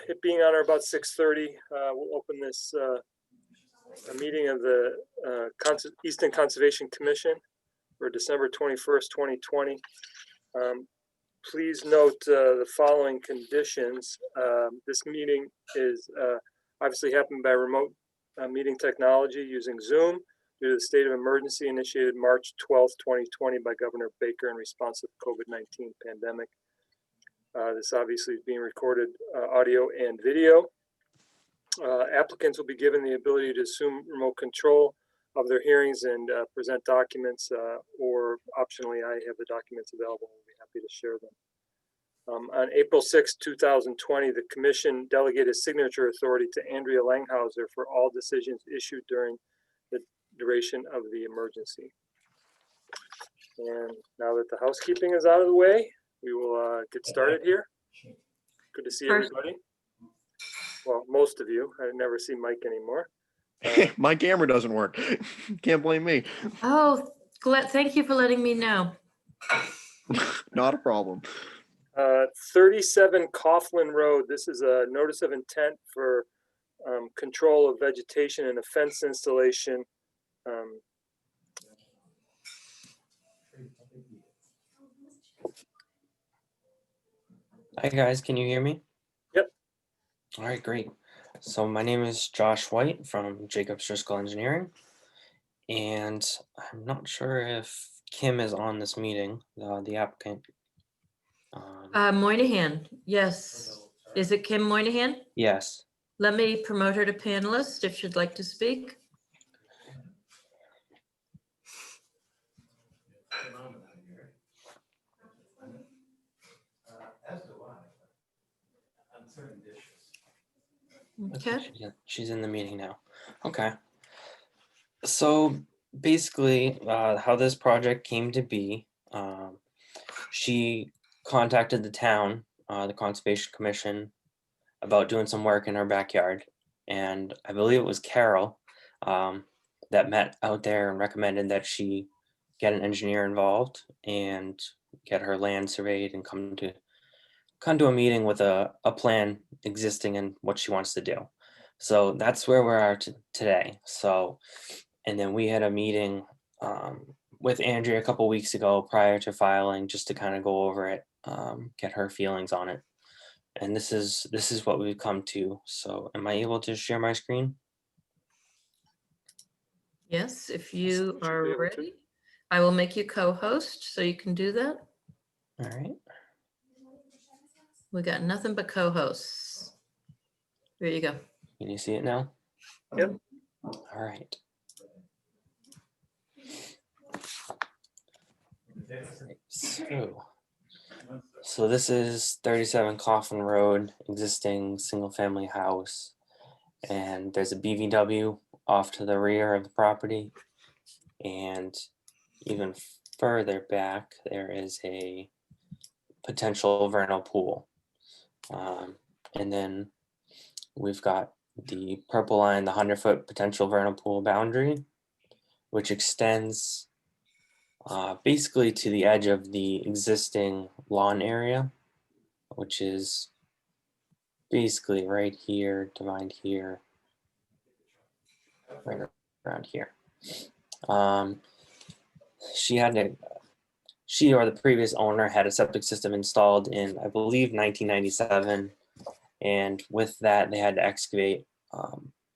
it being on or about 6:30, we'll open this a meeting of the Easton Conservation Commission for December 21st, 2020. Please note the following conditions. This meeting is obviously happened by remote meeting technology using Zoom due to the state of emergency initiated March 12th, 2020 by Governor Baker in response to the COVID-19 pandemic. This obviously is being recorded audio and video. Applicants will be given the ability to assume remote control of their hearings and present documents, or optionally, I have the documents available and we'll be happy to share them. On April 6, 2020, the Commission delegated signature authority to Andrea Langhauser for all decisions issued during the duration of the emergency. And now that the housekeeping is out of the way, we will get started here. Good to see everybody. Well, most of you. I never see Mike anymore. My camera doesn't work. Can't blame me. Oh, thank you for letting me know. Not a problem. 37 Coughlin Road. This is a notice of intent for control of vegetation and a fence installation. Hi guys, can you hear me? Yep. All right, great. So my name is Josh White from Jacobs Driscoll Engineering, and I'm not sure if Kim is on this meeting, the applicant. Moynihan, yes. Is it Kim Moynihan? Yes. Let me promote her to panelist if she'd like to speak. Okay. She's in the meeting now. Okay. So basically, how this project came to be, she contacted the town, the Conservation Commission, about doing some work in her backyard. And I believe it was Carol that met out there and recommended that she get an engineer involved and get her land surveyed and come to a meeting with a plan existing and what she wants to do. So that's where we are today. So, and then we had a meeting with Andrea a couple weeks ago prior to filing, just to kind of go over it, get her feelings on it. And this is what we've come to. So am I able to share my screen? Yes, if you are ready, I will make you co-host so you can do that. All right. We got nothing but co-hosts. There you go. Can you see it now? Yep. All right. So this is 37 Coffin Road, existing single family house. And there's a BVW off to the rear of the property. And even further back, there is a potential vernal pool. And then we've got the purple line, the 100-foot potential vernal pool boundary, which extends basically to the edge of the existing lawn area, which is basically right here, divided here, right around here. She or the previous owner had a septic system installed in, I believe, 1997. And with that, they had to excavate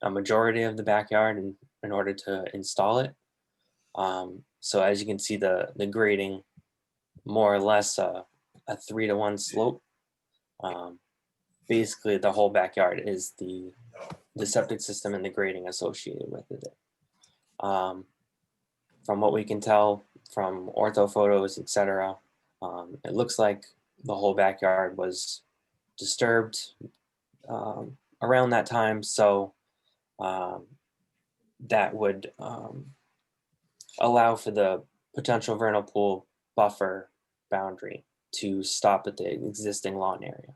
a majority of the backyard in order to install it. So as you can see, the grading, more or less a 3-to-1 slope. Basically, the whole backyard is the septic system and the grading associated with it. From what we can tell from ortho photos, etc., it looks like the whole backyard was disturbed around that time. So that would allow for the potential vernal pool buffer boundary to stop at the existing lawn area.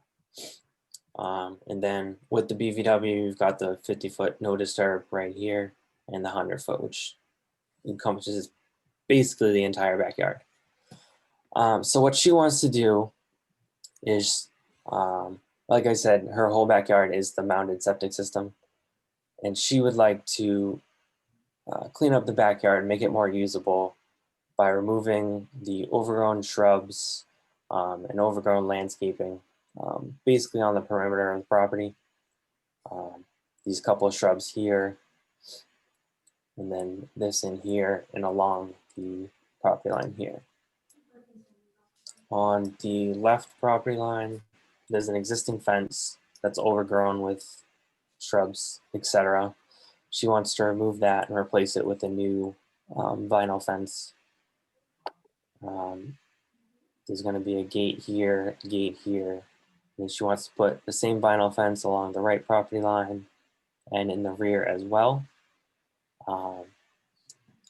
And then with the BVW, you've got the 50-foot no disturb right here and the 100-foot, which encompasses basically the entire backyard. So what she wants to do is like I said, her whole backyard is the mounted septic system, and she would like to clean up the backyard and make it more usable by removing the overgrown shrubs and overgrown landscaping, basically on the perimeter of the property. These couple of shrubs here, and then this in here and along the property line here. On the left property line, there's an existing fence that's overgrown with shrubs, etc. She wants to remove that and replace it with a new vinyl fence. There's going to be a gate here, and she wants to put the same vinyl fence along the right property line and in the rear as well.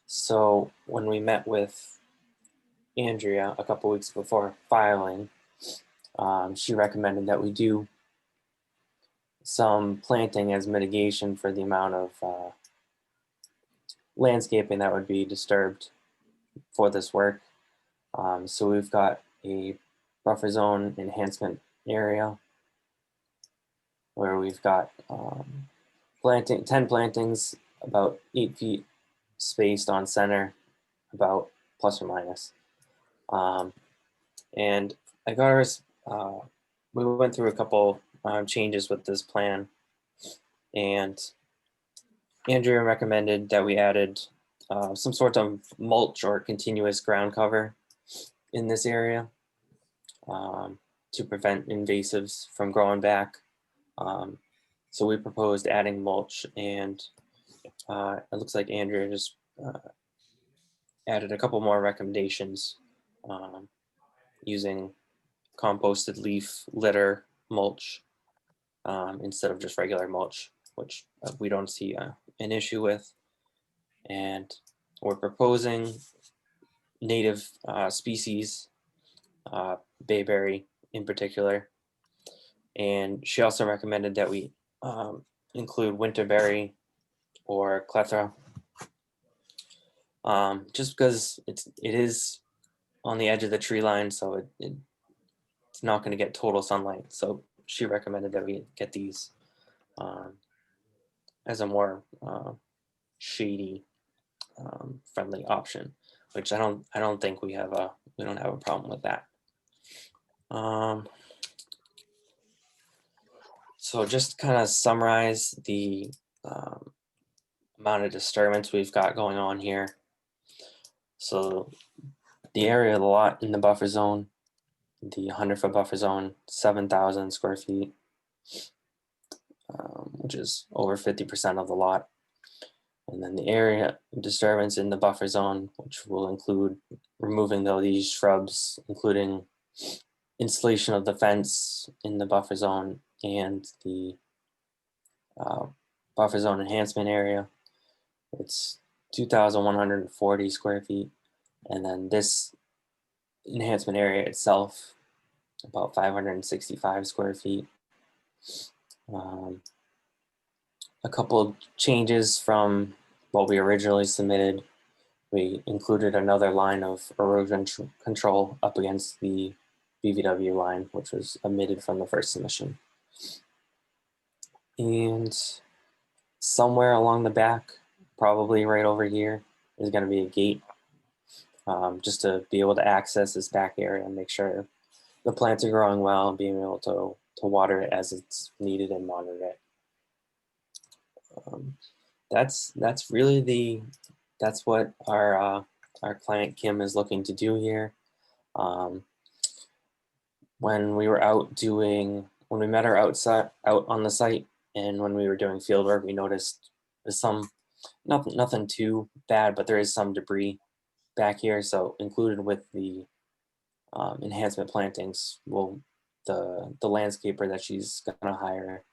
So when we met with Andrea a couple weeks before filing, she recommended that we do some planting as mitigation for the amount of landscaping that would be disturbed for this work. So we've got a buffer zone enhancement area where we've got 10 plantings, about 8 feet spaced on center, about plus or minus. And I got ours, we went through a couple changes with this plan, and Andrea recommended that we added some sort of mulch or continuous ground cover in this area to prevent invasives from growing back. So we proposed adding mulch, and it looks like Andrea just added a couple more recommendations using composted leaf litter mulch instead of just regular mulch, which we don't see an issue with. And we're proposing native species, bayberry in particular. And she also recommended that we include winterberry or clethra, just because it is on the edge of the tree line, so it's not going to get total sunlight. So she recommended that we get these as a more shady, friendly option, which I don't think we don't have a problem with that. So just kind of summarize the amount of disturbance we've got going on here. So the area of the lot in the buffer zone, the 100-foot buffer zone, 7,000 square feet, which is over 50% of the lot. And then the area of disturbance in the buffer zone, which will include removing these shrubs, including installation of the fence in the buffer zone and the buffer zone enhancement area. It's 2,140 square feet. And then this enhancement area itself, about 565 square feet. A couple of changes from what we originally submitted. We included another line of erosion control up against the BVW line, which was omitted from the first submission. And somewhere along the back, probably right over here, is going to be a gate, just to be able to access this back area and make sure the plants are growing well and being able to water it as it's needed and monitor it. That's really that's what our client Kim is looking to do here. When we were when we met her out on the site, and when we were doing field work, we noticed there's nothing too bad, but there is some debris back here. So included with the enhancement plantings, the landscaper that she's gonna hire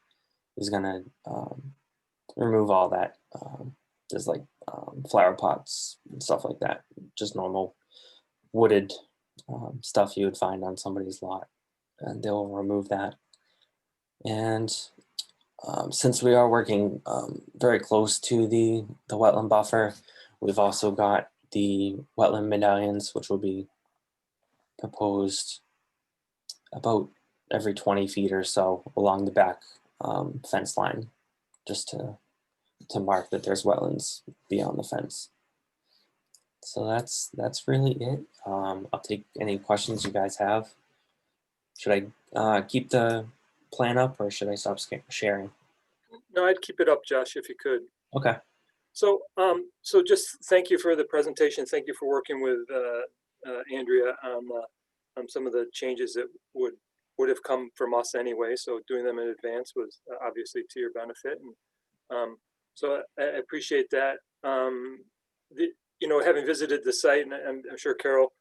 is gonna remove all that. There's like flower pots and stuff like that, just normal wooded stuff you would find on somebody's lot, and they'll remove that. And since we are working very close to the wetland buffer, we've also got the wetland medallions, which will be proposed about every 20 feet or so along the back fence line, just to mark that there's wetlands beyond the fence. So that's really it. I'll take any questions you guys have. Should I keep the plan up, or should I stop sharing? No, I'd keep it up, Josh, if you could. Okay. So, so just thank you for the presentation. Thank you for working with Andrea on some of the changes that would have come from us anyway. So doing them in advance was obviously to your benefit, and so I appreciate that. You know, having visited the site, and I'm sure Carol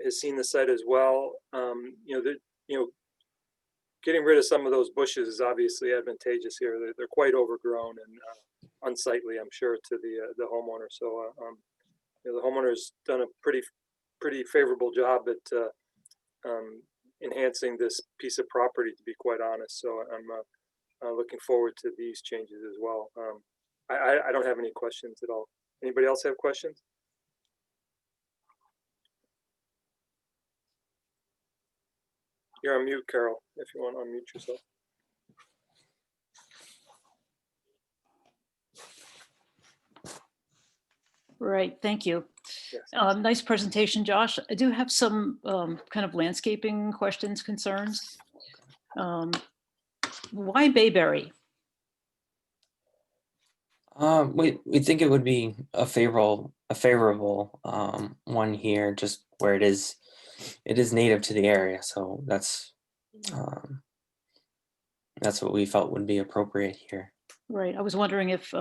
has seen the site as well. You know, getting rid of some of those bushes is obviously advantageous here. They're quite overgrown and unsightly, I'm sure, to the homeowner. So you know, the homeowner's done a pretty favorable job at enhancing this piece of property, to be quite honest. So I'm looking forward to these changes as well. I don't have any questions at all. Anybody else have questions? You're on mute, Carol, if you want to unmute yourself. Right, thank you. Yes. Nice presentation, Josh. I do have some kind of landscaping questions, concerns. Why Bayberry? We think it would be a favorable one here, just where it is native to the area. So that's what we felt would be appropriate here. Right, I was wondering if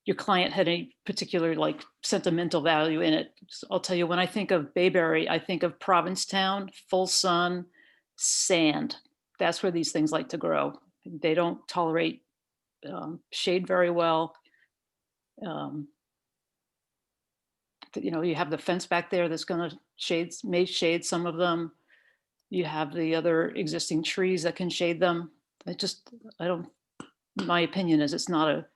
your client had a particular like sentimental value in it. So I'll tell you, when I think of Bayberry, I think of Provincetown, full sun, sand. That's where these things like to grow. They don't tolerate shade very well. You know, you have the fence back there that's going to may shade some of them. You have the other existing trees that can shade them. My opinion is it's not a,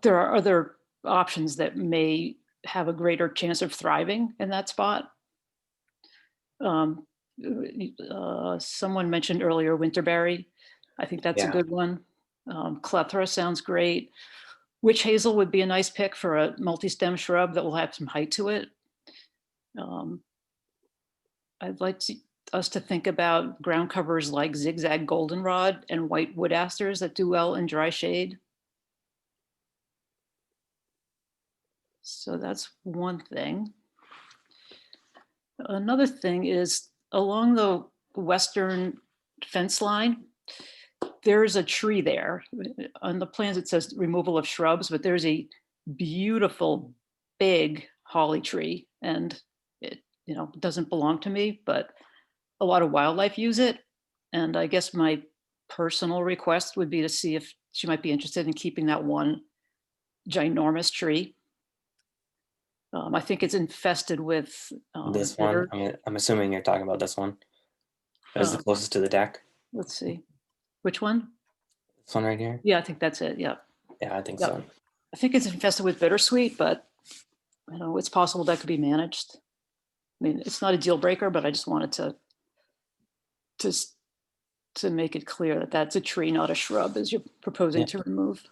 there are other options that may have a greater chance of thriving in that spot. Someone mentioned earlier winterberry. I think that's a good one. Clethra sounds great. Witch hazel would be a nice pick for a multi-stem shrub that will have some height to it. I'd like us to think about ground covers like zigzag goldenrod and white wood asters that do well in dry shade. So that's one thing. Another thing is along the western fence line, there's a tree there. On the plans, it says removal of shrubs, but there's a beautiful big holly tree, and it, you know, doesn't belong to me, but a lot of wildlife use it. And I guess my personal request would be to see if she might be interested in keeping that one ginormous tree. I think it's infested with this one. I'm assuming you're talking about this one. That is the closest to the deck. Let's see, which one? This one right here. Yeah, I think that's it. Yeah. Yeah, I think Yep. so. I think it's infested with bittersweet, but you know, it's possible that could be managed. I mean, it's not a deal breaker, but I just wanted to make it clear that that's a tree, not a shrub, as you're proposing to remove.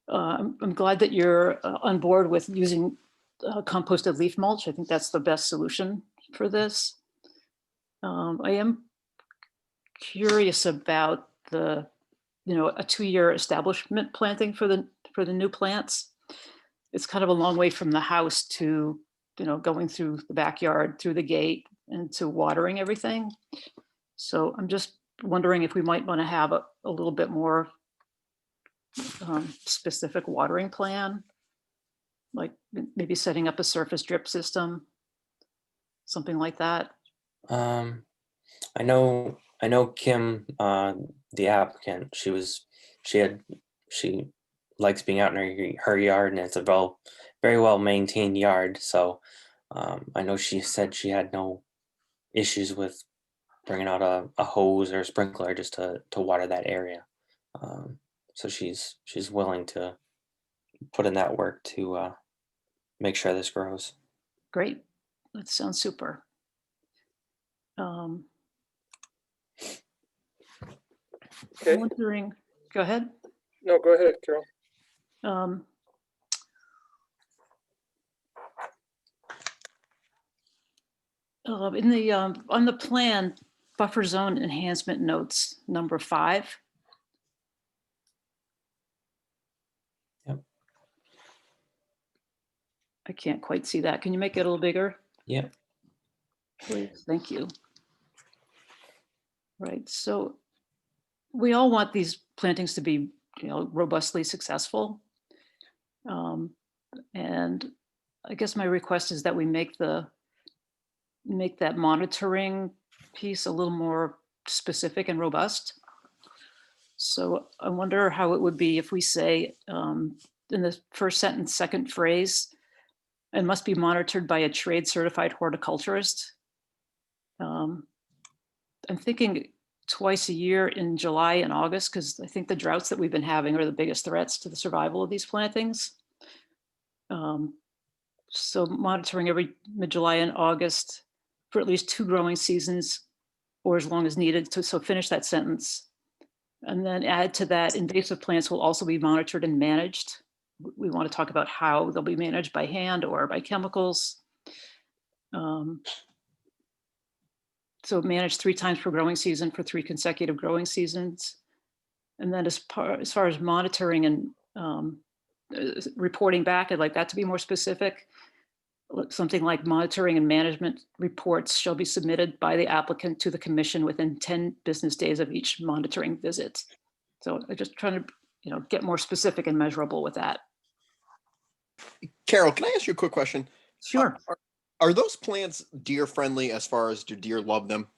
I'm glad that you're on board with using composted leaf mulch. I think that's the best solution for this. I am curious about the, you know, a 2-year establishment planting for the new plants. It's kind of a long way from the house to, you know, going through the backyard, through the gate, and to watering everything. So I'm just wondering if we might want to have a little bit more specific watering plan, like maybe setting up a surface drip system, something like that. I know Kim, the applicant. She likes being out in her yard, and it's a very well maintained yard. So I know she said she had no issues with bringing out a hose or a sprinkler just to water that area. So she's willing to put in that work to make sure this grows. Great. That sounds super. Okay. I'm wondering, go ahead. No, go ahead, Carol. In the on the plan, buffer zone enhancement notes number 5. Yep. I can't quite see that. Can you make it a little bigger? Yep. Please, thank you. Right, so we all want these plantings to be, robustly successful. And I guess my request is that we make that monitoring piece a little more specific and robust. So I wonder how it would be if we say in the first sentence, second phrase, it must be monitored by a trade certified horticulturist. I'm thinking twice a year in July and August, because I think the droughts that we've been having are the biggest threats to the survival of these plantings. So monitoring every mid-July and August for at least 2 growing seasons or as long as needed. So finish that sentence. And then add to that, invasive plants will also be monitored and managed. We want to talk about how they'll be managed by hand or by chemicals. So managed 3 times per growing season for 3 consecutive growing seasons. And then as far as monitoring and reporting back, I'd like that to be more specific. Something like monitoring and management reports shall be submitted by the applicant to the commission within 10 business days of each monitoring visit. So I'm just trying to, get more specific and measurable with that. Carol, can I ask you a quick question? Sure. Are those plants deer friendly as far as do deer love them?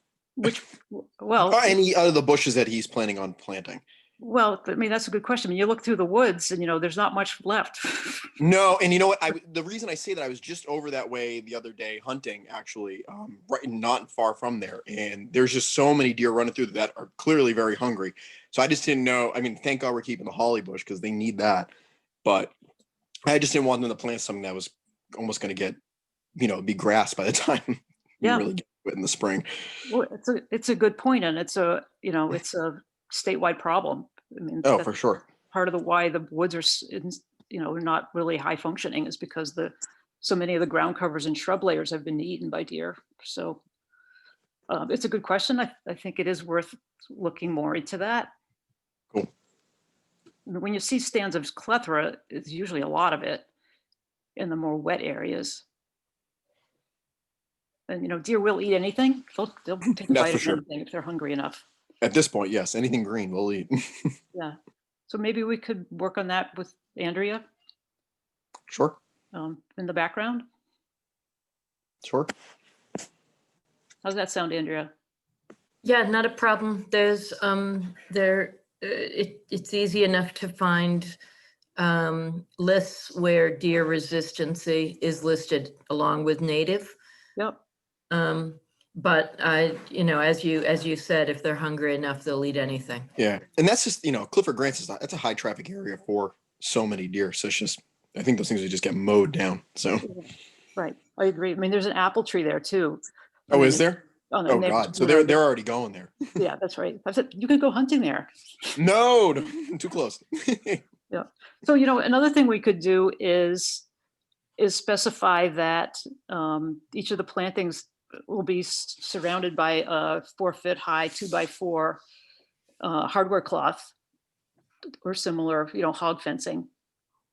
Well, Or any of the bushes that he's planning on planting? Well, I mean, that's a good question. I mean, you look through the woods and, there's not much left. No, and you know what? The reason I say that, I was just over that way the other day hunting, actually, right, not far from there, and there's just so many deer running through that are clearly very hungry. So I just didn't know. I mean, thank God we're keeping the holly bush because they need that, but I just didn't want them to plant something that was almost going to get, be grass by the time we really get to it in the spring. Well, it's a good point, and it's a statewide problem. I mean, oh, for sure. Part of why the woods are, not really high functioning is because so many of the ground covers and shrub layers have been eaten by deer. So it's a good question. I think it is worth looking more into that. Cool. When you see stands of clethra, it's usually a lot of it in the more wet areas. And deer will eat anything. They'll take a bite of anything if they're hungry enough. At this point, yes, anything green we'll eat. Yeah. So maybe we could work on that with Andrea. Sure. In the background. Sure. How's that sound, Andrea? Yeah, not a problem. There's it's easy enough to find lists where deer resistancy is listed along with native. Yep. But as you said, if they're hungry enough, they'll eat anything. Yeah, and that's just Clifford Grants that's a high traffic area for so many deer. So it's just, I think those things would just get mowed down. So. Right, I agree. I mean, there's an apple tree there too. Oh, is there? Oh God, so they're already going there. Yeah, that's right. I said you could go hunting there. No, too close. Yeah. So another thing we could do is specify that each of the plantings will be surrounded by a 4-foot high 2x4 hardware cloth or similar, hog fencing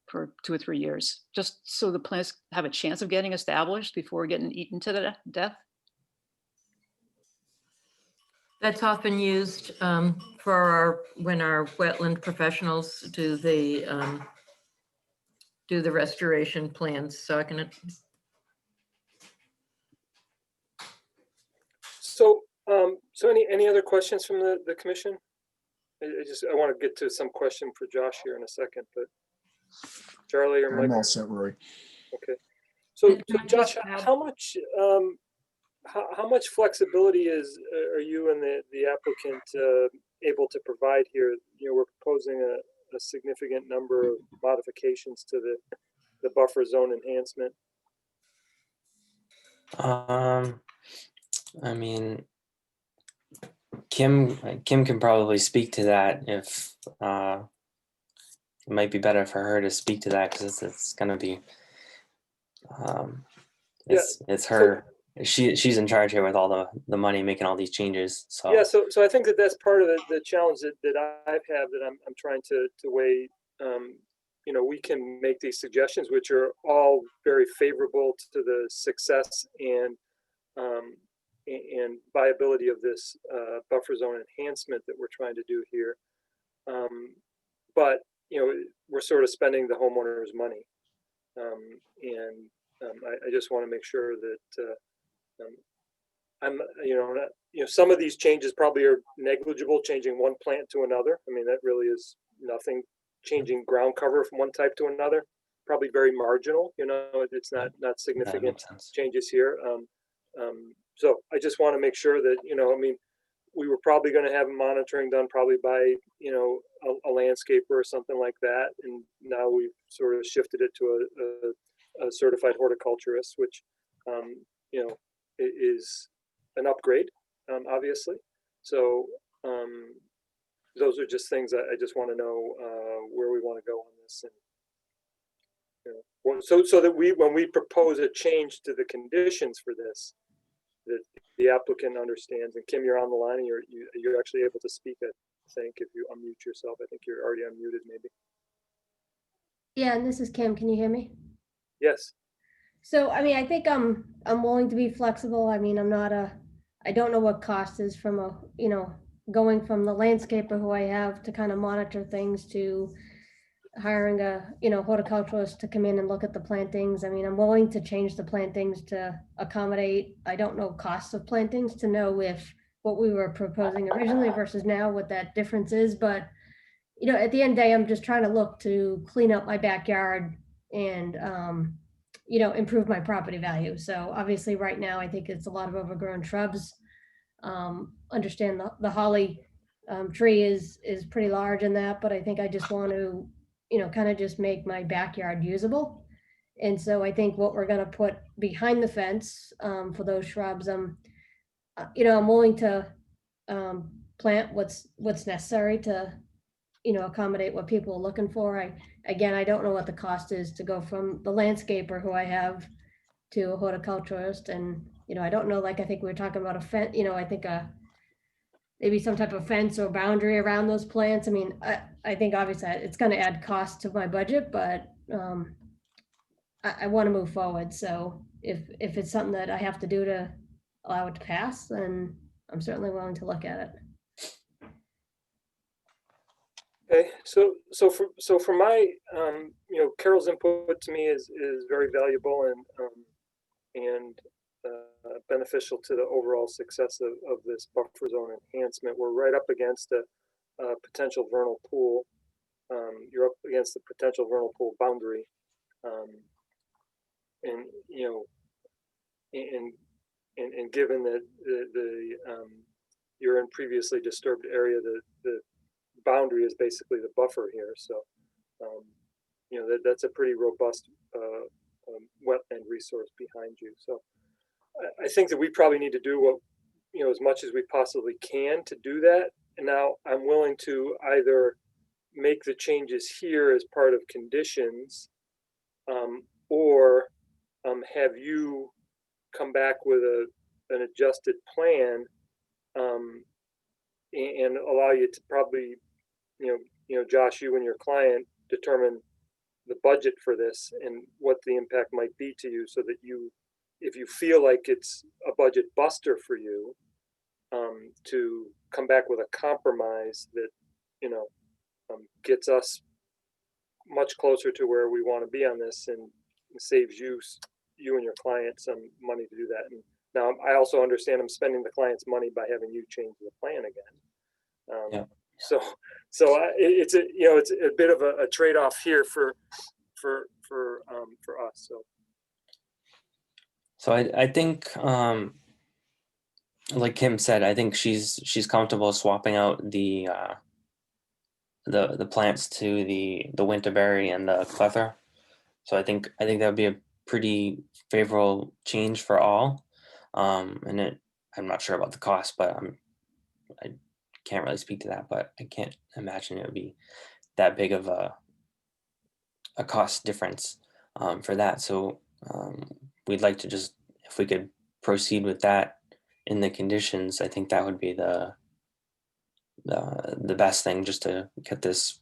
for 2 or 3 years, just so the plants have a chance of getting established before getting eaten to death. That's often used for when our wetland professionals do the restoration plans. So I can. So any other questions from the commission? I want to get to some question for Josh here in a second, but Charlie or Mike? I'm all set, Rory. Okay. So Josh, how much flexibility are you and the applicant able to provide here? We're proposing a significant number of modifications to the buffer zone enhancement. I mean, Kim can probably speak to that if it might be better for her to speak to that because it's gonna be it's her. She's in charge here with all the money making all these changes. So Yeah, so I think that that's part of the challenge that I've had that I'm trying to weigh. You know, we can make these suggestions, which are all very favorable to the success and viability of this buffer zone enhancement that we're trying to do here. But you know, we're sort of spending the homeowner's money, and I just want to make sure that I'm, some of these changes probably are negligible, changing one plant to another. I mean, that really is nothing. Changing ground cover from one type to another, probably very marginal. You know, it's not that significant makes sense. changes here. So I just want to make sure that, I mean, we were probably going to have monitoring done probably by, a landscaper or something like that. And now we've sort of shifted it to a certified horticulturist, which, is an upgrade, obviously. So those are just things I just want to know where we want to go on this. And so that when we propose a change to the conditions for this, that the applicant understands. And Kim, you're on the line, and you're actually able to speak. I think if you unmute yourself, I think you're already unmuted, maybe. Yeah, and this is Kim. Can you hear me? Yes. So, I mean, I think I'm willing to be flexible. I mean, I don't know what cost is from going from the landscaper who I have to kind of monitor things to hiring a, horticulturalist to come in and look at the plantings. I mean, I'm willing to change the plantings to accommodate, I don't know costs of plantings to know if what we were proposing originally versus now, what that difference is. But, at the end of the day, I'm just trying to look to clean up my backyard and, improve my property value. So obviously right now, I think it's a lot of overgrown shrubs. Understand the holly tree is pretty large in that, but I think I just want to, kind of just make my backyard usable. And so I think what we're going to put behind the fence for those shrubs, I'm willing to plant what's necessary to, accommodate what people are looking for. I don't know what the cost is to go from the landscaper who I have to a horticulturist. And, I don't know, like, I think we were talking about a fence, I think maybe some type of fence or boundary around those plants. I mean, I think obviously it's going to add cost to my budget, but I want to move forward. So if it's something that I have to do to allow it to pass, then I'm certainly willing to look at it. Okay, so for my Carol's input to me is very valuable and beneficial to the overall success of this buffer zone enhancement. We're right up against a potential vernal pool. You're up against the potential vernal pool boundary, and given that you're in previously disturbed area, the boundary is basically the buffer here. So, that's a pretty robust wetland resource behind you. So I think that we probably need to do what, as much as we possibly can to do that. And now I'm willing to either make the changes here as part of conditions, or have you come back with an adjusted plan, and allow you to probably, Josh, you and your client determine the budget for this and what the impact might be to you, so that if you feel like it's a budget buster for you, to come back with a compromise that, gets us much closer to where we want to be on this and saves you and your client some money to do that. And now I also understand I'm spending the client's money by having you change the plan again. Yeah. So it's a bit of a trade-off here for us. So I think, like Kim said, I think she's comfortable swapping out the plants to the winterberry and the clethra. So I think that would be pretty favorable change for all. And I'm not sure about the cost, but I can't really speak to that, but I can't imagine it would be that big of a cost difference for that. So we'd like to just, if we could proceed with that in the conditions, I think that would be the best thing, just to get this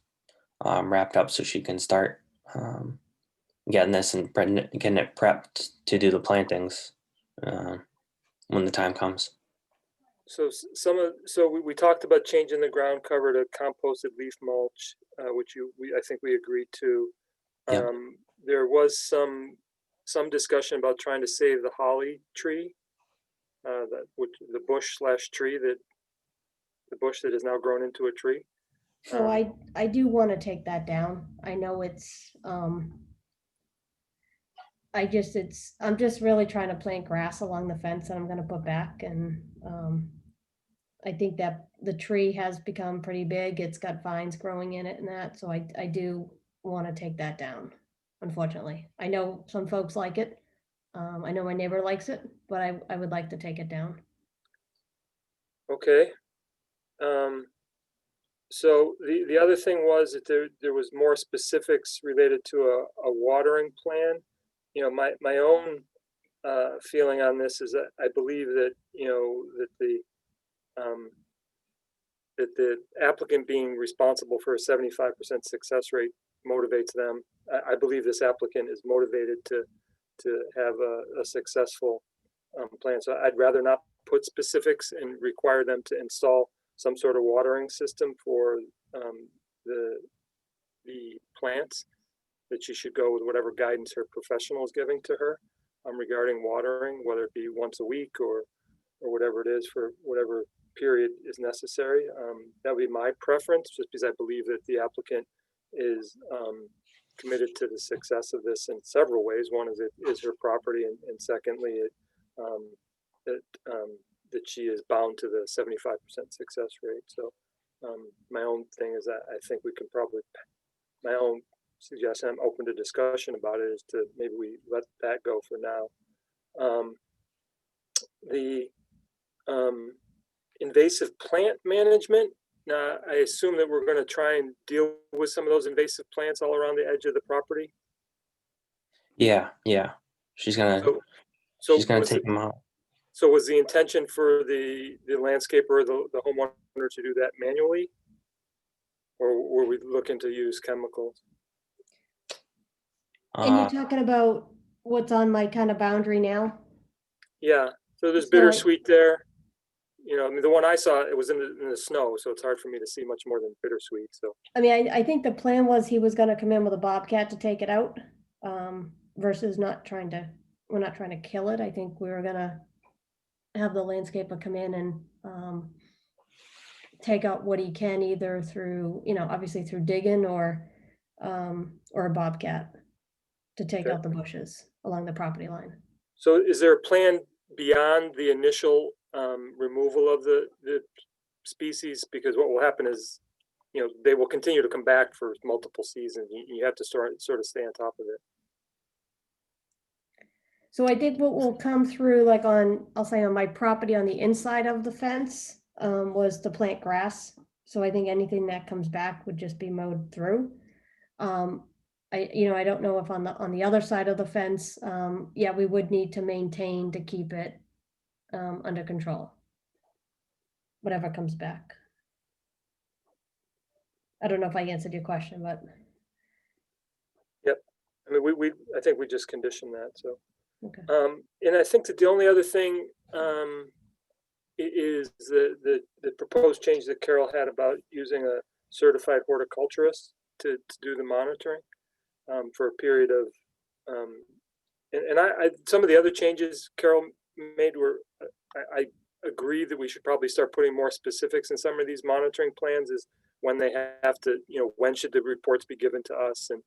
wrapped up so she can start getting this and getting it prepped to do the plantings when the time comes. So we talked about changing the ground cover to composted leaf mulch, which I think we agreed to. Yep. There was some discussion about trying to save the holly tree, the bush/tree the bush that has now grown into a tree. So I do want to take that down. I know it's, I'm just really trying to plant grass along the fence that I'm gonna put back, and I think that the tree has become pretty big. It's got vines growing in it and that, so I do want to take that down, unfortunately. I know some folks like it. I know my neighbor likes it, but I would like to take it down. Okay. So the other thing was that there was more specifics related to a watering plan. You know, my own feeling on this is that I believe that, you know, that the applicant being responsible for a 75% success rate motivates them. I believe this applicant is motivated to have a successful plan. So I'd rather not put specifics and require them to install some sort of watering system for the plants, that she should go with whatever guidance her professional is giving to her regarding watering, whether it be once a week or whatever it is for whatever period is necessary. That would be my preference, just because I believe that the applicant is committed to the success of this in several ways. One is it is her property, and secondly, that she is bound to the 75% success rate. So my own thing is that I think we can probably, my own suggestion, I'm open to discussion about it, is to maybe we let that go for now. The invasive plant management, I assume that we're going to try and deal with some of those invasive plants all around the edge of the property. Yeah. She's gonna take them out. So was the intention for the landscaper or the homeowner to do that manually? Or were we looking to use chemicals? And you're talking about what's on my kind of boundary now? Yeah, so there's So- bittersweet there. You know, I mean, the one I saw, it was in the snow, so it's hard for me to see much more than bittersweet, so. I mean, I think the plan was he was gonna come in with a bobcat to take it out, versus we're not trying to kill it. I think we were gonna have the landscaper come in and take out what he can, either through, you know, obviously through digging or a bobcat to take Okay. out the bushes along the property line. So is there a plan beyond the initial removal of the species? Because what will happen is, you know, they will continue to come back for multiple seasons. You have to sort of stay on top of it. So I think what will come through, like I'll say on my property on the inside of the fence, was to plant grass. So I think anything that comes back would just be mowed through. I don't know if on the other side of the fence, yeah, we would need to maintain to keep it under control. Whatever comes back. I don't know if I answered your question, but. Yep. I mean, I think we just conditioned that, so. Okay. And I think that the only other thing is the proposed change that Carol had about using a certified horticulturist to do the monitoring for a period of, and I some of the other changes Carol made were, I agree that we should probably start putting more specifics in some of these monitoring plans, is when they have to, you know, when should the reports be given to us, and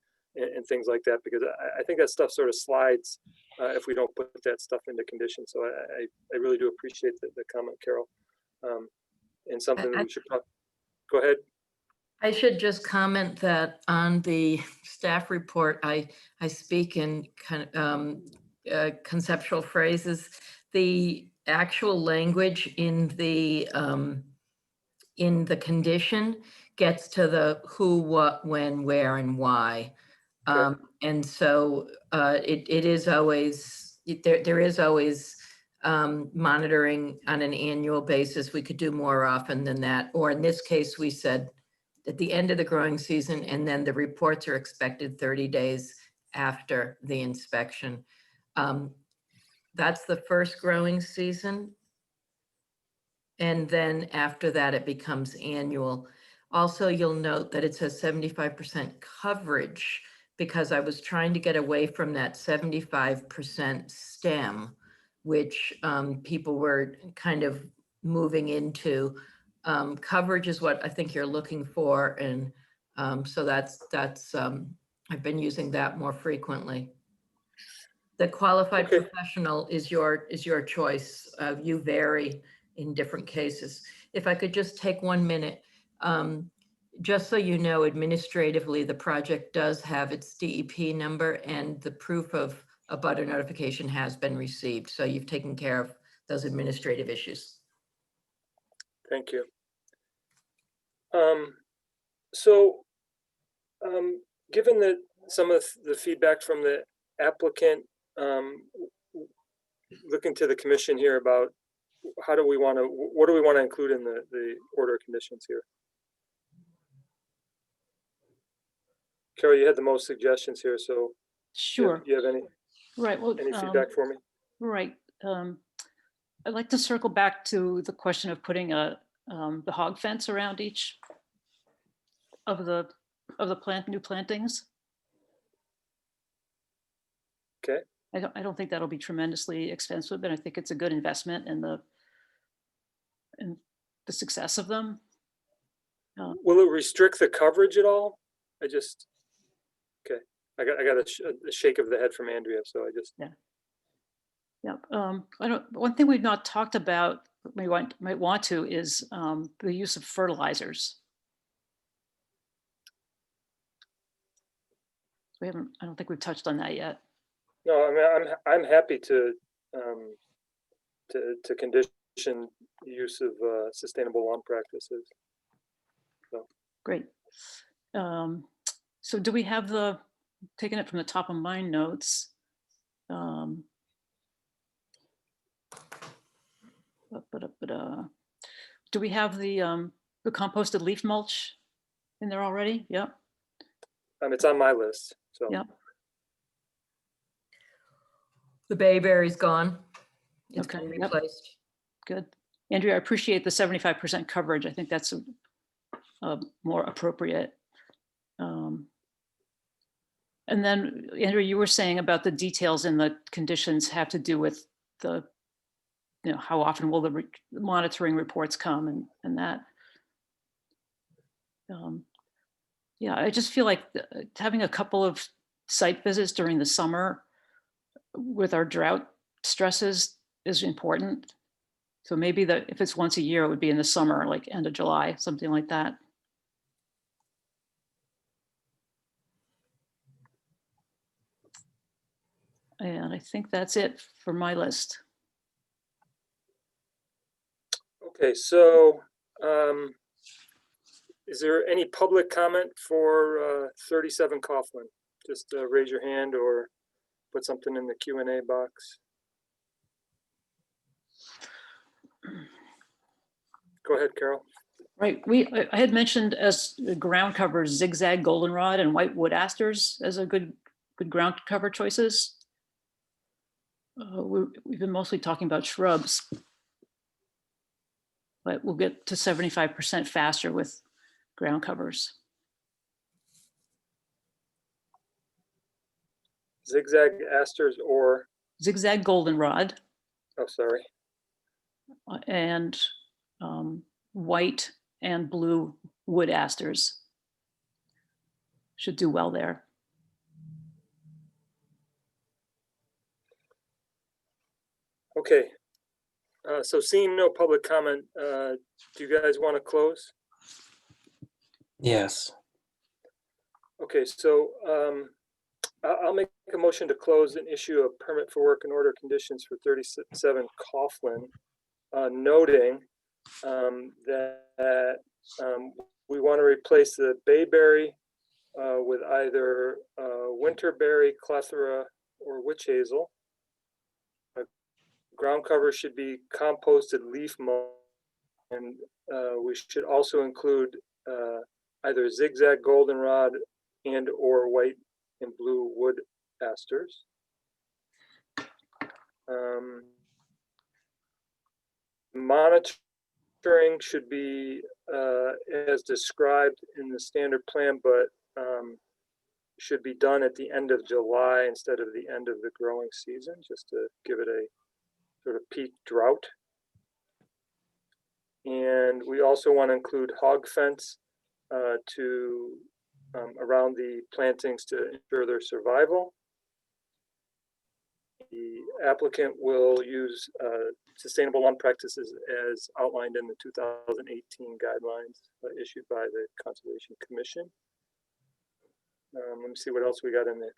things like that, because I think that stuff sort of slides if we don't put that stuff into conditions. So I really do appreciate the comment, Carol, and something that we should probably, go ahead. I should just comment that on the staff report, I speak in conceptual phrases. The actual language in the condition gets to the who, what, when, where, and why. Okay. And so it is always, there is always monitoring on an annual basis. We could do more often than that. Or in this case, we said at the end of the growing season, and then the reports are expected 30 days after the inspection. That's the first growing season. And then after that, it becomes annual. Also, you'll note that it says 75% coverage because I was trying to get away from that 75% stem, which people were kind of moving into. Coverage is what I think you're looking for. And so that's I've been using that more frequently. The qualified Okay. professional is your choice. You vary in different cases. If I could just take 1 minute, just so you know, administratively, the project does have its DEP number and the proof of a butter notification has been received. So you've taken care of those administrative issues. Thank you. Given that some of the feedback from the applicant, looking to the commission here about what do we want to include in the order of conditions here? Carol, you had the most suggestions here, so Sure. you have any Right. Well, feedback for me? right. I'd like to circle back to the question of putting the hog fence around each of the new plantings. Okay. I don't think that'll be tremendously expensive, but I think it's a good investment in the success of them. Will it restrict the coverage at all? Okay. I got a shake of the head from Andrea, so I just. Yeah. One thing we've not talked about, we might want to, is the use of fertilizers. I don't think we've touched on that yet. No, I mean, I'm happy to condition use of sustainable lawn practices. So. Great. So do we have taking it from the top of my notes? Do we have the composted leaf mulch in there already? Yep. It's on my list. So. Yep. The bayberry's gone. It's Okay, been yep. replaced. Good. Andrea, I appreciate the 75% coverage. I think that's more appropriate. And then, Andrea, you were saying about the details in the conditions have to do with the, how often will the monitoring reports come and that. Yeah, I just feel like having a couple of site visits during the summer with our drought stresses is important. So maybe if it's once a year, it would be in the summer, like end of July, something like that. And I think that's it for my list. Okay, so is there any public comment for 37 Coughlin? Just raise your hand or put something in the Q&A box. Go ahead, Carol. Right, I had mentioned as ground cover zigzag goldenrod and white wood asters as a good ground cover choices. We've been mostly talking about shrubs, but we'll get to 75% faster with ground covers. Zigzag asters or? Zigzag goldenrod. Oh, sorry. And white and blue wood asters should do well there. Okay, so seeing no public comment, do you guys want to close? Yes. Okay, so I'll make a motion to close and issue a permit for work and order conditions for 37 Coughlin, noting that we want to replace the bayberry with either winterberry, clethra, or witch hazel. Ground cover should be composted leaf mold, and we should also include either zigzag goldenrod and or white and blue wood asters. Monitoring should be as described in the standard plan, but should be done at the end of July instead of the end of the growing season, just to give it a sort of peak drought. And we also want to include hog fence around the plantings to ensure their survival. The applicant will use sustainable lawn practices as outlined in the 2018 guidelines issued by the Conservation Commission. Let me see what else we got in there.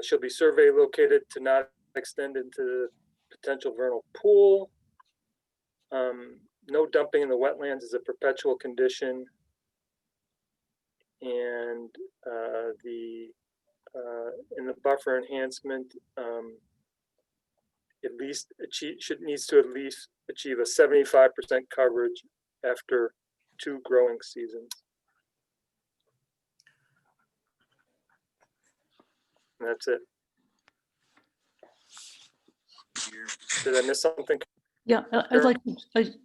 Shall be survey located to not extend into the potential vernal pool. No dumping in the wetlands is a perpetual condition. And in the buffer enhancement, needs to at least achieve a 75% coverage after 2 growing seasons. And that's it. Did I miss something? Yeah, I'd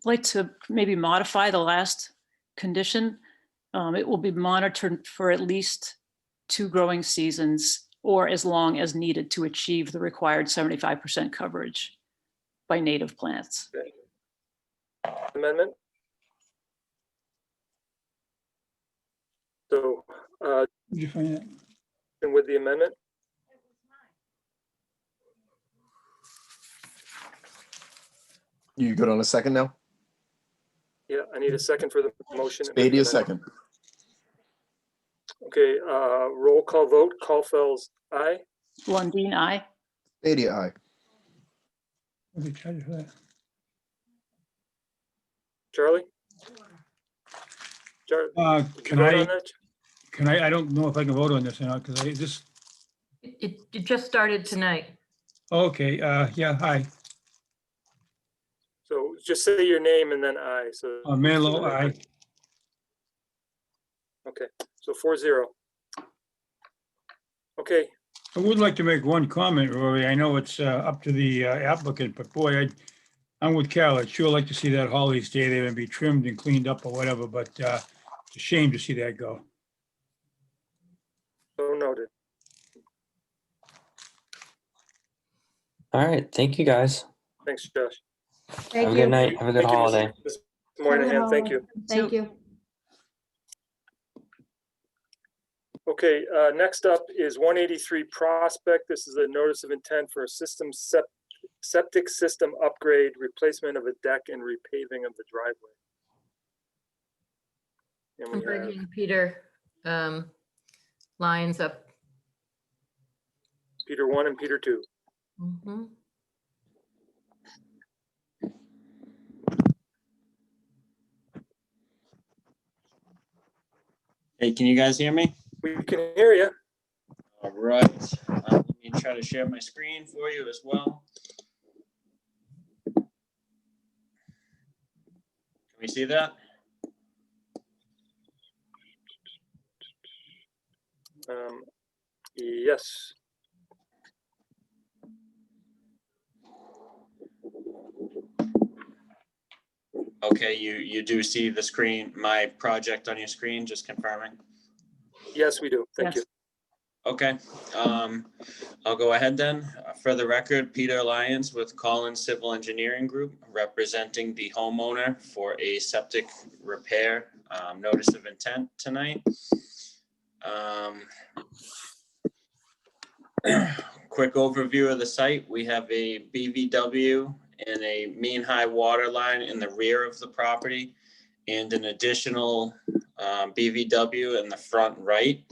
like to maybe modify the last condition. It will be monitored for at least 2 growing seasons or as long as needed to achieve the required 75% coverage by native plants. Okay. Amendment. So, Did you find that? and with the amendment, You good on a second now? yeah, I need a second for the motion. Spady a second. Okay, roll call vote. Caulfield's aye. Lundin, aye. Spady, aye. What did you charge for that? Charlie? Can I don't know if I can vote on this or not, because I just, It just started tonight. okay, yeah, hi. So just say your name and then aye. So Manlow, aye. okay, so 4-0. Okay, I would like to make one comment, Rory. I know it's up to the applicant, but boy, I'm with Carol. I'd sure like to see that holly stay there and be trimmed and cleaned up or whatever, but it's a shame to see that go. so noted. All right. Thank you, guys. Thanks, Josh. Thank Have a you. good night. Have a good Thank you, holiday. Ms. Moynihan, thank you. Thank you. Okay, next up is 183 Prospect. This is a notice of intent for a septic system upgrade, replacement of a deck and repaving of the driveway. And I'm we have, bringing Peter Lyons up. Peter 1 and Peter 2. Mhm. Hey, can you guys hear me? We can hear you. All right. Let me try to share my screen for you as well. Can we see that? Yes. Okay, you do see the screen, my project on your screen, just confirming. Yes, we do. Thank Yes. you. Okay, I'll go ahead then. For the record, Peter Lyons with Collins Civil Engineering Group, representing the homeowner for a septic repair notice of intent tonight. Quick overview of the site. We have a BVW and a mean high water line in the rear of the property, and an additional BVW in the front right.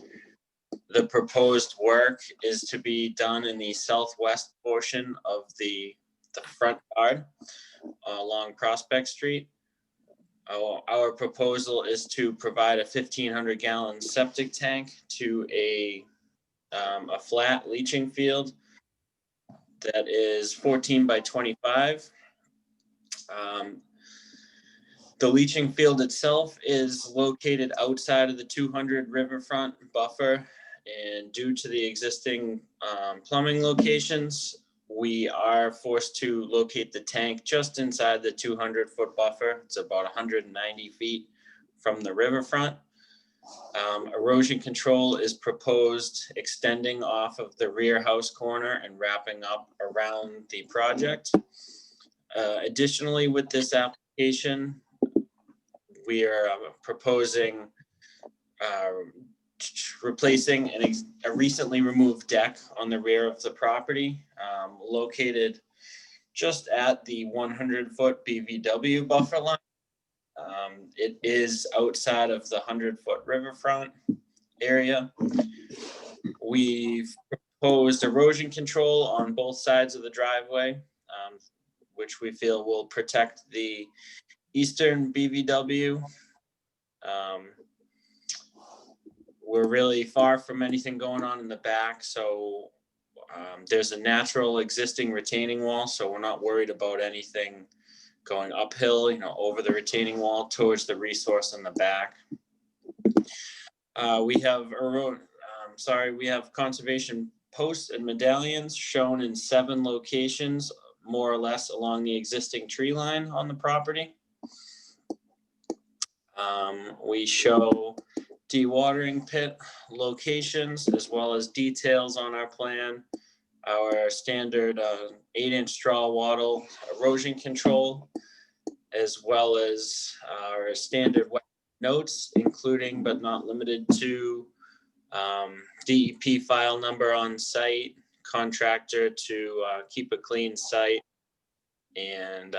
The proposed work is to be done in the southwest portion of the front yard along Prospect Street. Our proposal is to provide a 1,500 gallon septic tank to a flat leaching field that is 14 by 25. The leaching field itself is located outside of the 200 riverfront buffer, and due to the existing plumbing locations, we are forced to locate the tank just inside the 200-foot buffer. It's about 190 feet from the riverfront. Erosion control is proposed extending off of the rear house corner and wrapping up around the project. Additionally, with this application, we are proposing replacing a recently removed deck on the rear of the property, located just at the 100-foot BVW buffer line. It is outside of the 100-foot riverfront area. We've proposed erosion control on both sides of the driveway, which we feel will protect the eastern BVW. We're really far from anything going on in the back, so there's a natural existing retaining wall, so we're not worried about anything going uphill, over the retaining wall towards the resource in the back. We have conservation posts and medallions shown in 7 locations, more or less along the existing tree line on the property. We show dewatering pit locations as well as details on our plan, our standard 8-inch straw wattle erosion control, as well as our standard notes, including but not limited to DEP file number on site, contractor to keep a clean site, and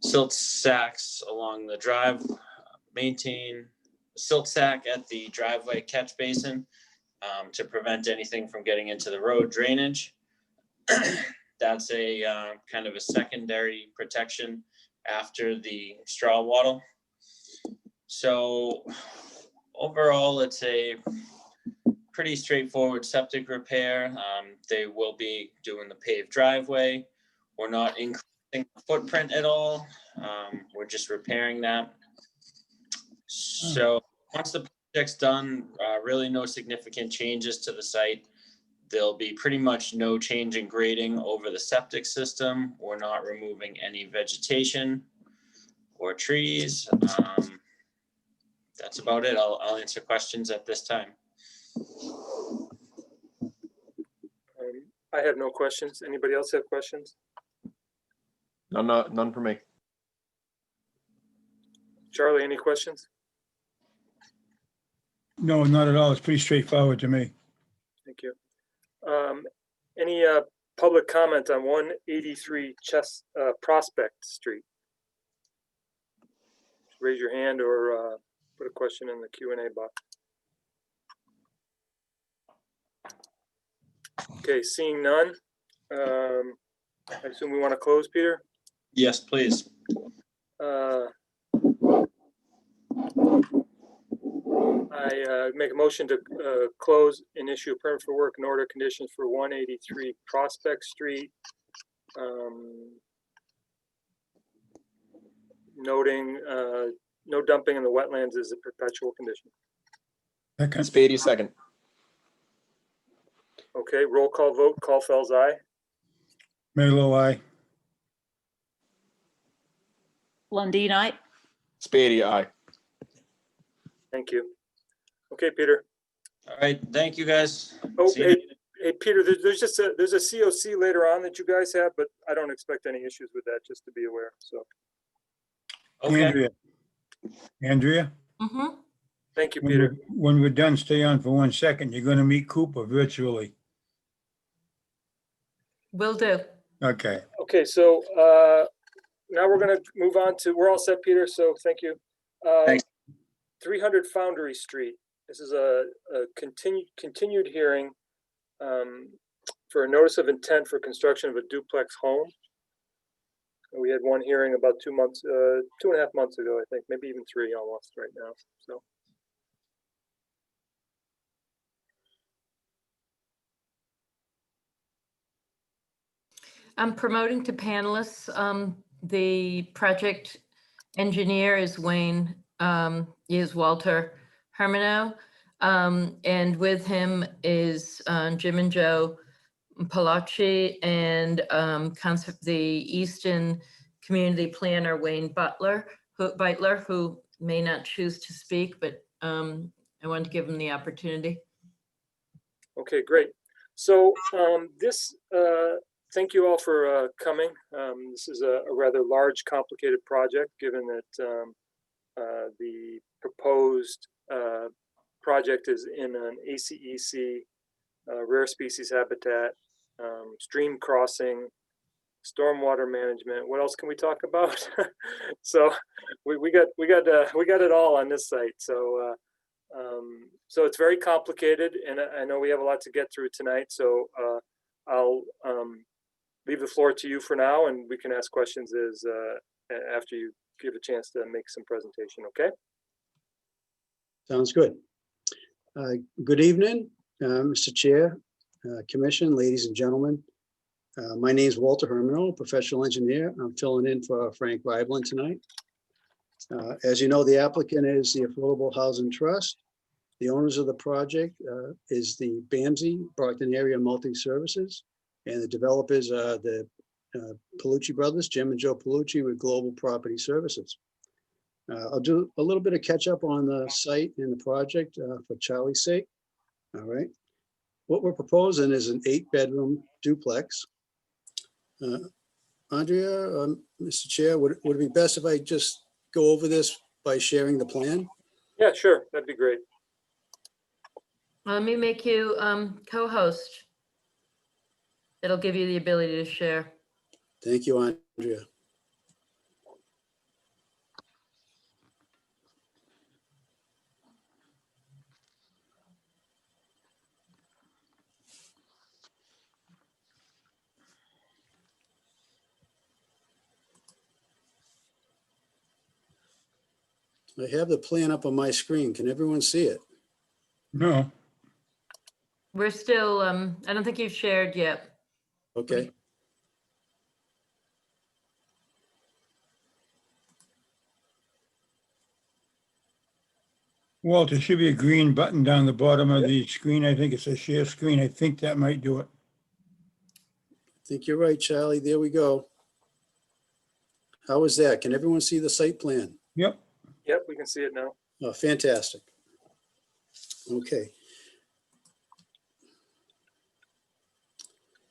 silt sacks along the drive, maintain silt sack at the driveway catch basin to prevent anything from getting into the road drainage. That's a kind of a secondary protection after the straw wattle. So overall, it's a pretty straightforward septic repair. They will be doing the paved driveway. We're not increasing the footprint at all. We're just repairing that. So once the project's done, really no significant changes to the site. There'll be pretty much no change in grading over the septic system. We're not removing any vegetation or trees. That's about it. I'll answer questions at this time. I have no questions. Anybody else have questions? None for me. Charlie, any questions? No, not at all. It's pretty straightforward to me. Thank you. Any public comment on 183 Prospect Street? Raise your hand or put a question in the Q&A box. Okay, seeing none. I assume we want to close, Peter? Yes, please. I make a motion to close and issue a permit for work and order conditions for 183 Prospect Street. Noting no dumping in the wetlands is a perpetual condition. Second. Spady, second. Okay, roll call vote. Caulfield's aye. Melo, aye. Lundin, aye. Spady, aye. Thank you. Okay, Peter. All right. Thank you, guys. Oh, See you. hey, Peter, there's just there's a COC later on that you guys have, but I don't expect any issues with that, just to be aware. So Okay. Andrea, Mm-hmm. thank you, Peter. when we're done, stay on for 1 second. You're going to meet Cooper virtually. Will do. Okay. Okay, so now we're gonna move on to, we're all set, Peter, so thank you. Thanks. 300 Foundry Street. This is a continued hearing for a notice of intent for construction of a duplex home. We had one hearing about 2 months, 2.5 months ago, I think, maybe even 3 almost right now, so. I'm promoting to panelists. The project engineer is Walter Hermano. And with him is Jim and Joe Palacci and the Easton community planner, Wayne Beitler, who may not choose to speak, but I wanted to give him the opportunity. Okay, great. So thank you all for coming. This is a rather large, complicated project, given that the proposed project is in an ACEC, rare species habitat, stream crossing, stormwater management. What else can we talk about? So we got it all on this site. So so it's very complicated, and I know we have a lot to get through tonight. So I'll leave the floor to you for now, and we can ask questions after you give a chance to make some presentation. Okay. Sounds good. Good evening, Mr. Chair, Commission, ladies and gentlemen. My name is Walter Hermano, professional engineer. I'm filling in for Frank Rivlin tonight. As you know, the applicant is the Affordable Housing Trust. The owners of the project is the BAMSI, Brockton Area Multi-Services, and the developers are the Palucci brothers, Jim and Joe Palucci with Global Property Services. I'll do a little bit of catch up on the site and the project for Charlie's sake. All right. What we're proposing is an 8-bedroom duplex. Andrea, Mr. Chair, would it be best if I just go over this by sharing the plan? Yeah, sure. That'd be great. Let me make you co-host. It'll give you the ability to share. Thank you, Andrea. I have the plan up on my screen. Can everyone see it? No, We're still, I don't think you've shared yet. Okay. Walt, there should be a green button down the bottom of the screen. I think it's a share screen. I think that might do it. I think you're right, Charlie. There we go. How is that? Can everyone see the site plan? Yep. Yep, we can see it now. Oh, fantastic. Okay.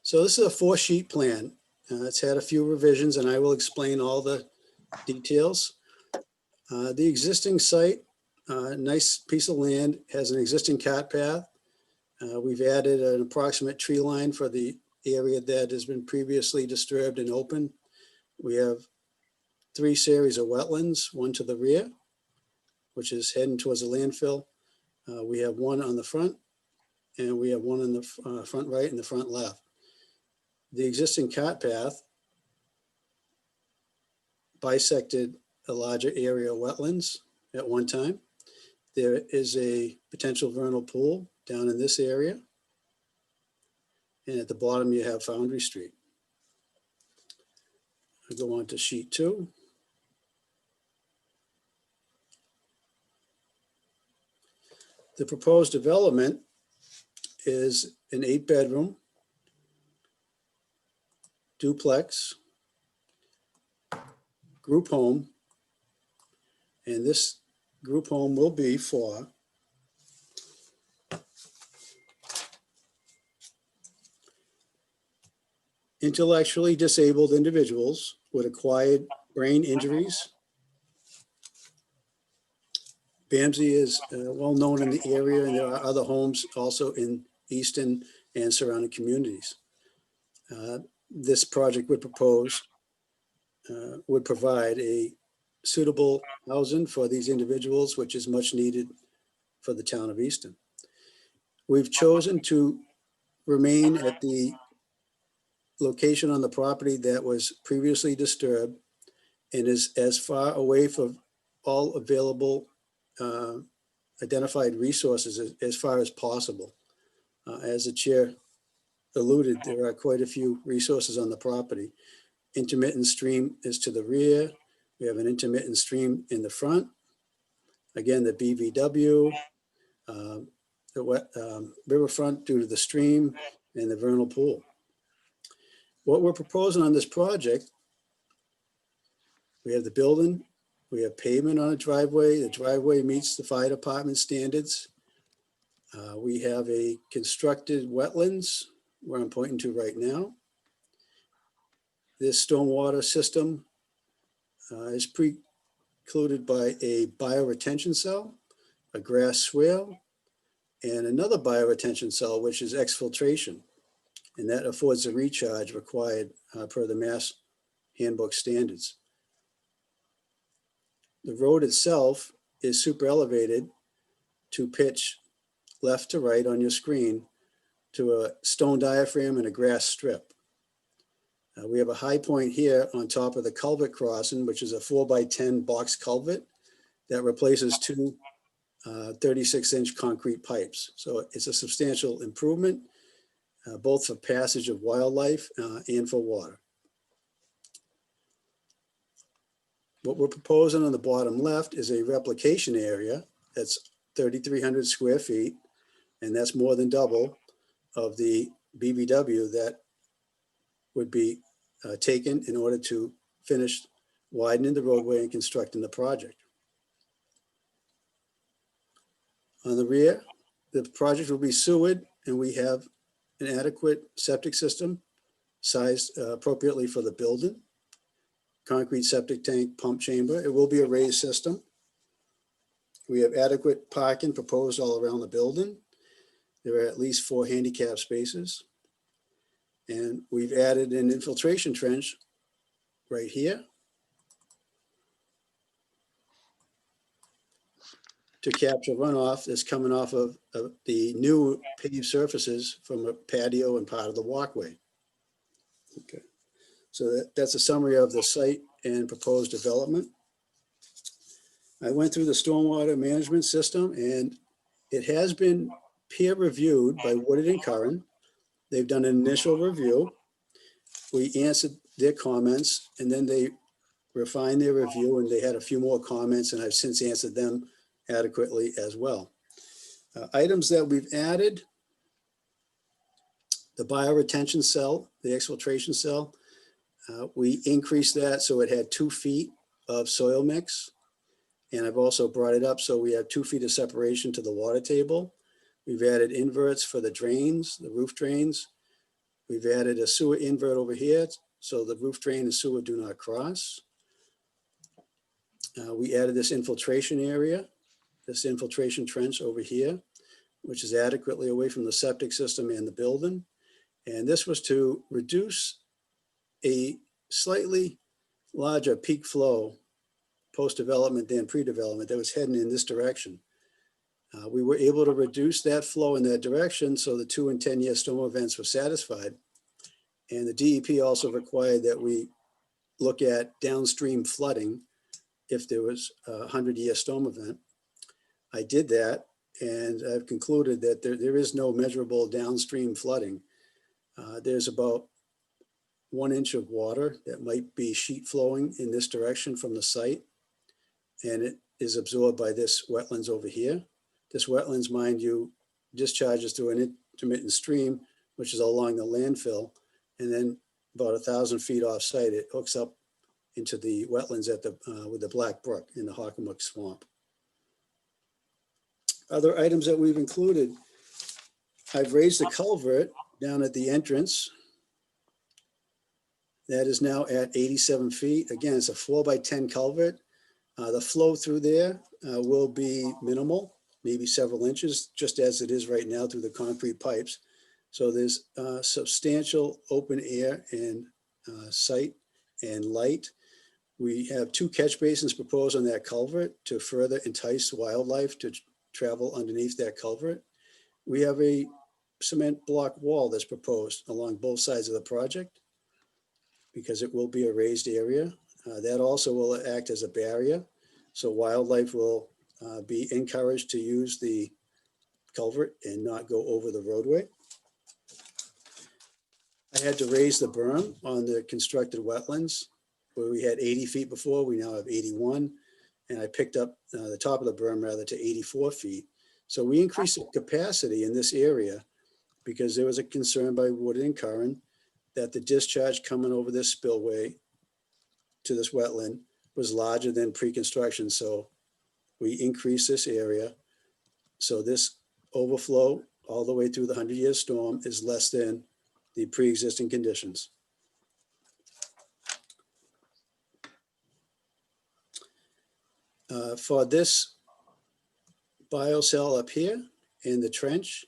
So this is a 4-sheet plan. It's had a few revisions, and I will explain all the details. The existing site, nice piece of land, has an existing cart path. We've added an approximate tree line for the area that has been previously disturbed and open. We have 3 series of wetlands, one to the rear, which is heading towards the landfill. We have one on the front, and we have one in the front right and the front left. The existing cart path bisected a larger area of wetlands at one time. There is a potential vernal pool down in this area. And at the bottom, you have Foundry Street. I go on to sheet 2. The proposed development is an 8-bedroom duplex group home. And this group home will be for intellectually disabled individuals with acquired brain injuries. BAMSI is well known in the area, and there are other homes also in Easton and surrounding communities. this project would provide a suitable housing for these individuals, which is much needed for the town of Easton. We've chosen to remain at the location on the property that was previously disturbed and is as far away from all available identified resources as far as possible. As the chair alluded, there are quite a few resources on the property. Intermittent stream is to the rear. We have an intermittent stream in the front. Again, the BVW, the riverfront due to the stream, and the vernal pool. What we're proposing on this project, we have the building, we have pavement on a driveway. The driveway meets the fire department standards. We have a constructed wetlands where I'm pointing to right now. This stormwater system is precluded by a bioretention cell, a grass swale, and another bioretention cell, which is exfiltration. And that affords the recharge required per the Mass Handbook standards. The road itself is super elevated to pitch left to right on your screen to a stone diaphragm and a grass strip. We have a high point here on top of the culvert crossing, which is a 4x10 box culvert that replaces two 36-inch concrete pipes. So it's a substantial improvement, both for passage of wildlife and for water. What we're proposing on the bottom left is a replication area that's 3,300 square feet, and that's more than double of the BVW that would be taken in order to finish widening the roadway and constructing the project. On the rear, the project will be sewered, and we have an adequate septic system sized appropriately for the building. Concrete septic tank, pump chamber. It will be a raised system. We have adequate parking proposed all around the building. There are at least 4 handicap spaces. And we've added an infiltration trench right here to capture runoff that's coming off of the new paved surfaces from a patio and part of the walkway. Okay, so that's a summary of the site and proposed development. I went through the stormwater management system, and it has been peer reviewed by Woodard and Curran. They've done an initial review. We answered their comments, and then they refined their review, and they had a few more comments, and I've since answered them adequately as well. Items that we've added: the bioretention cell, the exfiltration cell. We increased that so it had 2 feet of soil mix. And I've also brought it up so we have 2 feet of separation to the water table. We've added inverts for the drains, the roof drains. We've added a sewer invert over here so the roof drain and sewer do not cross. We added this infiltration area, this infiltration trench over here, which is adequately away from the septic system and the building. And this was to reduce a slightly larger peak flow post-development than pre-development that was heading in this direction. We were able to reduce that flow in that direction, so the 2 and 10-year storm events were satisfied. And the DEP also required that we look at downstream flooding if there was a 100-year storm event. I did that, and I've concluded that there is no measurable downstream flooding. There's about 1 inch of water that might be sheet flowing in this direction from the site, and it is absorbed by this wetlands over here. This wetlands, mind you, discharges through an intermittent stream, which is along the landfill, and then about 1,000 feet off site, it hooks up into the wetlands at the with the Black Brook in the Hockomock Swamp. Other items that we've included: I've raised the culvert down at the entrance. That is now at 87 feet. Again, it's a 4x10 culvert. The flow through there will be minimal, maybe several inches, just as it is right now through the concrete pipes. So there's substantial open air and sight and light. We have 2 catch basins proposed on that culvert to further entice wildlife to travel underneath that culvert. We have a cement block wall that's proposed along both sides of the project because it will be a raised area. That also will act as a barrier. So wildlife will be encouraged to use the culvert and not go over the roadway. I had to raise the berm on the constructed wetlands where we had 80 feet before, we now have 81. And I picked up the top of the berm rather to 84 feet. So we increased the capacity in this area because there was a concern by Wood and Curran that the discharge coming over this spillway to this wetland was larger than pre-construction. So we increased this area. So this overflow all the way through the 100-year storm is less than the pre-existing conditions. For this biocell up here in the trench,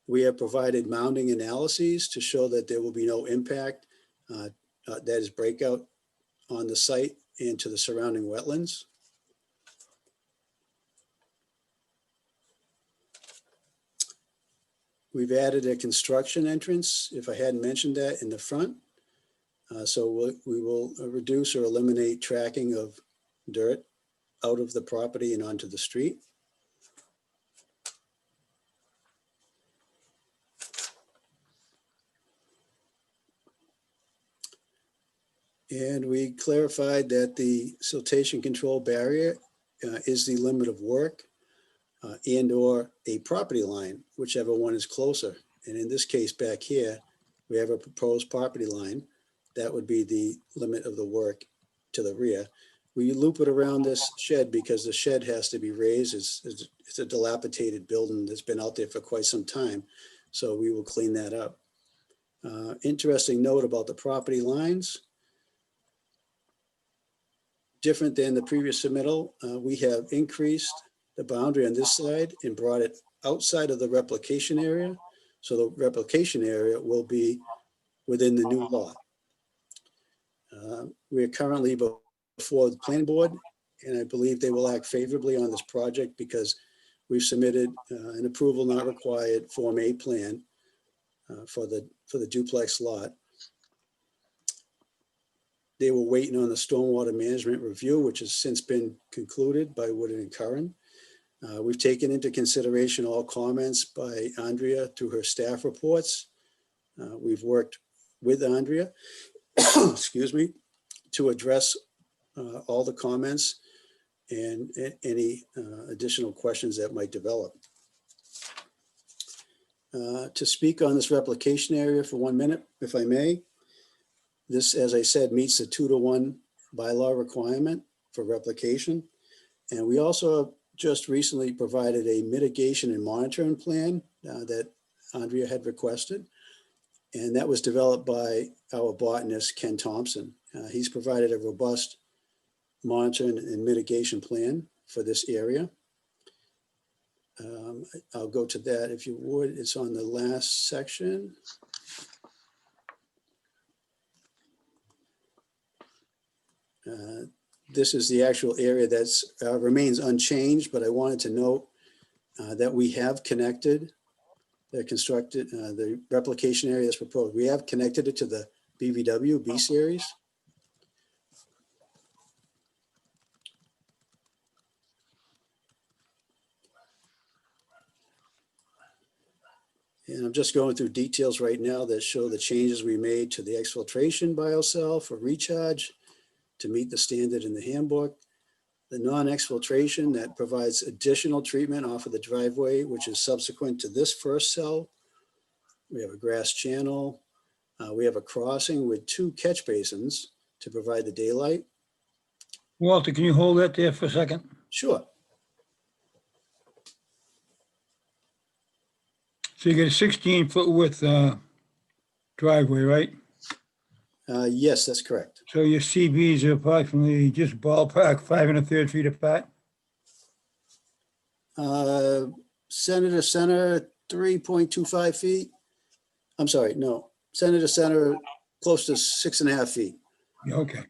we have provided mounding analyses to show that there will be no impact, that is breakout on the site and to the surrounding wetlands. We've added a construction entrance, if I hadn't mentioned that, in the front. So we will reduce or eliminate tracking of dirt out of the property and onto the street. And we clarified that the siltation control barrier is the limit of work and or a property line, whichever one is closer. And in this case back here, we have a proposed property line. That would be the limit of the work to the rear. We loop it around this shed because the shed has to be raised. It's a dilapidated building that's been out there for quite some time. So we will clean that up. Interesting note about the property lines. Different than the previous submittal, we have increased the boundary on this side and brought it outside of the replication area. So the replication area will be within the new lot. We are currently before the planning board, and I believe they will act favorably on this project because we've submitted an approval not required Form A plan for the duplex lot. They were waiting on the stormwater management review, which has since been concluded by Wood and Curran. We've taken into consideration all comments by Andrea through her staff reports. We've worked with Andrea, excuse me, to address all the comments and any additional questions that might develop. To speak on this replication area for 1 minute, if I may. This, as I said, meets the 2-to-1 bylaw requirement for replication. And we also have just recently provided a mitigation and monitoring plan that Andrea had requested. And that was developed by our botanist, Ken Thompson. He's provided a robust monitoring and mitigation plan for this area. I'll go to that if you would. It's on the last section. This is the actual area that's remains unchanged, but I wanted to note that we have connected the replication area that's proposed. We have connected it to the BVW B series. And I'm just going through details right now that show the changes we made to the exfiltration biocell for recharge to meet the standard in the handbook. The non-exfiltration that provides additional treatment off of the driveway, which is subsequent to this first cell. We have a grass channel. We have a crossing with 2 catch basins to provide the daylight. Walter, can you hold that there for a second? Sure. So you get a 16-foot width driveway, right? Yes, that's correct. So your CBs are approximately just ballpark 5 1/3 feet apart? Center to center, 3.25 feet. I'm sorry, no, center to center, close to 6.5 feet. Okay,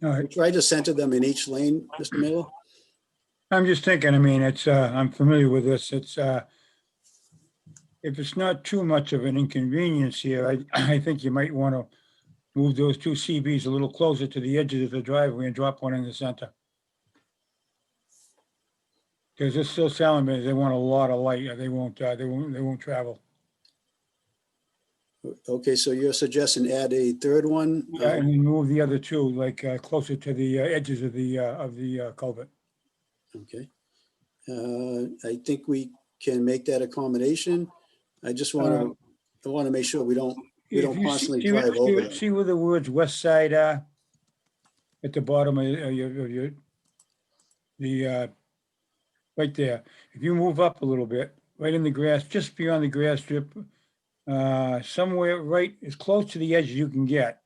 all right. We tried to center them in each lane, Mr. Miller. I'm just thinking, I mean, it's, I'm familiar with this. It's, if it's not too much of an inconvenience here, I think you might want to move those two CBs a little closer to the edges of the driveway and drop one in the center. Because it's still telling me they want a lot of light, they won't travel. Okay, so you're suggesting add a third one? Yeah, and then move the other two, like, closer to the edges of the culvert. Okay. I think we can make that accommodation. I just want to make sure we don't If you see- constantly see where- drive see over where- them. See where the words west side are? At the bottom of your, right there. If you move up a little bit, right in the grass, just beyond the grass strip, somewhere right as close to the edge as you can get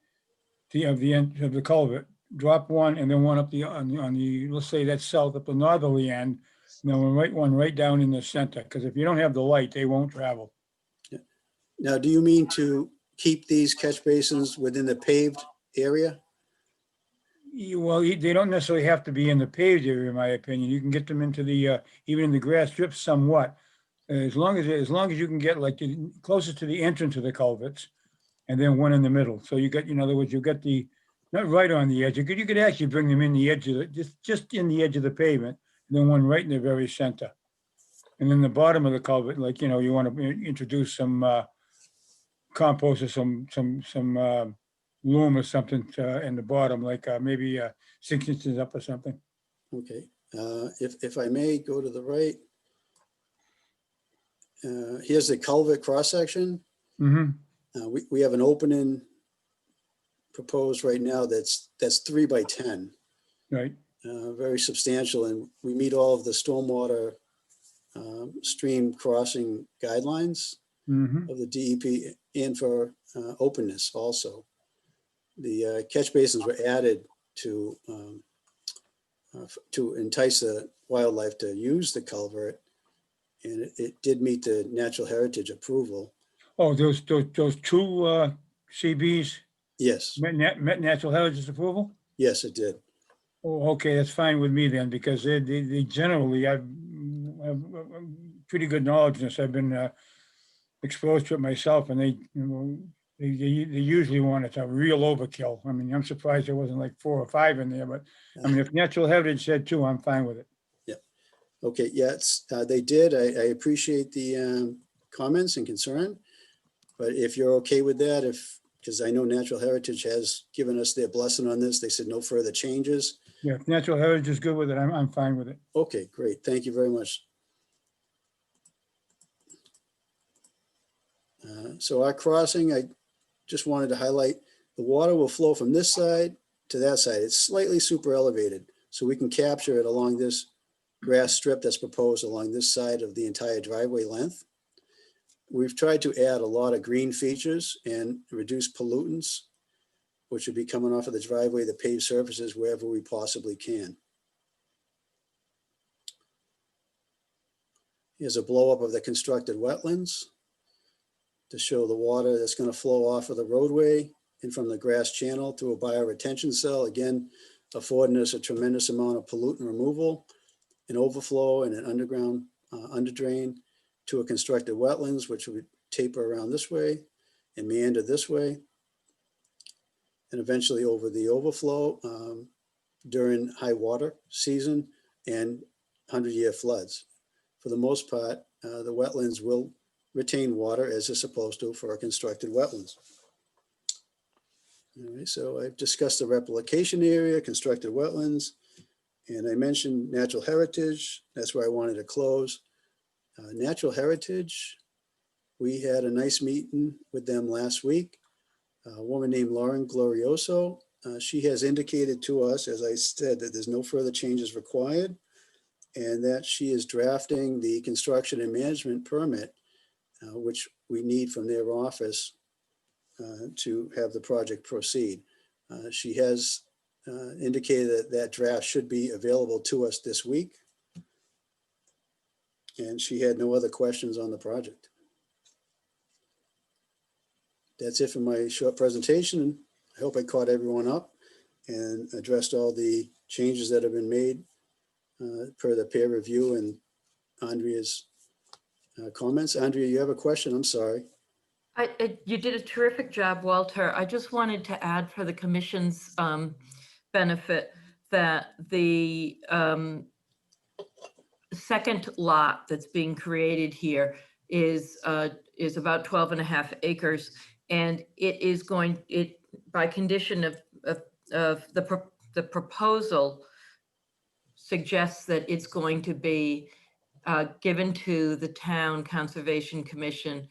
of the end of the culvert, drop one and then one up on the, let's say that's south up the northerly end, and then one right down in the center, because if you don't have the light, they won't travel. Now, do you mean to keep these catch basins within the paved area? Well, they don't necessarily have to be in the paved area, in my opinion. You can get them into the, even in the grass strips somewhat. As long as you can get like closest to the entrance of the culverts, and then one in the middle. So you got, in other words, you got the, not right on the edge. You could actually bring them in the edge of the, just in the edge of the pavement, and then one right in the very center. And then the bottom of the culvert, like, you want to introduce some compost or some loam or something in the bottom, like maybe 6 inches up or something. Okay, if I may go to the right. Here's the culvert cross section. Mm-hmm. We have an opening proposed right now that's 3 by 10. Right. Very substantial, and we meet all of the stormwater stream crossing guidelines Mm-hmm. of the DEP and for openness also. The catch basins were added to entice the wildlife to use the culvert, and it did meet the natural heritage approval. Oh, those two CBs Yes, met natural heritage approval? yes, it did. Oh, okay, that's fine with me then, because they generally have pretty good knowledge in this. I've been exposed to it myself, and they usually want it a real overkill. I mean, I'm surprised there wasn't like 4 or 5 in there, but I mean, if natural heritage said 2, I'm fine with it. Okay, yes, they did. I appreciate the comments and concern, but if you're okay with that, because I know Natural Heritage has given us their blessing on this, they said no further changes. Yeah, if natural heritage is good with it, I'm fine with it. Okay, great. Thank you very much. So our crossing, I just wanted to highlight, the water will flow from this side to that side. It's slightly super elevated, so we can capture it along this grass strip that's proposed along this side of the entire driveway length. We've tried to add a lot of green features and reduce pollutants, which would be coming off of the driveway, the paved surfaces, wherever we possibly can. Here's a blow up of the constructed wetlands to show the water that's going to flow off of the roadway and from the grass channel through a bioretention cell, again, affording us a tremendous amount of pollutant removal, an overflow and an underground underdrain to a constructed wetlands, which would taper around this way and meander this way, and eventually over the overflow during high water season and 100-year floods. For the most part, the wetlands will retain water as they're supposed to for a constructed wetlands. All right, so I've discussed the replication area, constructed wetlands, and I mentioned natural heritage. That's where I wanted to close. Natural heritage, we had a nice meeting with them last week. A woman named Lauren Glorioso. She has indicated to us, as I said, that there's no further changes required and that she is drafting the construction and management permit, which we need from their office to have the project proceed. She has indicated that that draft should be available to us this week. And she had no other questions on the project. That's it for my short presentation. I hope I caught everyone up and addressed all the changes that have been made per the peer review and Andrea's comments. Andrea, you have a question? I'm sorry. You did a terrific job, Walter. I just wanted to add for the commission's benefit that the second lot that's being created here is about 12 and a half acres. And it is going, by condition of the proposal suggests that it's going to be given to the Town Conservation Commission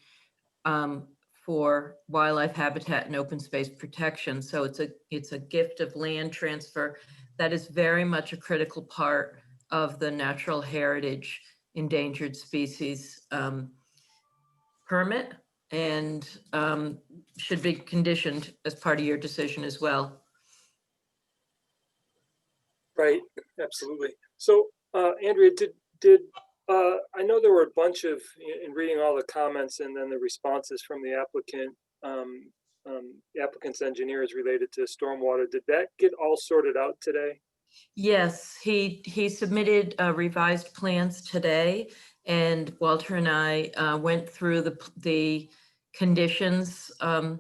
for wildlife habitat and open space protection. So it's a gift of land transfer that is very much a critical part of the natural heritage endangered species permit, and should be conditioned as part of your decision as well. Right, absolutely. So, Andrea, I know there were a bunch of, in reading all the comments and then the responses from the applicant, the applicant's engineers related to stormwater, did that get all sorted out today? Yes, he submitted revised plans today, and Walter and I went through the conditions on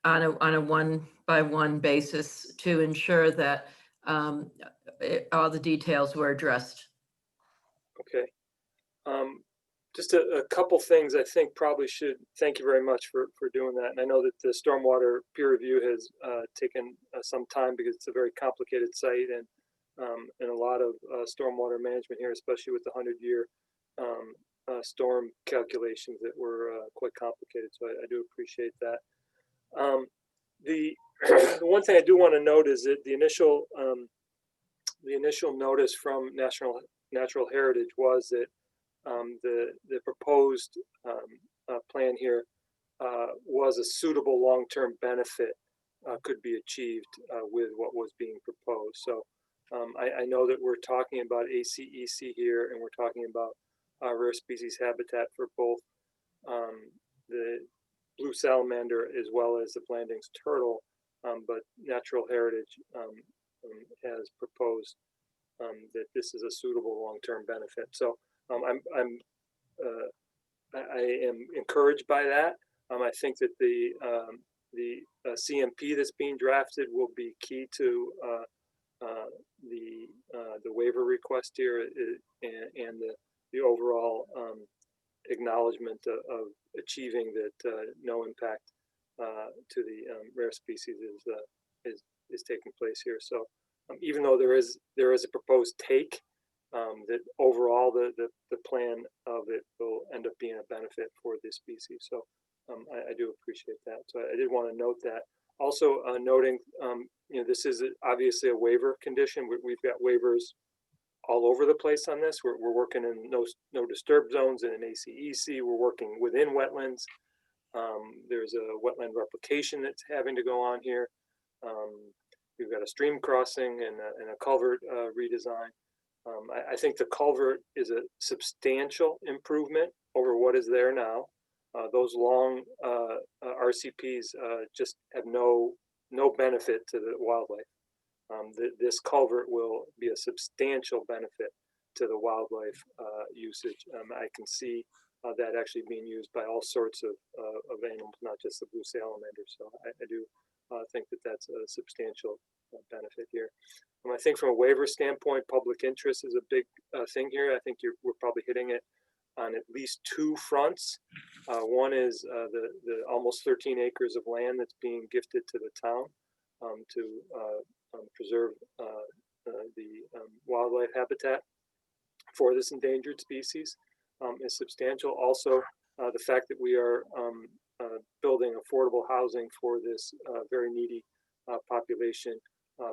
a one-by-one basis to ensure that all the details were addressed. Okay. Just a couple things I think probably should, thank you very much for doing that. And I know that the stormwater peer review has taken some time because it's a very complicated site and a lot of stormwater management here, especially with the 100-year storm calculations that were quite complicated. So I do appreciate that. The one thing I do want to note is that the initial notice from Natural Heritage was that the proposed plan here was a suitable long-term benefit could be achieved with what was being proposed. So I know that we're talking about ACEC here, and we're talking about rare species habitat for both the blue salamander as well as the Blanding's turtle, but Natural Heritage has proposed that this is a suitable long-term benefit. So I am encouraged by that. I think that the CMP that's being drafted will be key to the waiver request here, and the overall acknowledgement of achieving that no impact to the rare species is taking place here. So even though there is a proposed take, that overall the plan of it will end up being a benefit for this species. So I do appreciate that. So I did want to note that. Also noting, this is obviously a waiver condition. We've got waivers all over the place on this. We're working in no disturb zones and in ACEC. We're working within wetlands. There's a wetland replication that's having to go on here. We've got a stream crossing and a culvert redesign. I think the culvert is a substantial improvement over what is there now. Those long RCPs just have no benefit to the wildlife. This culvert will be a substantial benefit to the wildlife usage. I can see that actually being used by all sorts of animals, not just the blue salamander. So I do think that that's a substantial benefit here. I think from a waiver standpoint, public interest is a big thing here. I think we're probably hitting it on at least two fronts. One is the almost 13 acres of land that's being gifted to the town to preserve the wildlife habitat for this endangered species is substantial. Also, the fact that we are building affordable housing for this very needy population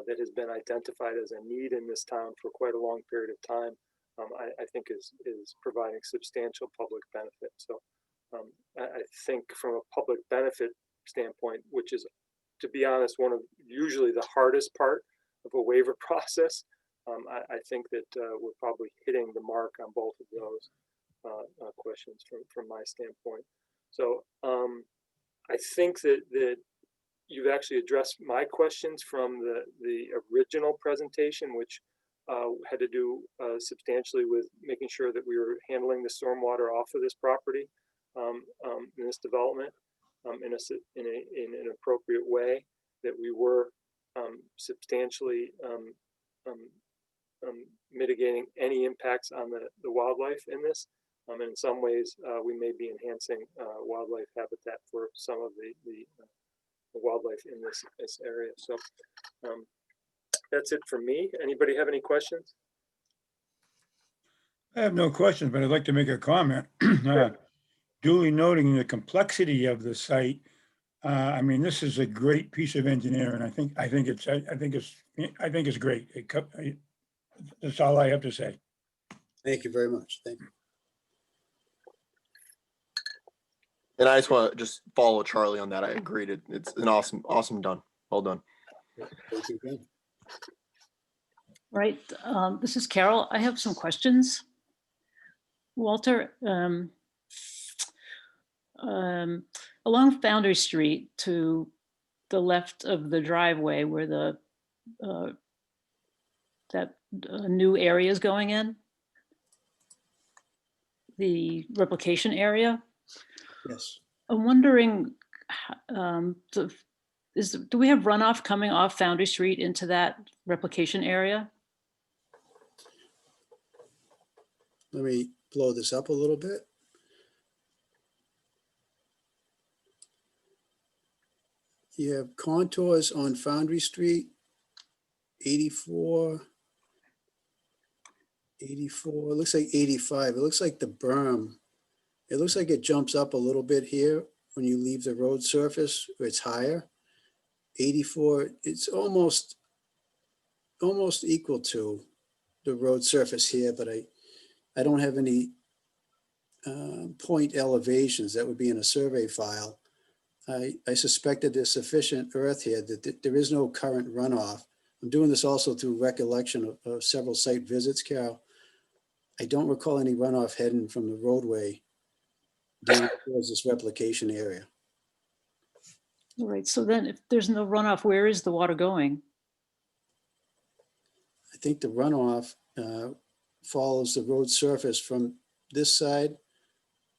that has been identified as a need in this town for quite a long period of time, I think is providing substantial public benefit. So I think from a public benefit standpoint, which is, to be honest, one of usually the hardest part of a waiver process, I think that we're probably hitting the mark on both of those questions from my standpoint. So I think that you've actually addressed my questions from the original presentation, which had to do substantially with making sure that we were handling the stormwater off of this property in this development in an appropriate way, that we were substantially mitigating any impacts on the wildlife in this. And in some ways, we may be enhancing wildlife habitat for some of the wildlife in this area. So that's it for me. Anybody have any questions? I have no questions, but I'd like to make a comment. Duly noting the complexity of the site. I mean, this is a great piece of engineering. I think it's great. That's all I have to say. Thank you very much. Thank you. And I just want to just follow Charlie on that. I agreed. It's an awesome done. Well done. Thank you again. Right. This is Carol. I have some questions. Walter, along Foundry Street to the left of the driveway where the that new area is going in, the replication area. Yes. I'm wondering, do we have runoff coming off Foundry Street into that replication area? Let me blow this up a little bit. You have contours on Foundry Street, 84, it looks like 85. It looks like the berm. It looks like it jumps up a little bit here when you leave the road surface, where it's higher. 84, it's almost equal to the road surface here, but I don't have any point elevations that would be in a survey file. I suspected there's sufficient earth here that there is no current runoff. I'm doing this also through recollection of several site visits, Carol. I don't recall any runoff heading from the roadway down towards this replication area. All right, so then if there's no runoff, where is the water going? I think the runoff follows the road surface from this side,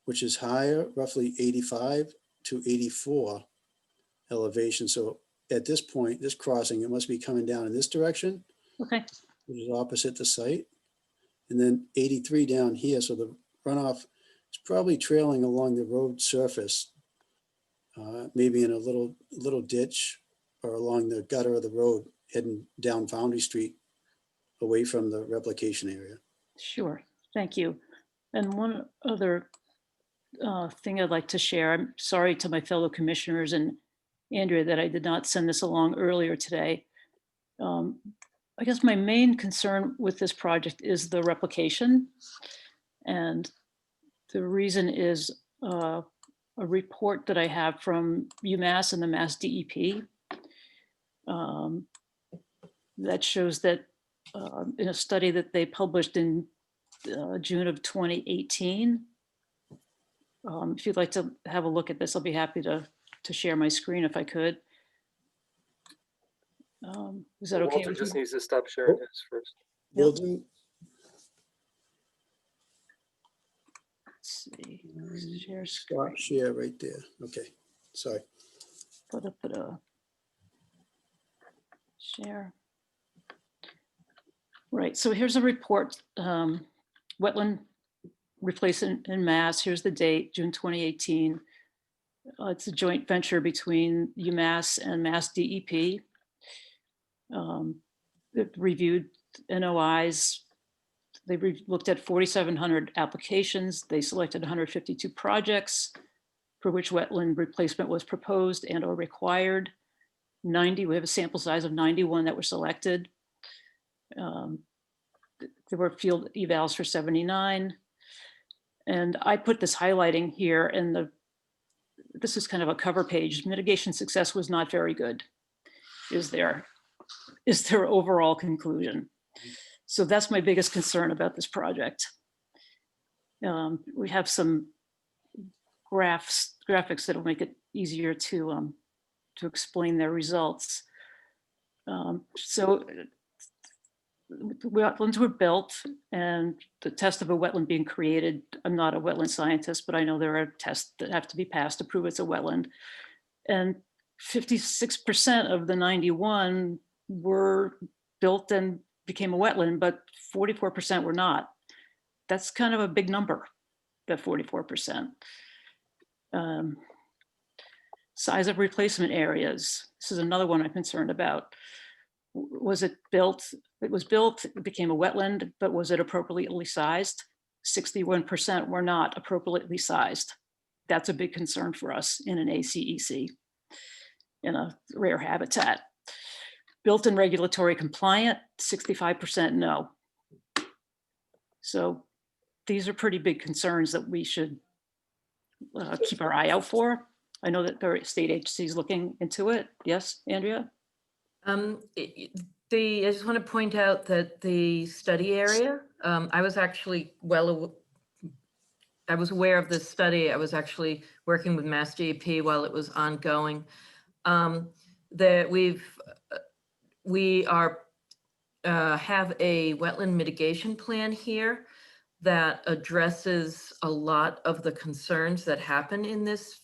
which is higher, roughly 85 to 84 elevation. So at this point, this crossing, it must be coming down in this direction, Okay, which is opposite the site. And then 83 down here. So the runoff is probably trailing along the road surface, maybe in a little ditch or along the gutter of the road heading down Foundry Street away from the replication area. sure, thank you. And one other thing I'd like to share. I'm sorry to my fellow commissioners and Andrea that I did not send this along earlier today. I guess my main concern with this project is the replication. And the reason is a report that I have from UMass and the Mass DEP that shows that in a study that they published in June of 2018. If you'd like to have a look at this, I'll be happy to share my screen if I could. Is that okay? Walter just needs to stop sharing his first. Will do. Let's see. Share Stop screen. share right there. Okay, sorry. Share. Right, so here's a report, wetland replacement in Mass. Here's the date, June 2018. It's a joint venture between UMass and Mass DEP. They've reviewed NOIs. They looked at 4,700 applications. They selected 152 projects for which wetland replacement was proposed and or required. 90, we have a sample size of 91 that were selected. There were field evals for 79. And I put this highlighting here, and this is kind of a cover page. Mitigation success was not very good, is their overall conclusion. So that's my biggest concern about this project. We have some graphics that will make it easier to explain their results. So wetlands were built, and the test of a wetland being created, I'm not a wetland scientist, but I know there are tests that have to be passed to prove it's a wetland. And 56% of the 91 were built and became a wetland, but 44% were not. That's kind of a big number, that 44%. Size of replacement areas. This is another one I'm concerned about. Was it built? It was built, it became a wetland, but was it appropriately sized? 61% were not appropriately sized. That's a big concern for us in an ACEC, in a rare habitat. Built and regulatory compliant, 65% no. So these are pretty big concerns that we should keep our eye out for. I know that there are state agencies looking into it. Yes, Andrea? I just want to point out that the study area, I was actually I was aware of this study. I was actually working with Mass DEP while it was ongoing. That we have a wetland mitigation plan here that addresses a lot of the concerns that happen in this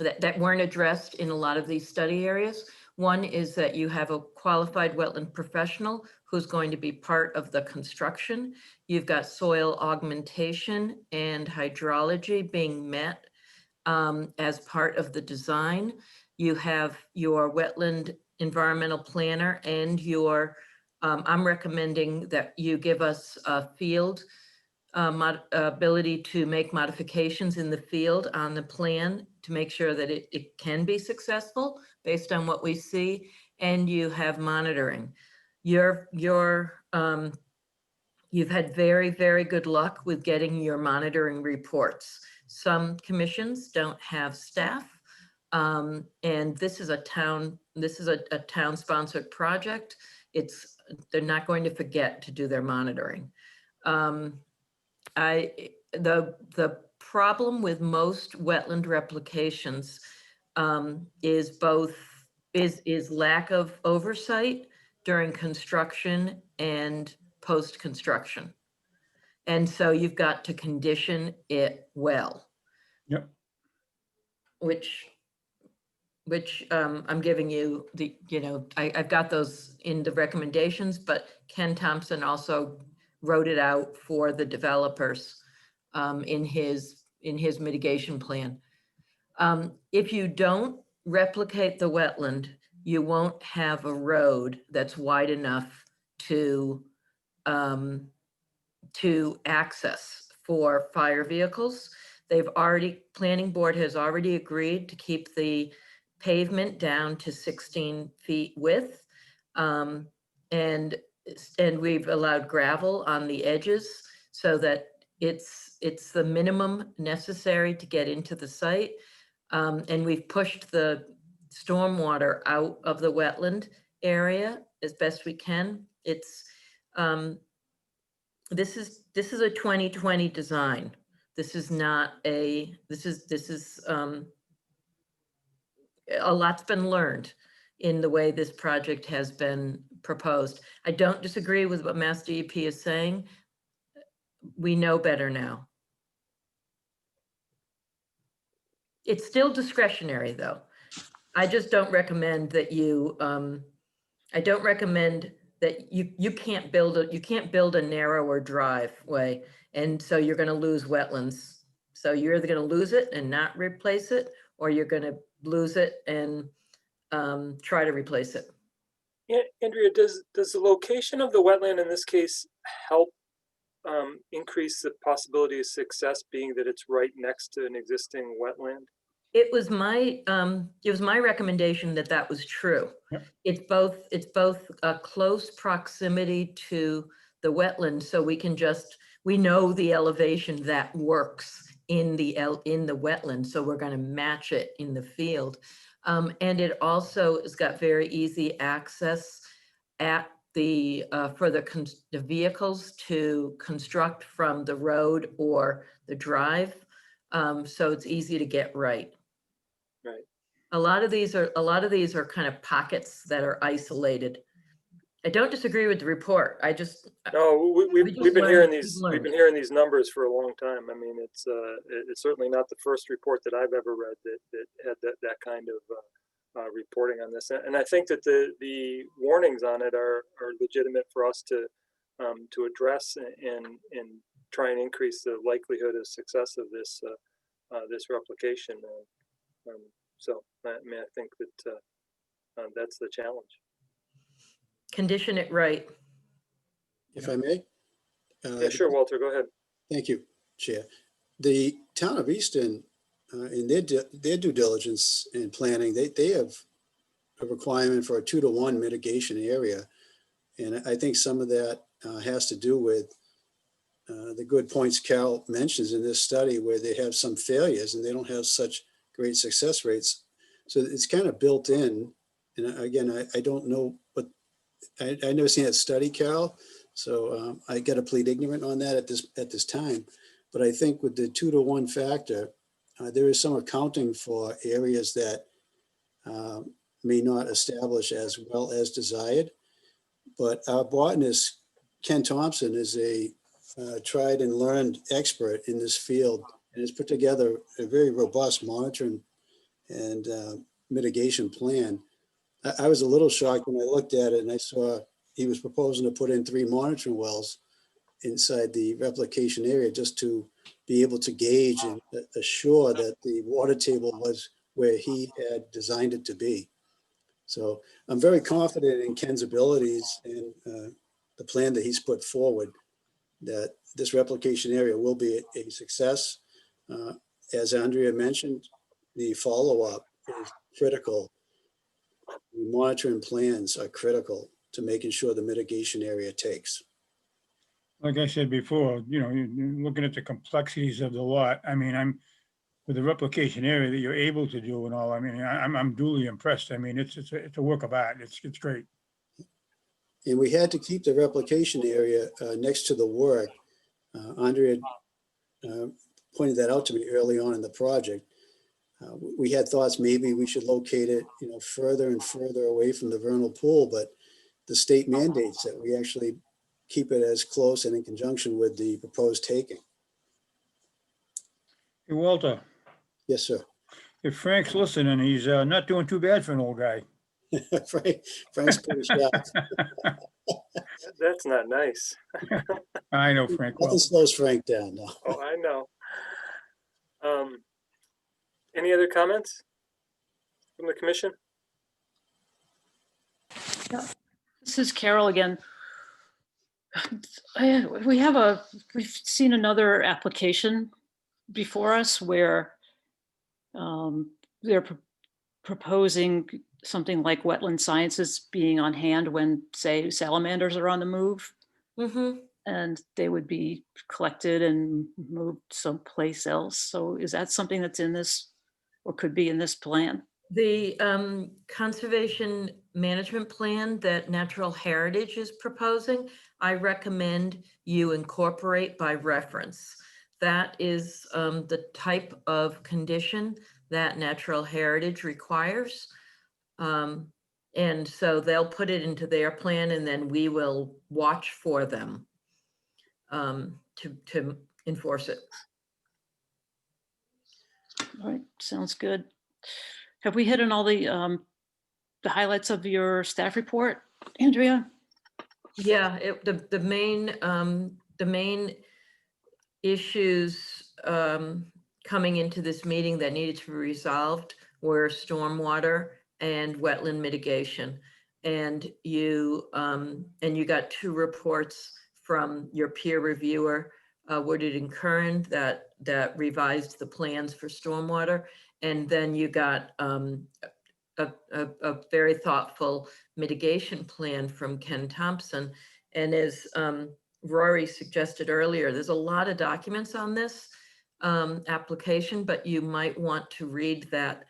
that weren't addressed in a lot of these study areas. One is that you have a qualified wetland professional who's going to be part of the construction. You've got soil augmentation and hydrology being met as part of the design. You have your wetland environmental planner and your, I'm recommending that you give us a field ability to make modifications in the field on the plan to make sure that it can be successful based on what we see, and you have monitoring. You've had very, very good luck with getting your monitoring reports. Some commissions don't have staff, and this is a town-sponsored project. They're not going to forget to do their monitoring. The problem with most wetland replications is lack of oversight during construction and post-construction. And so you've got to condition it well. Yep. Which I'm giving you I've got those in the recommendations, but Ken Thompson also wrote it out for the developers in his mitigation plan. If you don't replicate the wetland, you won't have a road that's wide enough to access for fire vehicles. Planning board has already agreed to keep the pavement down to 16 feet width. And we've allowed gravel on the edges so that it's the minimum necessary to get into the site. And we've pushed the stormwater out of the wetland area as best we can. This is a 2020 design. This is not a lot's been learned in the way this project has been proposed. I don't disagree with what Mass DEP is saying. We know better now. It's still discretionary though. I just don't recommend that you, I don't recommend that you can't build a narrower driveway, and so you're gonna lose wetlands. So you're either gonna lose it and not replace it, or you're gonna lose it and try to replace it. Yeah, Andrea, does the location of the wetland in this case help increase the possibility of success, being that it's right next to an existing wetland? It was my recommendation that was true. Yep. It's both a close proximity to the wetland, so we know the elevation that works in the wetland, so we're going to match it in the field. And it also has got very easy access for the vehicles to construct from the road or the drive. So it's easy to get right. Right. A lot of these are kind of pockets that are isolated. I don't disagree with the report. I just, No, We we've just been learned- hearing we've these, learned. we've been hearing these numbers for a long time. I mean, it's certainly not the first report that I've ever read that had that kind of reporting on this. And I think that the warnings on it are legitimate for us to address and try and increase the likelihood of success of this this replication. So I mean, I think that that's the challenge. condition it right. If I may? Yeah, sure, Walter, go ahead. Thank you, Chair. The town of Easton, in their due diligence and planning, they have a requirement for a 2-to-1 mitigation area. And I think some of that has to do with the good points Carol mentions in this study, where they have some failures and they don't have such great success rates. So it's kind of built in. And again, I don't know, but I never seen that study, Carol. So I got to plead ignorant on that at this time. But I think with the 2-to-1 factor, there is some accounting for areas that may not establish as well as desired. But our botanist, Ken Thompson, is a tried and learned expert in this field and has put together a very robust monitoring and mitigation plan. I was a little shocked when I looked at it and I saw he was proposing to put in 3 monitoring wells inside the replication area just to be able to gauge and assure that the water table was where he had designed it to be. So I'm very confident in Ken's abilities and the plan that he's put forward, that this replication area will be a success. As Andrea mentioned, the follow-up is critical. The monitoring plans are critical to making sure the mitigation area takes. Like I said before, you're looking at the complexities of the lot. I mean, with the replication area that you're able to do and all, I mean, I'm duly impressed. I mean, it's a work of art. It's great. And we had to keep the replication area next to the work. Andrea pointed that out to me early on in the project. We had thoughts maybe we should locate it, further and further away from the vernal pool, but the state mandates that we actually keep it as close and in conjunction with the proposed taking. Hey, Walter, Yes, sir. if Frank's listening, he's not doing too bad for an old guy. Frank's pretty sharp. That's not nice. I know Frank well. Nothing slows Frank down now. Oh, I know. Any other comments from the commission? This is Carol again. We've seen another application before us where they're proposing something like wetland sciences being on hand when, say, salamanders are on the move, and they would be collected and moved someplace else. So is that something that's in this or could be in this plan? The conservation management plan that Natural Heritage is proposing, I recommend you incorporate by reference. That is the type of condition that Natural Heritage requires. And so they'll put it into their plan and then we will watch for them to enforce it. All right, sounds good. Have we hit on all the highlights of your staff report, Andrea? Yeah, the main issues coming into this meeting that needed to be resolved were stormwater and wetland mitigation. And you got 2 reports from your peer reviewer, Woodard and Curran, that revised the plans for stormwater. And then you got a very thoughtful mitigation plan from Ken Thompson. And as Rory suggested earlier, there's a lot of documents on this application, but you might want to read that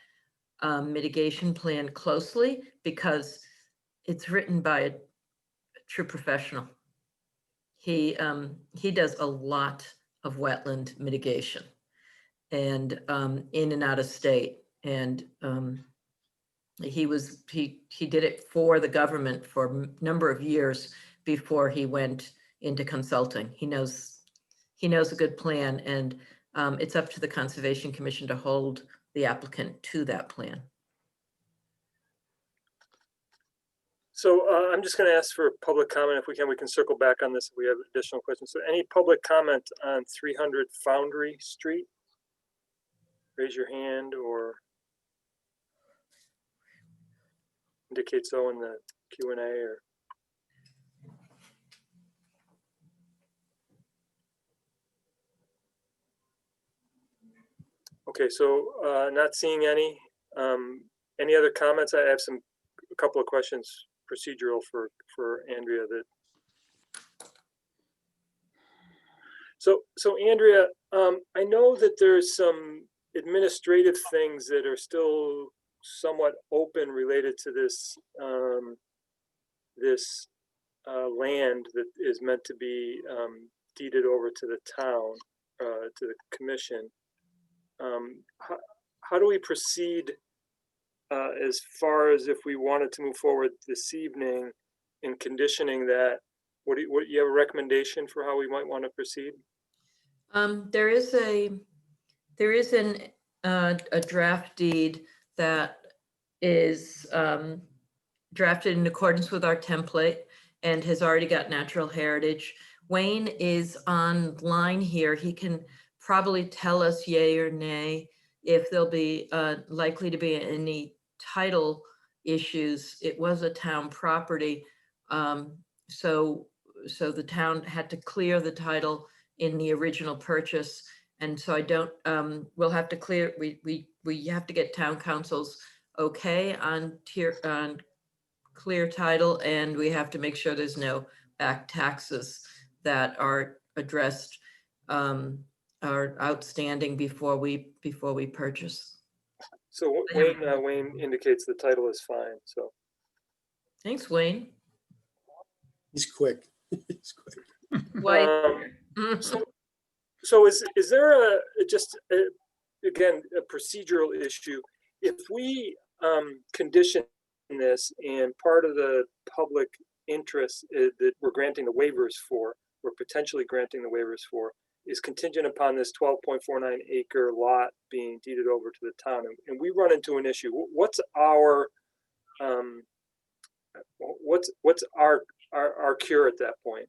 mitigation plan closely because it's written by a true professional. He does a lot of wetland mitigation. and in and out of state. And he did it for the government for a number of years before he went into consulting. He knows a good plan, and it's up to the Conservation Commission to hold the applicant to that plan. So I'm just going to ask for public comment. If we can circle back on this if we have additional questions. So any public comment on 300 Foundry Street? Raise your hand or indicate so in the Q&A or. Okay, so not seeing any. Any other comments? I have a couple of questions procedural for Andrea that. So Andrea, I know that there's some administrative things that are still somewhat open related to this land that is meant to be deeded over to the town, to the commission. How do we proceed as far as if we wanted to move forward this evening in conditioning that? What you have a recommendation for how we might want to proceed? There is a draft deed that is drafted in accordance with our template and has already got natural heritage. Wayne is online here. He can probably tell us yay or nay if there'll be likely to be any title issues. It was a town property, so the town had to clear the title in the original purchase, and so I don't. We'll have to clear. We have to get town council's okay on clear title, and we have to make sure there's no back taxes that are addressed, are outstanding before we purchase. So Wayne indicates the title is fine. So Thanks, Wayne. He's quick. He's quick. Why? So is there again a procedural issue? If we condition this and part of the public interest that we're granting the waivers for, we're potentially granting the waivers for, is contingent upon this 12.49 acre lot being deeded over to the town, and we run into an issue. What's our cure at that point?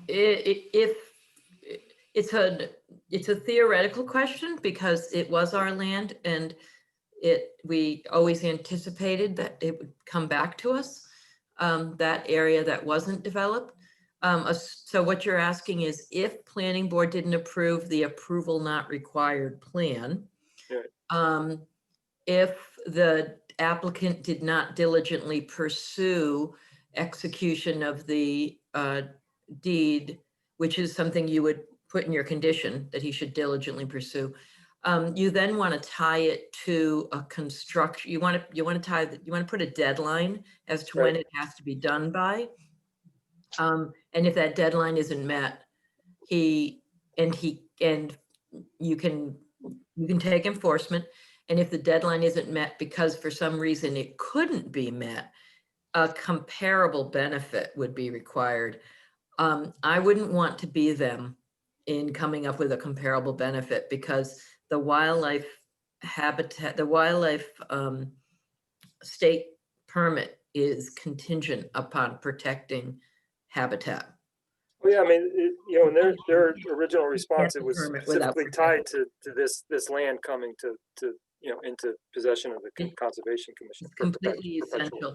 If it's a theoretical question because it was our land and we always anticipated that it would come back to us, that area that wasn't developed. So what you're asking is if planning board didn't approve the approval not required plan, right. If the applicant did not diligently pursue execution of the deed, which is something you would put in your condition that he should diligently pursue. You then want to tie it to a construction. You want to put a deadline as to when it has to be done by. And if that deadline isn't met, you can take enforcement. And if the deadline isn't met because for some reason it couldn't be met, a comparable benefit would be required. I wouldn't want to be them in coming up with a comparable benefit because the wildlife habitat, the wildlife state permit is contingent upon protecting habitat. Well, yeah, I mean, in their original response, it was specifically tied to this land coming to into possession of the Conservation Commission. Completely essential.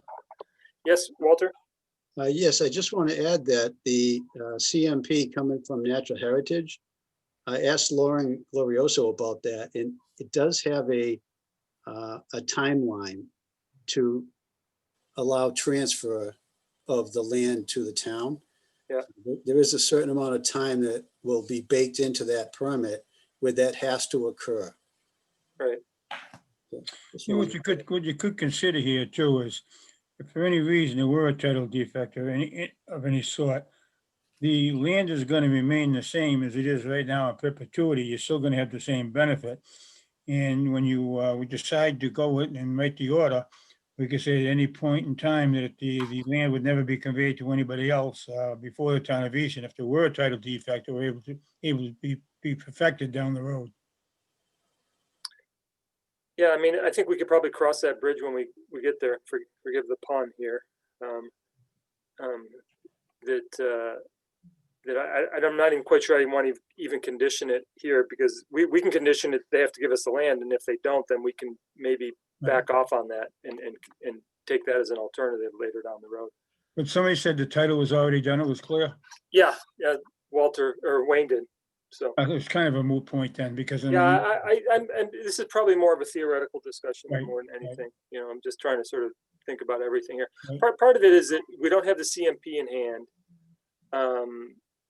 Yes, Walter? Yes, I just want to add that the CMP coming from Natural Heritage, I asked Lauren Glorioso about that, and it does have a timeline to allow transfer of the land to the town. Yeah. There is a certain amount of time that will be baked into that permit where that has to occur. Right. So what you could consider here too is if for any reason there were a title defect of any sort, the land is going to remain the same as it is right now in perpetuity. You're still going to have the same benefit. And when you we decide to go with and write the order, we could say at any point in time that the land would never be conveyed to anybody else before the town of Easton if there were a title defect or able to be perfected down the road. Yeah, I mean, I think we could probably cross that bridge when we get there. Forgive the pun here. I'm not even quite sure I want to even condition it here, because we can condition it. They have to give us the land, and if they don't, then we can maybe back off on that and take that as an alternative later down the road. But somebody said the title was already done. It was clear. Yeah, Walter or Wayne did. So It was kind of a moot point then, because in yeah, the, I'm and this is probably more of a theoretical discussion Right, more than right. anything. You know, I'm just trying to sort of think about everything here. Right. Part of it is that we don't have the CMP in hand,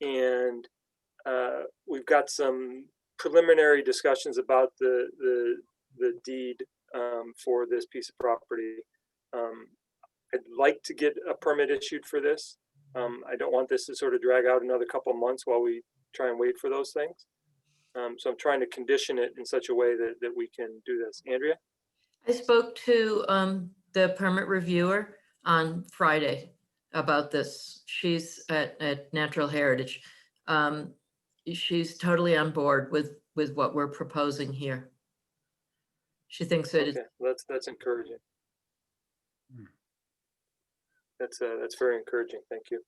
and we've got some preliminary discussions about the deed for this piece of property. I'd like to get a permit issued for this. I don't want this to sort of drag out another couple of months while we try and wait for those things. So I'm trying to condition it in such a way that we can do this. Andrea? I spoke to the permit reviewer on Friday about this. She's at Natural Heritage. She's totally on board with what we're proposing here. She thinks that Okay, that's encouraging. Hmm. That's very encouraging. Thank you.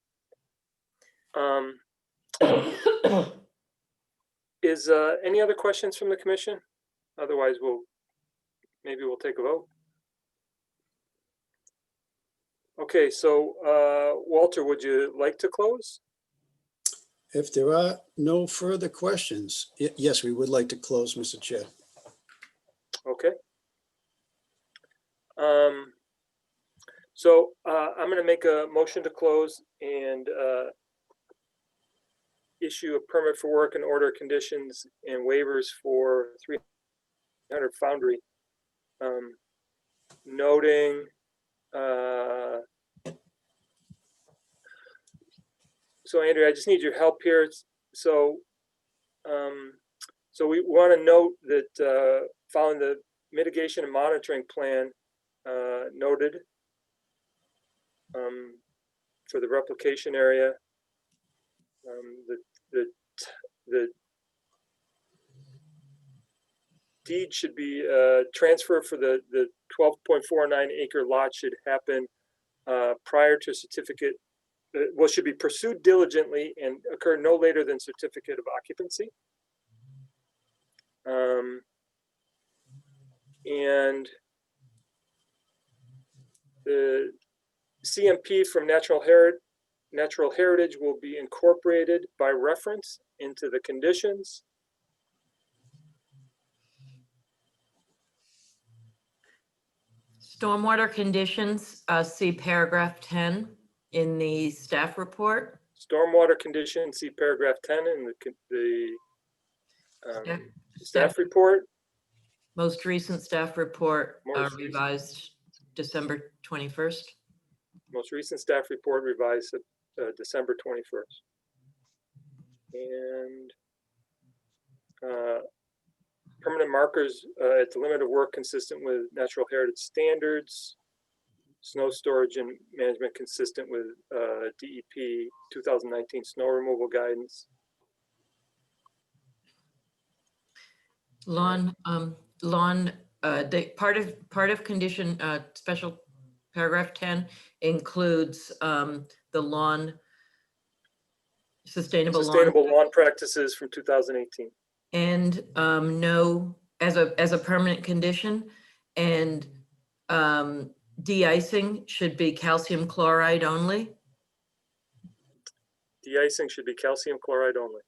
Is any other questions from the commission? Otherwise, maybe we'll take a vote. Okay, so Walter, would you like to close? If there are no further questions, yes, we would like to close, Mr. Chair. Okay. So I'm going to make a motion to close and issue a permit for work and order conditions and waivers for 300 Foundry, noting so Andrea, I just need your help here. So we want to note that following the mitigation and monitoring plan noted for the replication area, the deed should be transfer for the 12.49 acre lot should happen prior to certificate. Well, should be pursued diligently and occur no later than certificate of occupancy. And the CMP from Natural Heritage will be incorporated by reference into the conditions. stormwater conditions, see paragraph 10 in the staff report. Stormwater conditions, see paragraph 10 in the staff report. Most recent staff report Most recent. revised December 21st. Most recent staff report revised December 21st. And permanent markers at the limit of work consistent with Natural Heritage standards. Snow storage and management consistent with DEP 2019 snow removal guidance. Lawn, the part of condition special paragraph 10 includes the lawn sustainable lawn practices from 2018. And no, as a permanent condition, and de-icing should be calcium chloride only. De-icing should be calcium chloride only.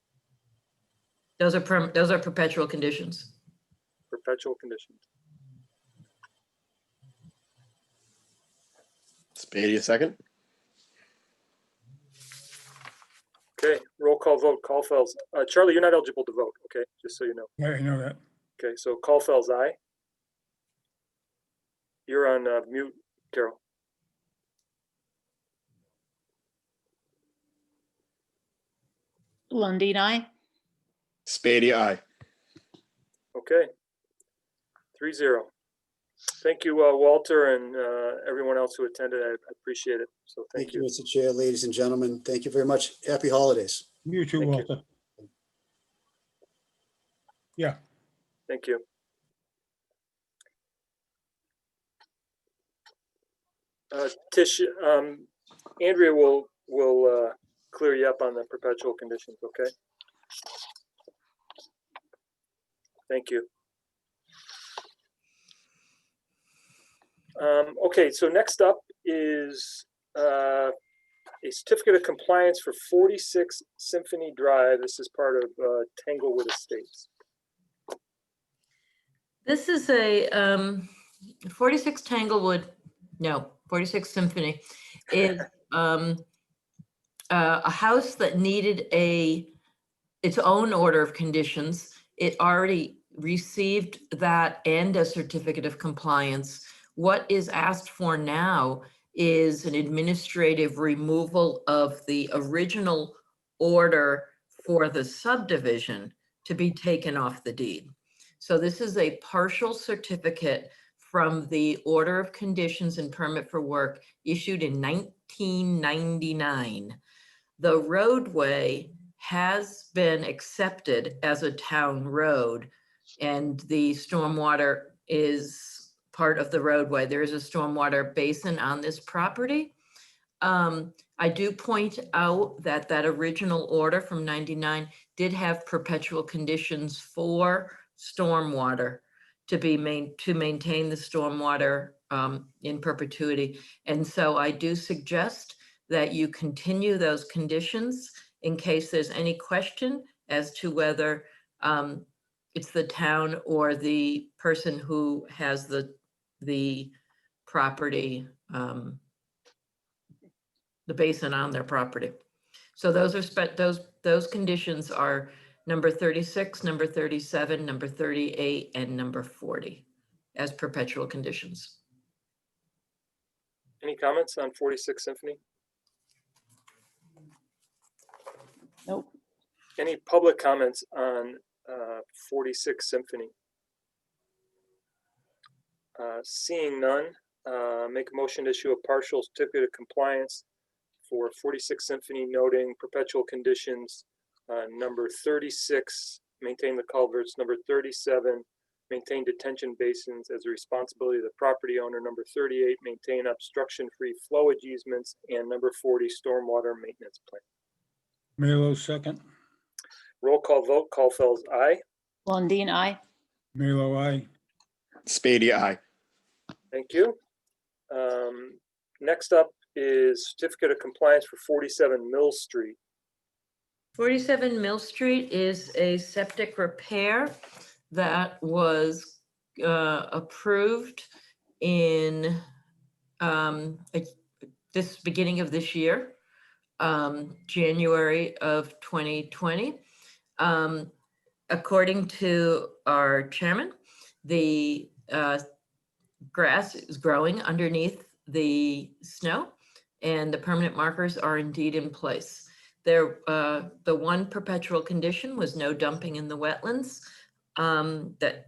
Those are perpetual conditions. Perpetual conditions. Spady, a second. Okay, roll call vote. Caulfield's. Charlie, you're not eligible to vote. Okay, just so you know. yeah, I know that. Okay, so Caulfield's aye. You're on mute, Carol. Lundin, I. Spady, aye. Okay. 3-0. Thank you, Walter, and everyone else who attended. I appreciate it. So Thank thank you, you. Mr. Chair, ladies and gentlemen. Thank you very much. Happy holidays. You too, Thank you. Walter. Yeah, Thank you. Tish, Andrea will clear you up on the perpetual conditions, okay? Thank you. Okay, so next up is a certificate of compliance for 46 Symphony Drive. This is part of Tanglewood Estates. This is a 46 Tanglewood, no, 46 Symphony is a house that needed its own order of conditions. It already received that and a certificate of compliance. What is asked for now is an administrative removal of the original order for the subdivision to be taken off the deed. So this is a partial certificate from the order of conditions and permit for work issued in 1999. The roadway has been accepted as a town road, and the stormwater is part of the roadway. There is a stormwater basin on this property. I do point out that that original order from 99 did have perpetual conditions for stormwater to maintain the stormwater in perpetuity. And so I do suggest that you continue those conditions in case there's any question as to whether it's the town or the person who has the property, the basin on their property. So those are those conditions are number 36, number 37, number 38, and number 40 as perpetual conditions. Any comments on 46 Symphony? Nope. Any public comments on 46 Symphony? Seeing none, make a motion to issue a partial certificate of compliance for 46 Symphony, noting perpetual conditions. Number 36, maintain the culverts. Number 37, maintain detention basins as a responsibility of the property owner. Number 38, maintain obstruction-free flowage easements. And number 40, stormwater maintenance plan. Melo second. Roll call vote. Caulfield's aye. Lundin, I. Melo, aye. Spady, aye. Thank you. Next up is certificate of compliance for 47 Mill Street. 47 Mill Street is a septic repair that was approved in this beginning of this year, January of 2020. According to our chairman, the grass is growing underneath the snow and the permanent markers are indeed in place. There, the one perpetual condition was no dumping in the wetlands. And the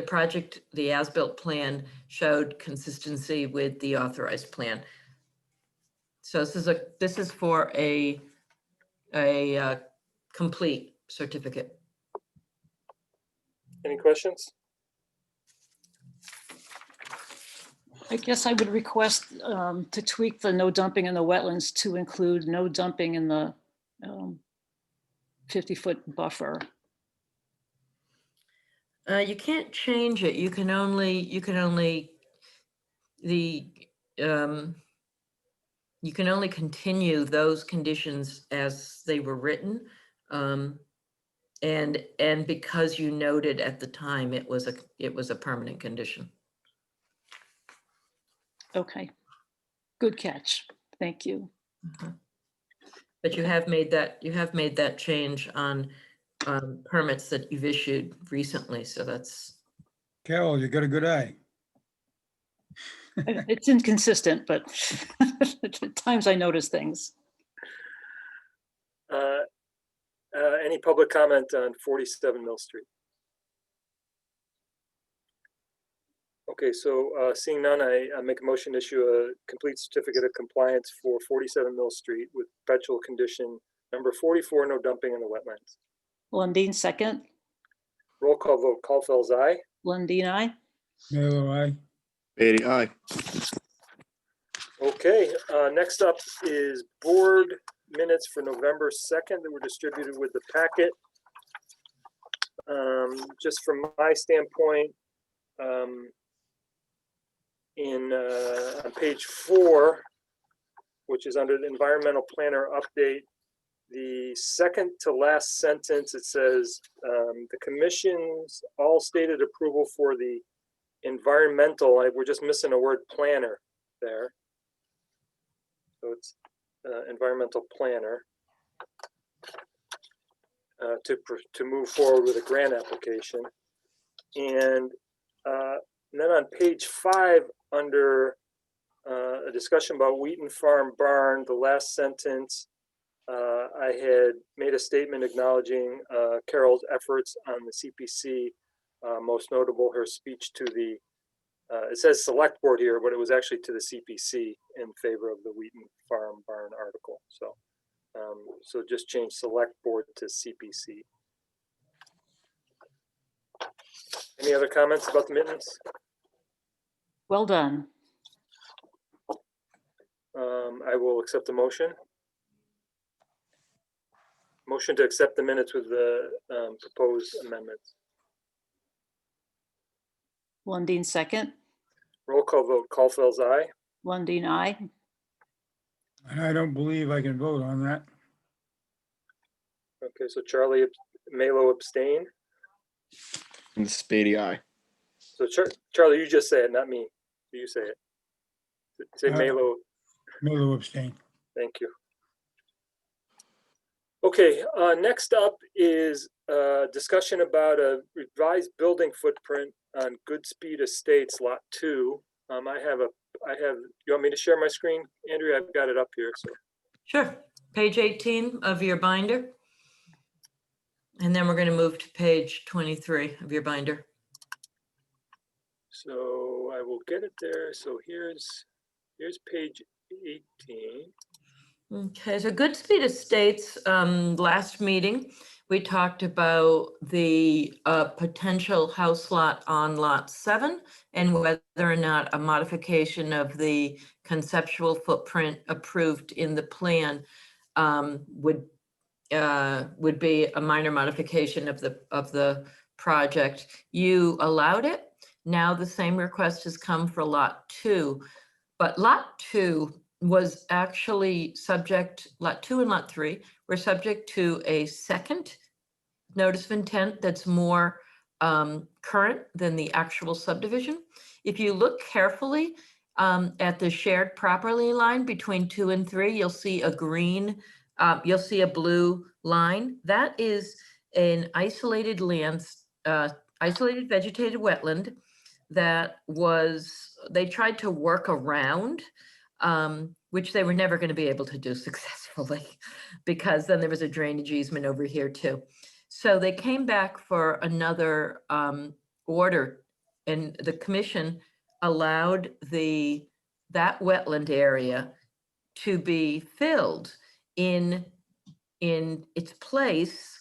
project, the as-built plan showed consistency with the authorized plan. So this is for a complete certificate. Any questions? I guess I would request to tweak the no dumping in the wetlands to include no dumping in the 50-foot buffer. You can't change it. You can only continue those conditions as they were written. And because you noted at the time it was a permanent condition. Okay, good catch. Thank you. But you have made that change on permits that you've issued recently, so that's. Carol, you got a good eye. It's inconsistent, but at times I notice things. Any public comment on 47 Mill Street? Okay, so seeing none, I make a motion to issue a complete certificate of compliance for 47 Mill Street with perpetual condition number 44, no dumping in the wetlands. Lundin, second. Roll call vote, Caulfield's aye. Lundin, aye. Mailer, aye. Beatty, aye. Okay, next up is board minutes for November 2nd that were distributed with the packet. Just from my standpoint, on page 4, which is under the environmental planner update, the second to last sentence, it says, the commission's all stated approval for the environmental, we're just missing a word planner there. So it's environmental planner to move forward with a grant application. And then on page 5, under a discussion about Wheaton Farm Barn, the last sentence, I had made a statement acknowledging Carol's efforts on the CPC, most notable her speech to the, it says select board here, but it was actually to the CPC in favor of the Wheaton Farm Barn article. So, so just change select board to CPC. Any other comments about the minutes? Well done. I will accept the motion. Motion to accept the minutes with the proposed amendments. Lundin, second. Roll call vote, Caulfield's aye. Lundin, aye. I don't believe I can vote on that. Okay, so Charlie Melo abstain. And Beatty, aye. So Charlie, you just say it, not me. You say it. Say Melo. Mailer abstain. Thank you. Okay, next up is discussion about a revised building footprint on Goodspeed Estates, Lot 2. I have, you want me to share my screen, Andrea? I've got it up here, so. Sure. Page 18 of your binder. And then we're going to move to page 23 of your binder. So I will get it there. So here's page 18. Okay, so Goodspeed Estates, last meeting, we talked about the potential house lot on lot 7 and whether or not a modification of the conceptual footprint approved in the plan would be a minor modification of the project. You allowed it. Now the same request has come for lot 2, but lot 2 was actually subject, lot 2 and lot 3 were subject to a second notice of intent that's more current than the actual subdivision. If you look carefully at the shared property line between 2 and 3, you'll see a green, you'll see a blue line. That is an isolated isolated vegetated wetland that they tried to work around, which they were never going to be able to do successfully because then there was a drainage easement over here too. So they came back for another order, and the commission allowed that wetland area to be filled. In its place,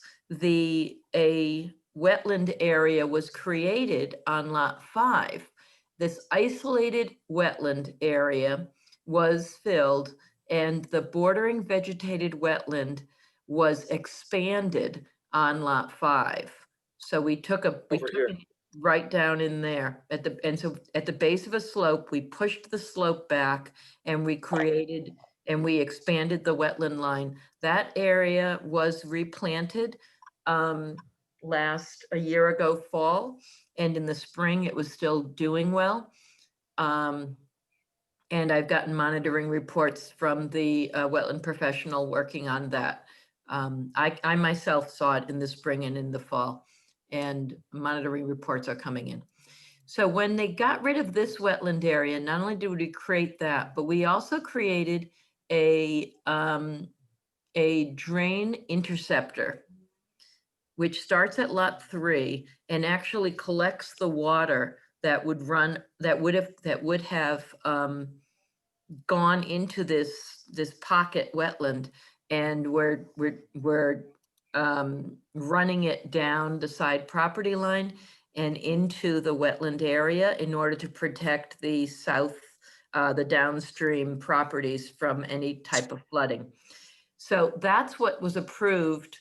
a wetland area was created on lot 5. This isolated wetland area was filled and the bordering vegetated wetland was expanded on lot 5. So we took it right down in there at the base of a slope, we pushed the slope back and we expanded the wetland line. That area was replanted a year ago fall, and in the spring it was still doing well. And I've gotten monitoring reports from the wetland professional working on that. I myself saw it in the spring and in the fall, and monitoring reports are coming in. So when they got rid of this wetland area, not only did we create that, but we also created a drain interceptor which starts at lot 3 and actually collects the water that would run, that would have gone into this pocket wetland, and we're running it down the side property line and into the wetland area in order to protect the the downstream properties from any type of flooding. So that's what was approved.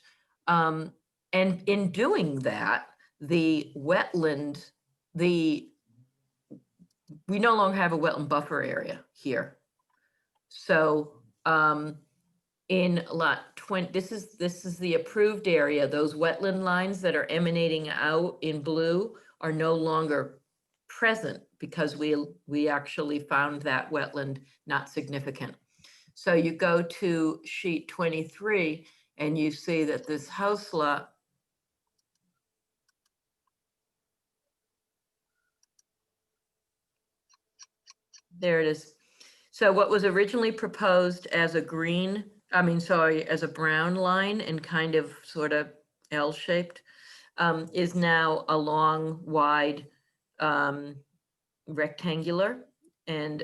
And in doing that, the wetland, we no longer have a wetland buffer area here. So in lot 20, this is the approved area. Those wetland lines that are emanating out in blue are no longer present because we actually found that wetland not significant. So you go to sheet 23 and you see that this house lot there it is. So what was originally proposed as a green, as a brown line and kind of sort of L-shaped, is now a long, wide, rectangular. And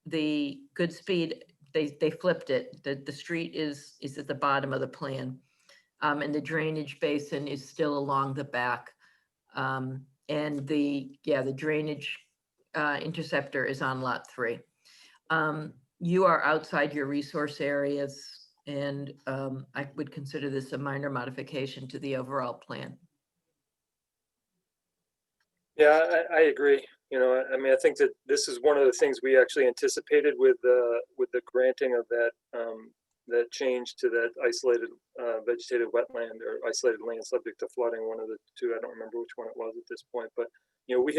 the Goodspeed, they flipped it. The street is at the bottom of the plan. And the drainage basin is still along the back. And the drainage interceptor is on lot 3. You are outside your resource areas, and I would consider this a minor modification to the overall plan. Yeah, I agree. You know, I mean, I think that this is one of the things we actually anticipated with the granting of that that change to that isolated vegetated wetland or isolated land subject to flooding. One of the two, I don't remember which one it was at this point, but you know, we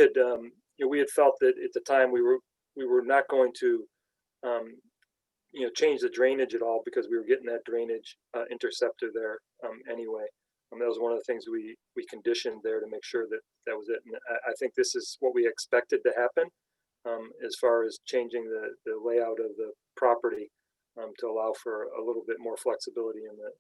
had felt that at the time we were not going to you know, change the drainage at all because we were getting that drainage interceptor there anyway. That was one of the things we conditioned there to make sure that that was it. And I think this is what we expected to happen as far as changing the layout of the property to allow for a little bit more flexibility in the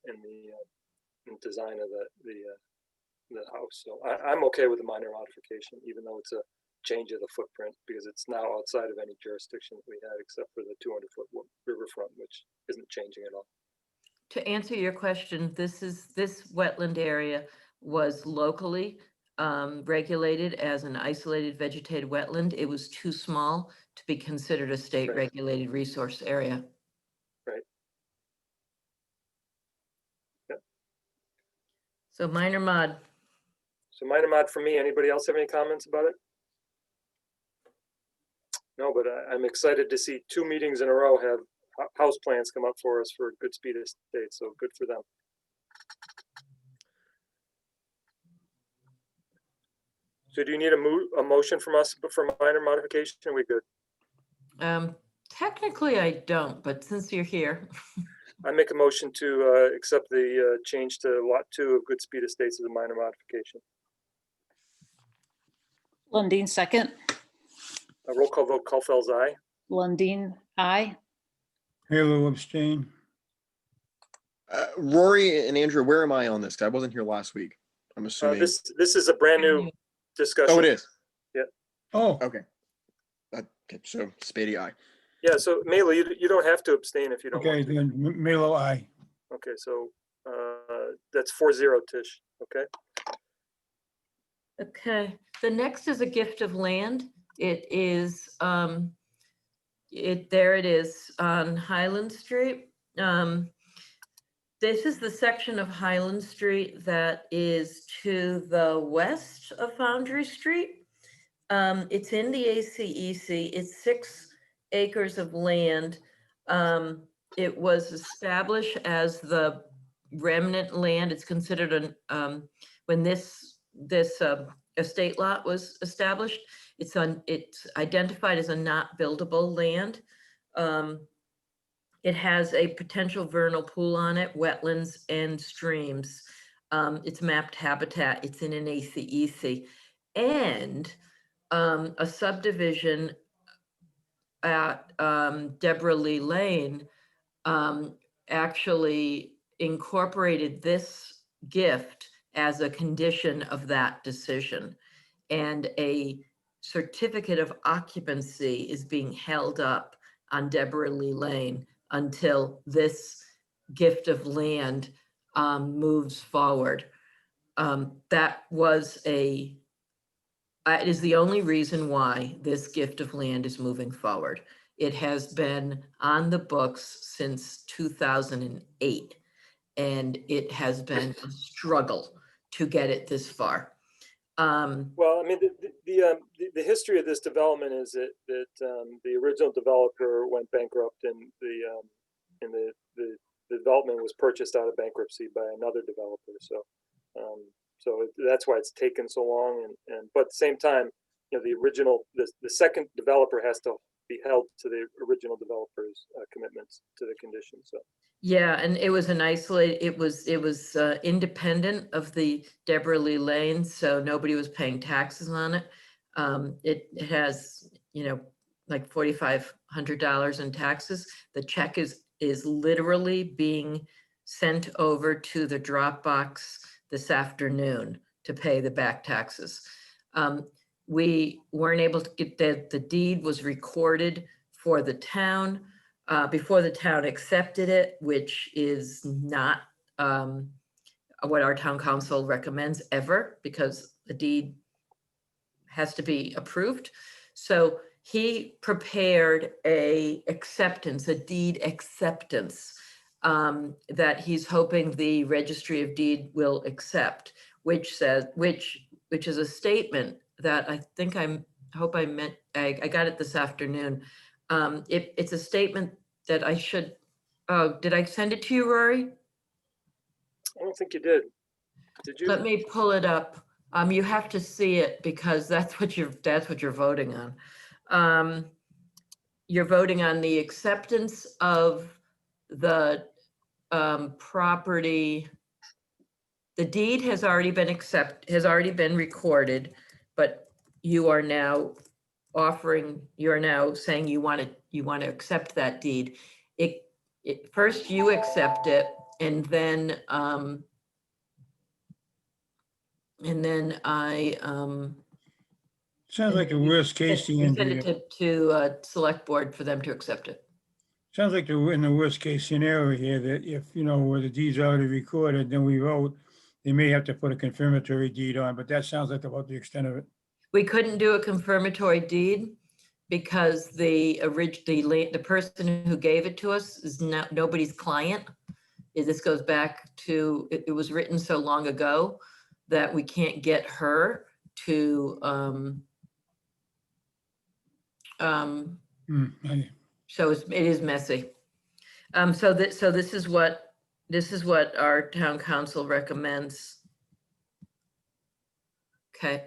design of the house. So I'm okay with the minor modification, even though it's a change of the footprint, because it's now outside of any jurisdiction that we had except for the 200-foot riverfront, which isn't changing at all. To answer your question, this wetland area was locally regulated as an isolated vegetated wetland. It was too small to be considered a state regulated resource area. Right. Yep. So minor mod. So minor mod for me. Anybody else have any comments about it? No, but I'm excited to see 2 meetings in a row have house plans come up for us for Goodspeed Estates, so good for them. So do you need a motion from us for minor modification? Are we good? Technically I don't, but since you're here. I make a motion to accept the change to lot 2 of Goodspeed Estates as a minor modification. Lundin, second. A roll call vote, Culfell's aye. Lundin, aye. Halo abstain. Rory and Andrew, where am I on this? 'Cause I wasn't here last week. I'm assuming. This is a brand new discussion. Oh, it is. Oh, Okay. Okay. So Spady, aye. Yeah, so Mela, you don't have to abstain if you don't okay, want to. then Melo, aye. Okay, so that's 4-0, Tish, okay? Okay, the next is a gift of land. It is, there it is on Highland Street. This is the section of Highland Street that is to the west of Foundry Street. It's in the ACEC. It's 6 acres of land. It was established as the remnant land. It's considered when this estate lot was established, it's identified as a not buildable land. It has a potential vernal pool on it, wetlands and streams. It's mapped habitat. It's in an ACEC. And a subdivision at Deborah Lee Lane actually incorporated this gift as a condition of that decision. And a certificate of occupancy is being held up on Deborah Lee Lane until this gift of land moves forward. That was it is the only reason why this gift of land is moving forward. It has been on the books since 2008, and it has been a struggle to get it this far. Well, I mean, the history of this development is that the original developer went bankrupt, and the development was purchased out of bankruptcy by another developer. So, so that's why it's taken so long. But at the same time, you know, the second developer has to be held to the original developer's commitments to the conditions. So. Yeah, and it was an isolated, it was independent of the Deborah Lee Lane, so nobody was paying taxes on it. It has, you know, like $4,500 in taxes. The check is literally being sent over to the Dropbox this afternoon to pay the back taxes. We weren't able to get the deed was recorded for the town before the town accepted it, which is not what our town council recommends ever, because the deed has to be approved. So he prepared a deed acceptance that he's hoping the Registry of Deed will accept, which says, which is a statement that I think I got it this afternoon. It's a statement that I should, did I send it to you, Rory? I don't think you did. Did you? Let me pull it up. You have to see it because that's what you're voting on. You're voting on the acceptance of the property. The deed has already been recorded, but you are now saying you want to accept that deed. First you accept it, and then I Sounds like the worst case, send Andrea. it to select board for them to accept it. Sounds like in the worst case scenario here, that if, you know, where the deed's already recorded, then we vote, they may have to put a confirmatory deed on, but that sounds like about the extent of it. We couldn't do a confirmatory deed because the person who gave it to us is nobody's client. This goes back to, it was written so long ago that we can't get her to, so it is messy. So this is what our town council recommends. Okay,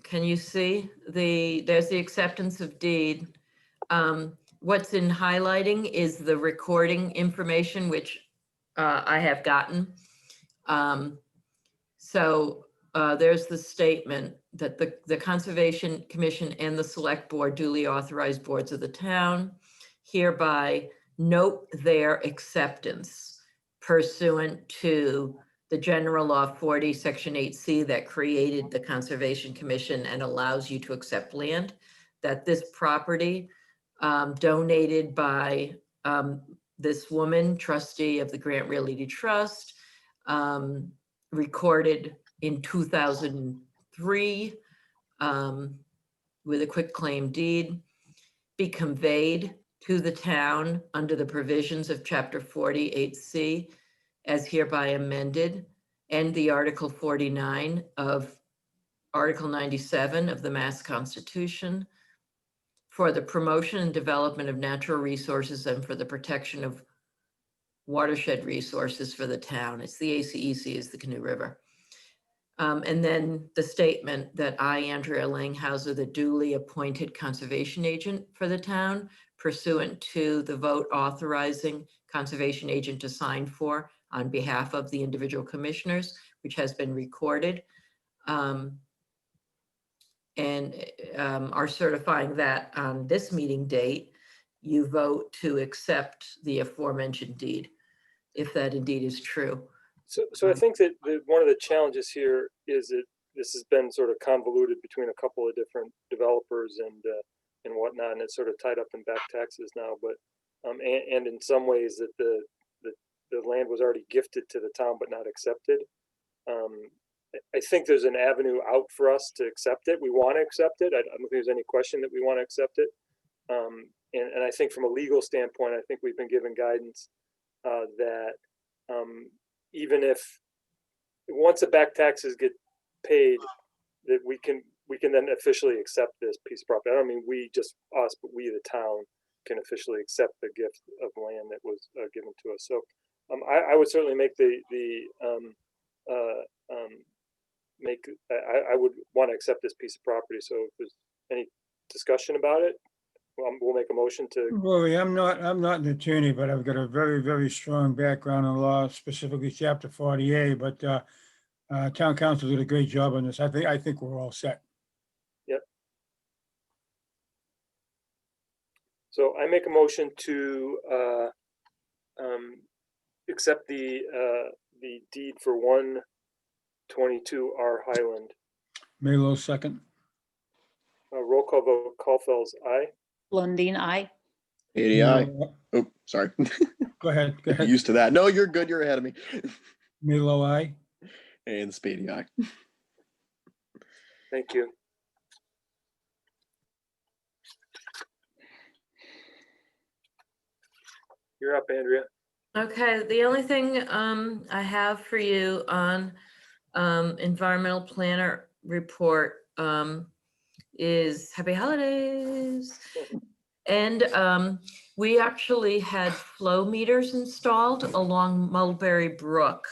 can you see there's the acceptance of deed. What's in highlighting is the recording information, which I have gotten. There's the statement that the Conservation Commission and the Select Board, duly authorized boards of the town, hereby note their acceptance pursuant to the General Law 40, Section 8C that created the Conservation Commission and allows you to accept land, that this property donated by this woman, trustee of the Grant Realty Trust, recorded in 2003 with a quitclaim deed, be conveyed to the town under the provisions of Chapter 48C as hereby amended, and the Article 49 of Article 97 of the Mass Constitution, for the promotion and development of natural resources and for the protection of watershed resources for the town. It's the ACEC is the Canoe River. And then the statement that I, Andrea Langhauser, the duly appointed conservation agent for the town, pursuant to the vote authorizing conservation agent to sign for on behalf of the individual commissioners, which has been recorded, and are certifying that on this meeting date, you vote to accept the aforementioned deed, if that indeed is true. So I think that one of the challenges here is that this has been sort of convoluted between a couple of different developers and whatnot, and it's sort of tied up in back taxes now. But and in some ways that the land was already gifted to the town but not accepted. I think there's an avenue out for us to accept it. We want to accept it. I don't think there's any question that we want to accept it. And I think from a legal standpoint, I think we've been given guidance that even if once the back taxes get paid, that we can then officially accept this piece of property. I don't mean we, just us, but we, the town, can officially accept the gift of land that was given to us. So I would certainly make I would want to accept this piece of property. So if there's any discussion about it, we'll make a motion to. Rory, I'm not an attorney, but I've got a very, very strong background in law, specifically chapter 48, but town council did a great job on this. I think we're all set. Yep. So I make a motion to accept the deed for 122 R Highland. Maylow, second. Roll call vote. Caulfield's aye. Lundin, aye. ADI. Maylow- Oh, sorry. Go ahead, go ahead. Used to that. No, you're good. You're ahead of me. Maylow, aye. And Spady, aye. Thank you. You're up, Andrea. Okay, the only thing I have for you on environmental planner report is happy holidays. And we actually had flow meters installed along Mulberry Brook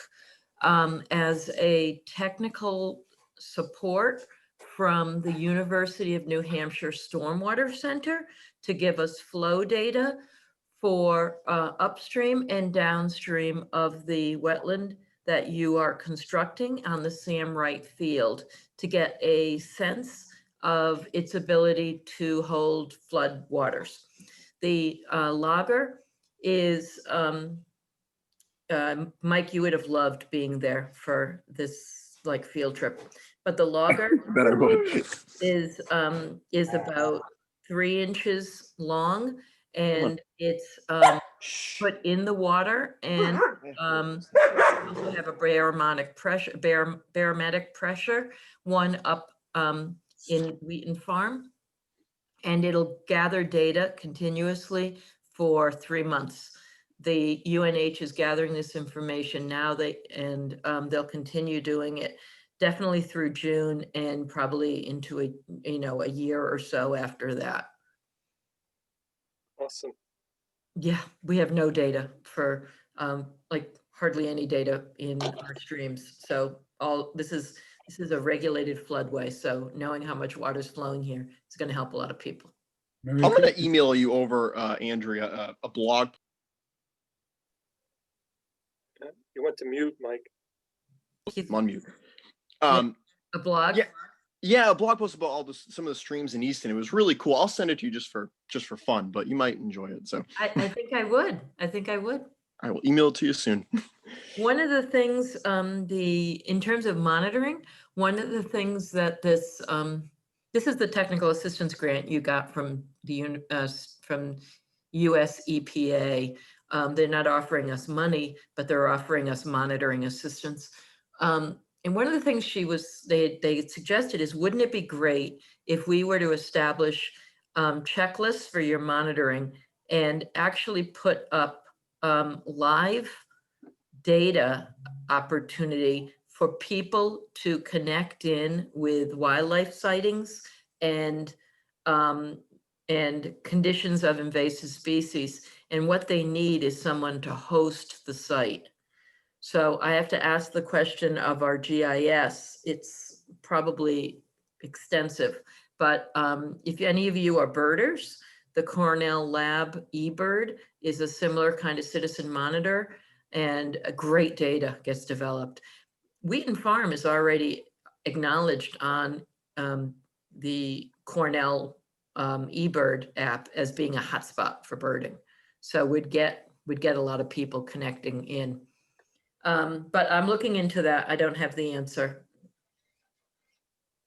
as a technical support from the University of New Hampshire Stormwater Center to give us flow data for upstream and downstream of the wetland that you are constructing on the Sam Wright field to get a sense of its ability to hold flood waters. The logger is, Mike, you would have loved being there for this like field trip, but the logger is about 3 inches long, and it's put in the water, and also have a barometric pressure, one up in Wheaton Farm, and it'll gather data continuously for 3 months. The UNH is gathering this information now, they'll continue doing it definitely through June and probably into a year or so after that. Awesome. Yeah, we have no data for like hardly any data in our streams. So this is a regulated floodway. So knowing how much water is flowing here is going to help a lot of people. Merry I'm going Christmas. to email you over, Andrea, a blog. You went to mute, Mike. I'm on mute. A blog? Yeah. Yeah, a blog post about some of the streams in Easton. It was really cool. I'll send it to you just for fun, but you might enjoy it. So I think I would. I will email it to you soon. One of the things, in terms of monitoring, one of the things that this is the technical assistance grant you got from the from US EPA. They're not offering us money, but they're offering us monitoring assistance. And one of the things they suggested is, wouldn't it be great if we were to establish checklists for your monitoring and actually put up live data opportunity for people to connect in with wildlife sightings and conditions of invasive species. And what they need is someone to host the site. So I have to ask the question of our GIS. It's probably extensive, but if any of you are birders, the Cornell Lab eBird is a similar kind of citizen monitor, and great data gets developed. Wheaton Farm is already acknowledged on the Cornell eBird app as being a hotspot for birding. So we'd get a lot of people connecting in. But I'm looking into that. I don't have the answer.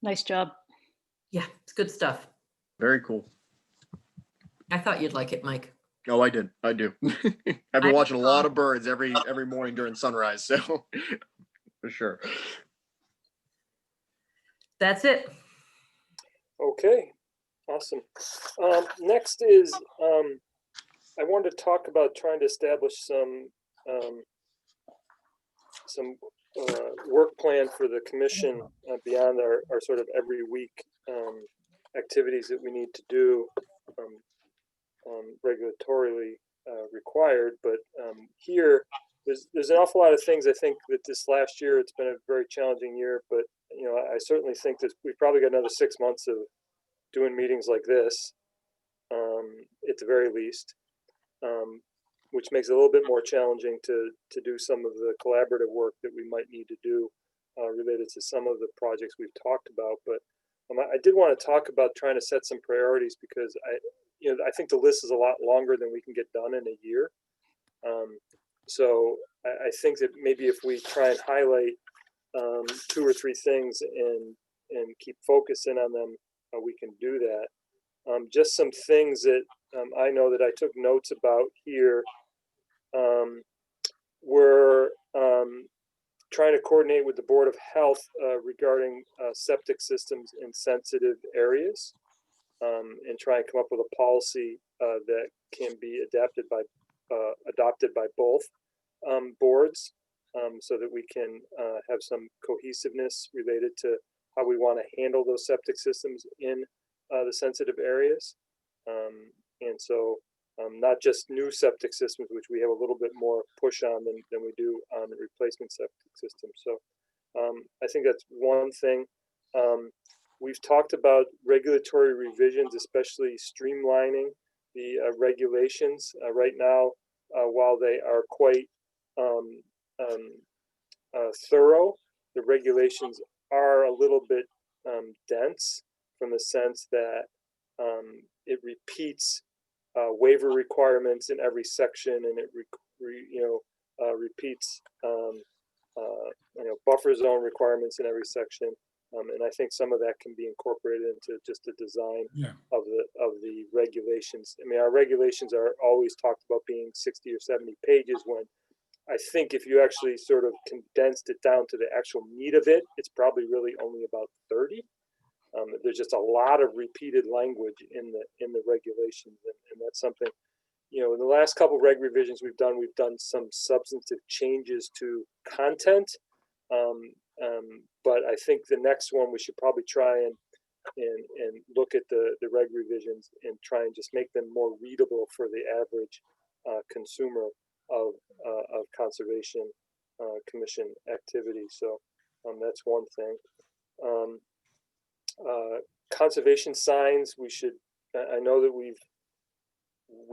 Nice job. Yeah, it's good stuff. Very cool. I thought you'd like it, Mike. Oh, I did. I do. I've been I watching a lot of birds every morning during sunrise, so for sure. That's it. Okay, awesome. Next is, I wanted to talk about trying to establish some work plan for the commission beyond our sort of every week activities that we need to do regulatorily required. But here, there's an awful lot of things. I think that this last year, it's been a very challenging year, but you know, I certainly think that we've probably got another 6 months of doing meetings like this, at the very least, which makes it a little bit more challenging to do some of the collaborative work that we might need to do related to some of the projects we've talked about. But I did want to talk about trying to set some priorities, because I think the list is a lot longer than we can get done in a year. So I think that maybe if we try and highlight 2 or 3 things and keep focusing on them, we can do that. Just some things that I know that I took notes about here. We're trying to coordinate with the Board of Health regarding septic systems in sensitive areas, and try and come up with a policy that can be adopted by both boards, so that we can have some cohesiveness related to how we want to handle those septic systems in the sensitive areas. And so not just new septic systems, which we have a little bit more push on than we do on the replacement septic system. So I think that's one thing. We've talked about regulatory revisions, especially streamlining the regulations. Right now, while they are quite thorough, the regulations are a little bit dense, from the sense that it repeats waiver requirements in every section, and it repeats buffer zone requirements in every section. And I think some of that can be incorporated into just the design of the regulations. I mean, our regulations are always talked about being 60 or 70 pages, when I think if you actually sort of condensed it down to the actual meat of it, it's probably really only about 30. There's just a lot of repeated language in the regulations, and that's something, in the last couple of reg revisions we've done some substantive changes to content, but I think the next one we should probably try and look at the reg revisions and try and just make them more readable for the average consumer of conservation commission activity. So that's one thing. Conservation signs, I know that we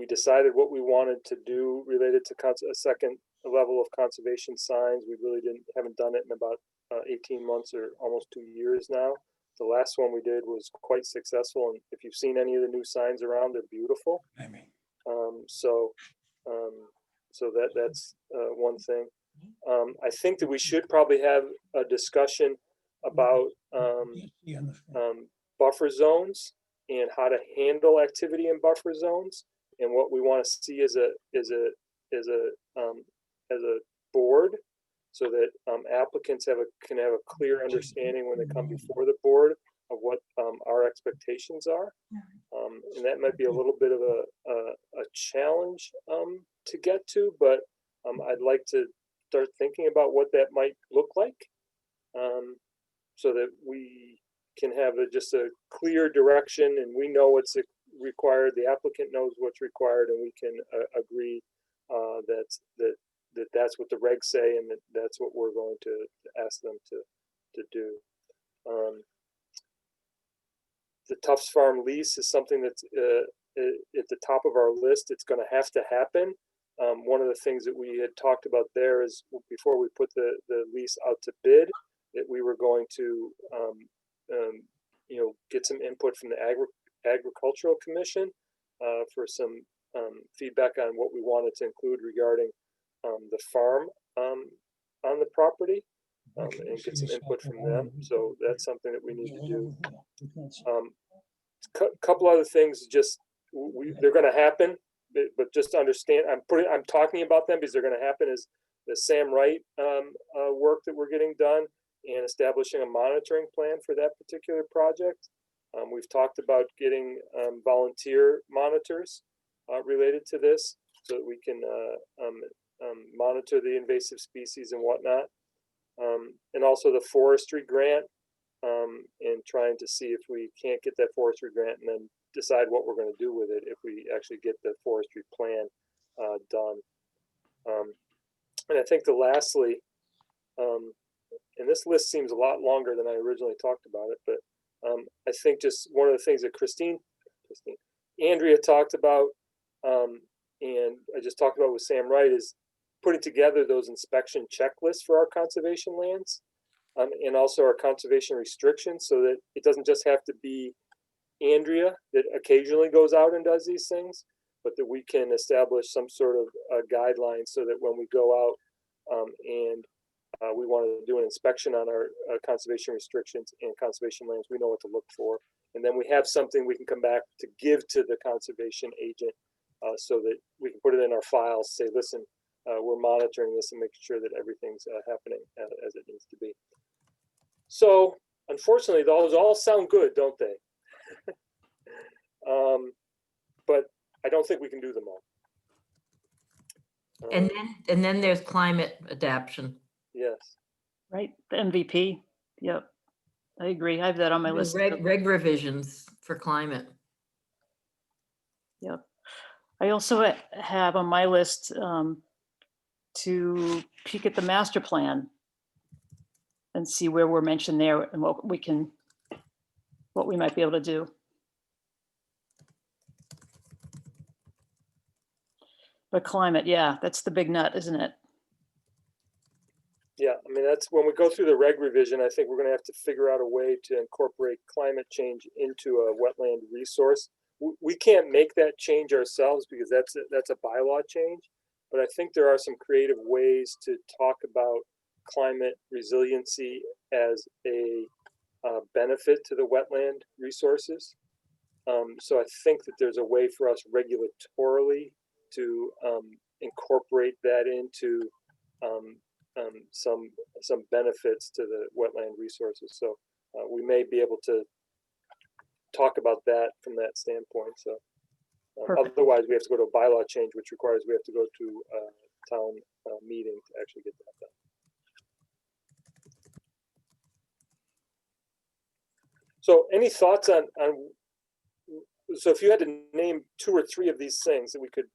decided what we wanted to do related to a second level of conservation signs. We really haven't done it in about 18 months or almost 2 years now. The last one we did was quite successful, and if you've seen any of the new signs around, they're beautiful. So that's one thing. I think that we should probably have a discussion about buffer zones and how to handle activity in buffer zones, and what we want to see as a board, so that applicants can have a clear understanding when they come before the board of what our expectations are. And that might be a little bit of a challenge to get to, but I'd like to start thinking about what that might look like, so that we can have just a clear direction, and we know what's required, the applicant knows what's required, and we can agree that's what the regs say, and that's what we're going to ask them to do. The Tufts Farm lease is something that's at the top of our list. It's going to have to happen. One of the things that we had talked about there is, before we put the lease out to bid, that we were going to get some input from the Agricultural Commission for some feedback on what we wanted to include regarding the farm on the property and get some input from them. So that's something that we need to do. Couple other things, just they're going to happen, but just understand. I'm talking about them because they're going to happen. Is the Sam Wright work that we're getting done and establishing a monitoring plan for that particular project. We've talked about getting volunteer monitors related to this so that we can monitor the invasive species and whatnot. And also the forestry grant, and trying to see if we can't get that forestry grant and then decide what we're going to do with it if we actually get the forestry plan done. And I think lastly, and this list seems a lot longer than I originally talked about it, but I think just one of the things that Andrea talked about, and I just talked about with Sam Wright, is putting together those inspection checklists for our conservation lands, and also our conservation restrictions, so that it doesn't just have to be Andrea that occasionally goes out and does these things, but that we can establish some sort of guidelines so that when we go out and we want to do an inspection on our conservation restrictions and conservation lands, we know what to look for. And then we have something we can come back to give to the conservation agent so that we can put it in our files, say, listen, we're monitoring this and making sure that everything's happening as it needs to be. So unfortunately, those all sound good, don't they? But I don't think we can do them all. And then there's climate adaptation. Yes. Right, the MVP. Yep, I agree. I have that on my list. Reg revisions for climate. Yep. I also have on my list to peek at the master plan and see where we're mentioned there and what we might be able to do. But climate, yeah, that's the big nut, isn't it? Yeah, I mean, that's when we go through the reg revision, I think we're going to have to figure out a way to incorporate climate change into a wetland resource. We can't make that change ourselves because that's a bylaw change, but I think there are some creative ways to talk about climate resiliency as a benefit to the wetland resources. So I think that there's a way for us regulatorily to incorporate that into some benefits to the wetland resources. So we may be able to talk about that from that standpoint. So otherwise we have to go to a bylaw change, which requires we have to go to a town meeting to actually get that done. So any thoughts on so if you had to name 2 or 3 of these things that we could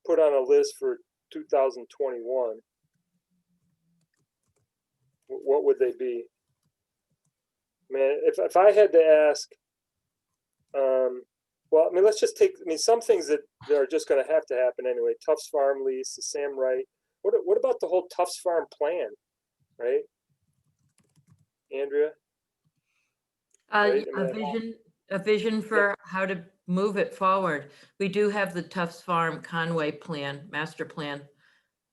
put on a list for 2021, what would they be? Man, if I had to ask, well, I mean, let's just take, I mean, some things that are just going to happen anyway. Tufts Farm lease, the Sam Wright. What about the whole Tufts Farm plan, right? Andrea? Right? A vision for how to move it forward. We do have the Tufts Farm Conway plan, master plan,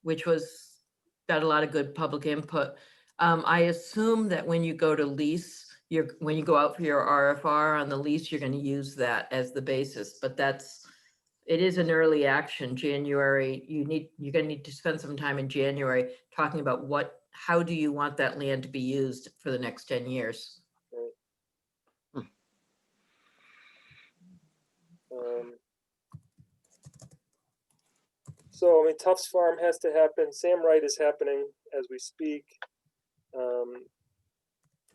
which got a lot of good public input. I assume that when you go to lease, when you go out for your RFR on the lease, you're going to use that as the basis, but it is an early action. January, you're going to need to spend some time in January talking about how do you want that land to be used for the next 10 years? So, I mean, Tufts Farm has to happen. Sam Wright is happening as we speak.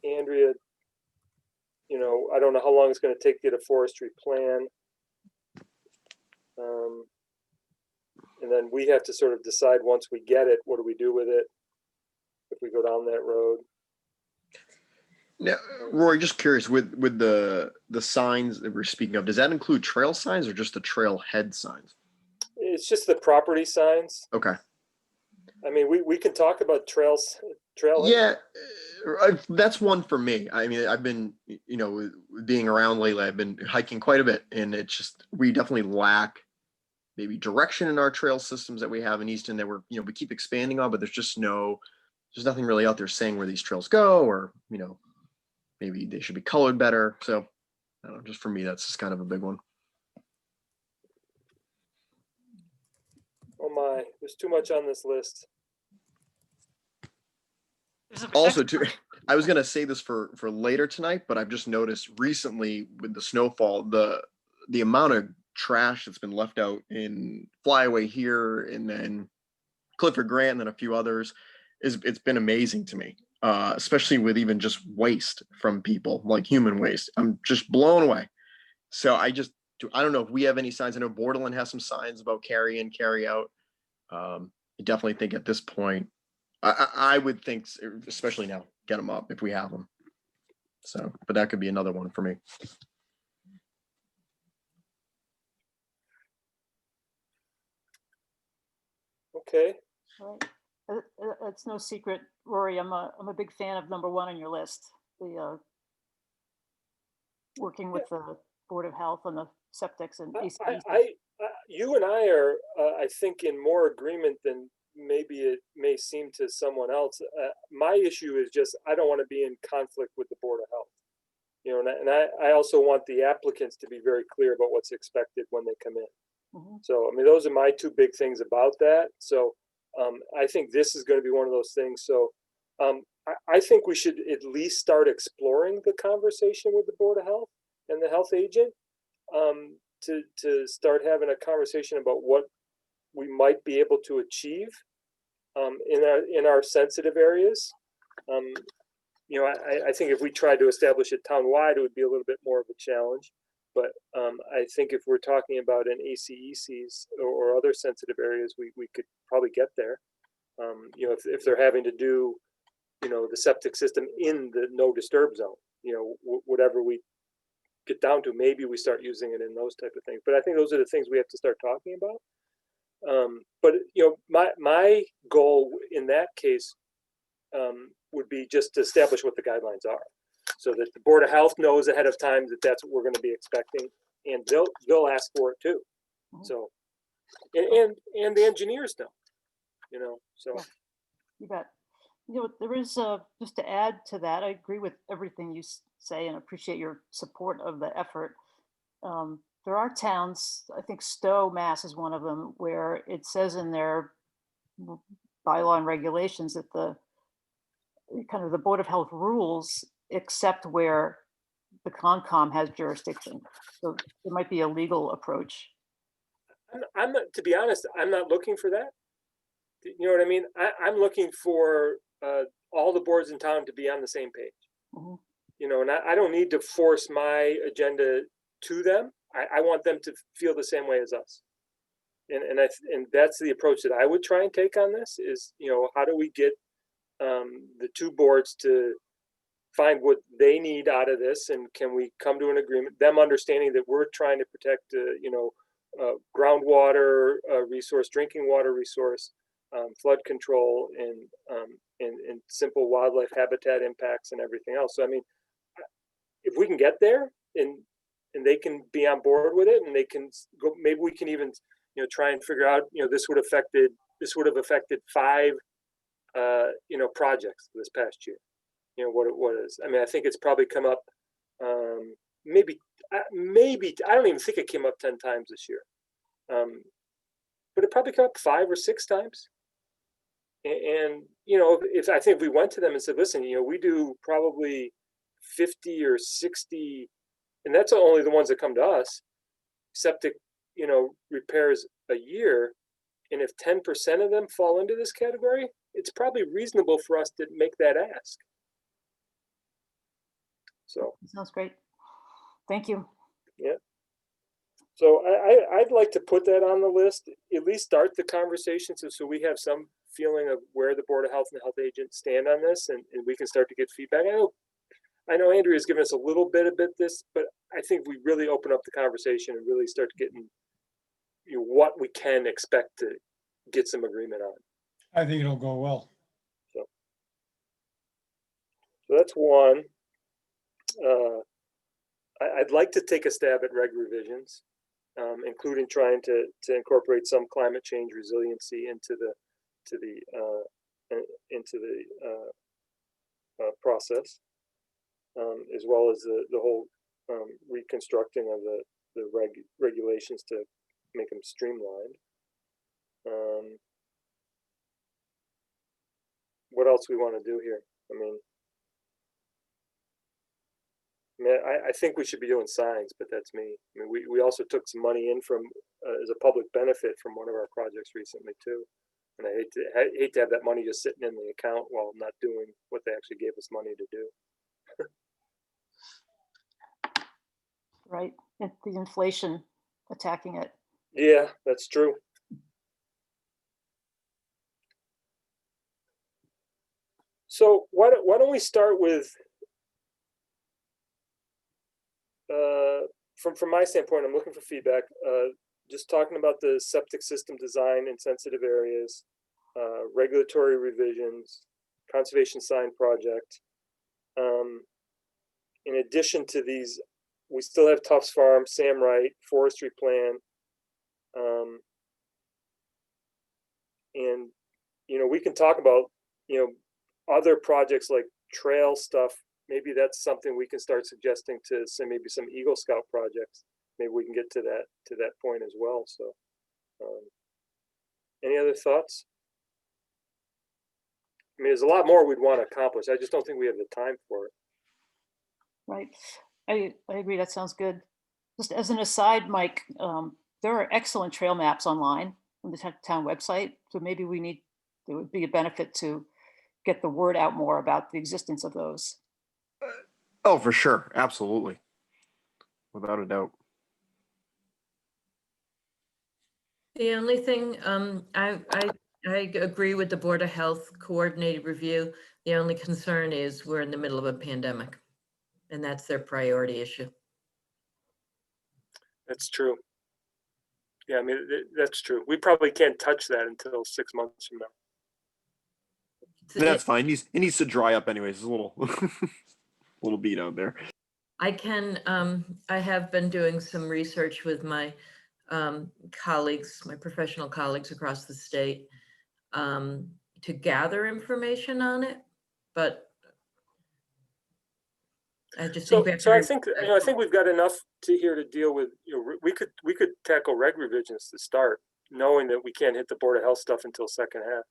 Andrea, you know, I don't know how long it's going to take to get a forestry plan. And then we have to sort of decide once we get it, what do we do with it if we go down that road. Now, Roy, just curious, with the signs that we're speaking of, does that include trail signs or just the trailhead signs? It's just the property signs. Okay. I mean, we can talk about trail. Yeah, that's one for me. I mean, I've been, you know, being around lately, I've been hiking quite a bit, and it's just, we definitely lack maybe direction in our trail systems that we have in Easton that we keep expanding on, but there's just no there's nothing really out there saying where these trails go, or, you know, maybe they should be colored better. So I don't know, just for me, that's just kind of a big one. Oh my, there's too much on this list. Also, too, I was gonna say this for later tonight, but I've just noticed recently with the snowfall, the amount of trash that's been left out in Flyaway here, and then Clifford Grant, and then a few others, it's been amazing to me. Especially with even just waste from people, like human waste. I'm just blown away. So I don't know if we have any signs. I know Borderland has some signs about carry in, carry out. I definitely think at this point, I would think, especially now, get them up if we have them. So, but that could be another one for me. Okay, Right. It's no secret, Rory, I'm a big fan of number one on your list, the working with the Board of Health on the septics and ACDC. you and I are, I think, in more agreement than maybe it may seem to someone else. My issue is just, I don't want to be in conflict with the Board of Health. You know, and I also want the applicants to be very clear about what's expected when they come in. Mhm. So, I mean, those are my two big things about that. So, I think this is going to be one of those things. So, I think we should at least start exploring the conversation with the Board of Health and the health agent, to start having a conversation about what we might be able to achieve in our sensitive areas. You know, I think if we tried to establish it townwide, it would be a little bit more of a challenge. But I think if we're talking about an ACECs or other sensitive areas, we could probably get there. You know, if they're having to do, you know, the septic system in the no disturb zone, you know, whatever we get down to, maybe we start using it in those type of things. But I think those are the things we have to start talking about. But you know, my goal in that case would be just to establish what the guidelines are, so that the Board of Health knows ahead of time that that's what we're going to be expecting, and they'll ask for it too. So, and the engineers know, you know. So Yeah, you bet. You know, there is just to add to that, I agree with everything you say and appreciate your support of the effort. There are towns, I think Stowe, Mass is one of them, where it says in their bylaw and regulations that the kind of the Board of Health rules, except where the Concom has jurisdiction. So there might be a legal approach. I'm not, to be honest, I'm not looking for that. You know what I mean? I'm looking for all the boards in town to be on the same page. Mhm. You know, and I don't need to force my agenda to them. I want them to feel the same way as us. And that's the approach that I would try and take on this is, you know, how do we get the two boards to find what they need out of this, and can we come to an agreement, them understanding that we're trying to protect, you know, groundwater resource, drinking water resource, flood control, and simple wildlife habitat impacts and everything else. So, I mean, if we can get there and they can be on board with it, and they can go, maybe we can even, you know, try and figure out, you know, this would have affected 5, you know, projects this past year. You know, what it was. I mean, I think it's probably come up, maybe, I don't even think it came up 10 times this year. But it probably came up 5 or 6 times. And you know, I think if we went to them and said, listen, you know, we do probably 50 or 60, and that's only the ones that come to us, septic, you know, repairs a year. And if 10% of them fall into this category, it's probably reasonable for us to make that ask. So Sounds great. Thank you. yeah. So I'd like to put that on the list, at least start the conversation, so we have some feeling of where the Board of Health and the health agents stand on this, and we can start to get feedback. I know Andrea's given us a little bit of this, but I think we really open up the conversation and really start getting, you know, what we can expect to get some agreement on. I think it'll go well. So that's one. I'd like to take a stab at reg revisions, including trying to incorporate some climate change resiliency into the into the process, as well as the whole reconstructing of the regulations to make them streamlined. What else we want to do here? I mean, I think we should be doing signs, but that's me. I mean, we also took some money in from as a public benefit from one of our projects recently too. And I hate to have that money just sitting in the account while I'm not doing what they actually gave us money to do. Right, and the inflation attacking it. Yeah, that's true. So why don't we start with from my standpoint, I'm looking for feedback. Just talking about the septic system design in sensitive areas, regulatory revisions, conservation sign project. In addition to these, we still have Tufts Farm, Sam Wright, forestry plan. And, you know, we can talk about, you know, other projects like trail stuff. Maybe that's something we can start suggesting to maybe some Eagle Scout projects. Maybe we can get to that point as well. So, any other thoughts? I mean, there's a lot more we'd want to accomplish. I just don't think we have the time for it. Right, I agree, that sounds good. Just as an aside, Mike, there are excellent trail maps online on the town website. So maybe there would be a benefit to get the word out more about the existence of those. Oh, for sure. Absolutely. Without a doubt. The only thing, I agree with the Board of Health coordinated review. The only concern is we're in the middle of a pandemic, and that's their priority issue. That's true. Yeah, I mean, that's true. We probably can't touch that until 6 months from now. That's fine. It needs to dry up anyways. It's a little little beat out there. I have been doing some research with my colleagues, my professional colleagues across the state, to gather information on it, but I just think we have to. So I think, you know, I think we've got enough here to deal with. You know, we could tackle reg revisions to start, knowing that we can't hit the Board of Health stuff until second half.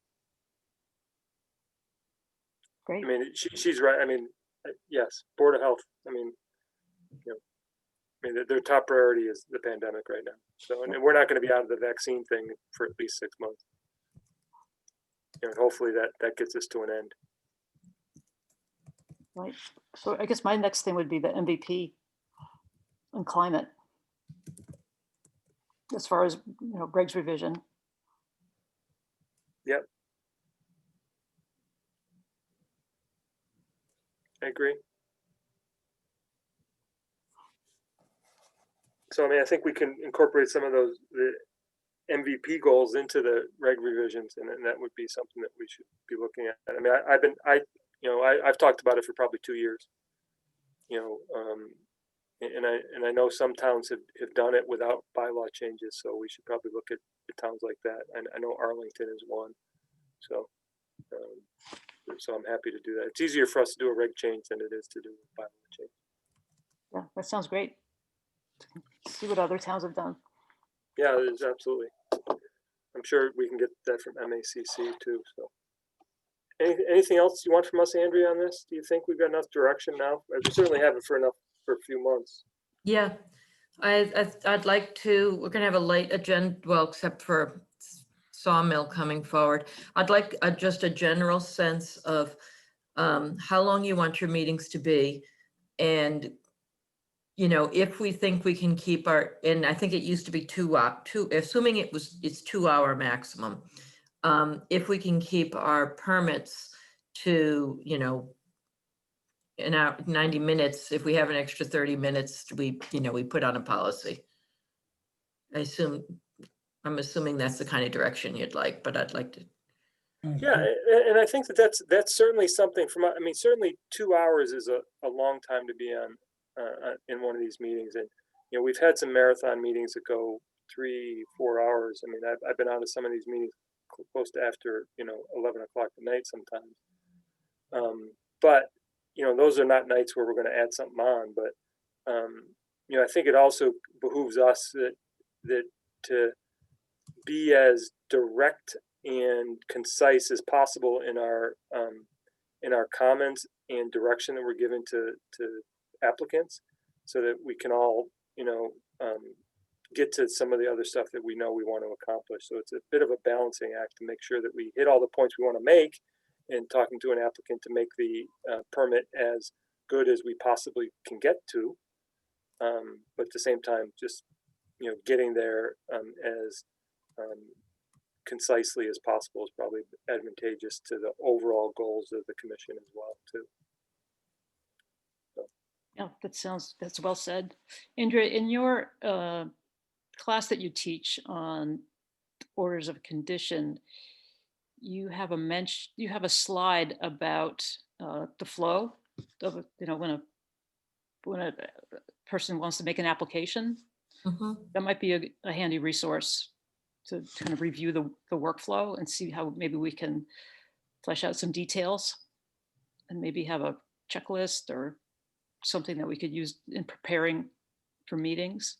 Great. I mean, she's right. I mean, yes, Board of Health. I mean, you know, I mean, their top priority is the pandemic right now. So, and we're not going to be out of the vaccine thing for at least 6 months. You know, hopefully that gets us to an end. Right. So I guess my next thing would be the MVP and climate. As far as, you know, Greg's revision. Yep. I agree. So, I mean, I think we can incorporate some of the MVP goals into the reg revisions, and that would be something that we should be looking at. I mean, I've talked about it for probably 2 years, you know, and I know some towns have done it without bylaw changes, so we should probably look at towns like that. And I know Arlington is one, so I'm happy to do that. It's easier for us to do a reg change than it is to do a bylaw change. Yeah, that sounds great. See what other towns have done. Yeah, it is, absolutely. I'm sure we can get that from MACC too. So, anything else you want from us, Andrea, on this? Do you think we've got enough direction now? We certainly have it for a few months. Yeah, I'd like to. We're gonna have a late agenda, well, except for Sawmill coming forward. I'd like just a general sense of how long you want your meetings to be, and you know, if we think we can keep and I think it used to be two, assuming it's 2 hour maximum. If we can keep our permits to, you know, an hour, 90 minutes, if we have an extra 30 minutes, we put on a policy. I'm assuming that's the kind of direction you'd like, but I'd like to. Yeah, and I think that's certainly something I mean, certainly 2 hours is a long time to be on in one of these meetings. And, you know, we've had some marathon meetings that go 3-4 hours. I mean, I've been on to some of these meetings close to after, 11 o'clock at night sometimes. But, those are not nights where we're going to add something on, but, I think it also behooves us that to be as direct and concise as possible in our comments and direction that we're giving to applicants, so that we can all, get to some of the other stuff that we know we want to accomplish. So it's a bit of a balancing act to make sure that we hit all the points we want to make in talking to an applicant to make the permit as good as we possibly can get to. But at the same time, just, getting there as concisely as possible is probably advantageous to the overall goals of the commission as well, too. Yeah, that's well said. Andrea, in your class that you teach on orders of condition, you have a slide about the flow of, when a person wants to make an application. That might be a handy resource to kind of review the workflow and see how maybe we can flesh out some details and maybe have a checklist or something that we could use in preparing for meetings.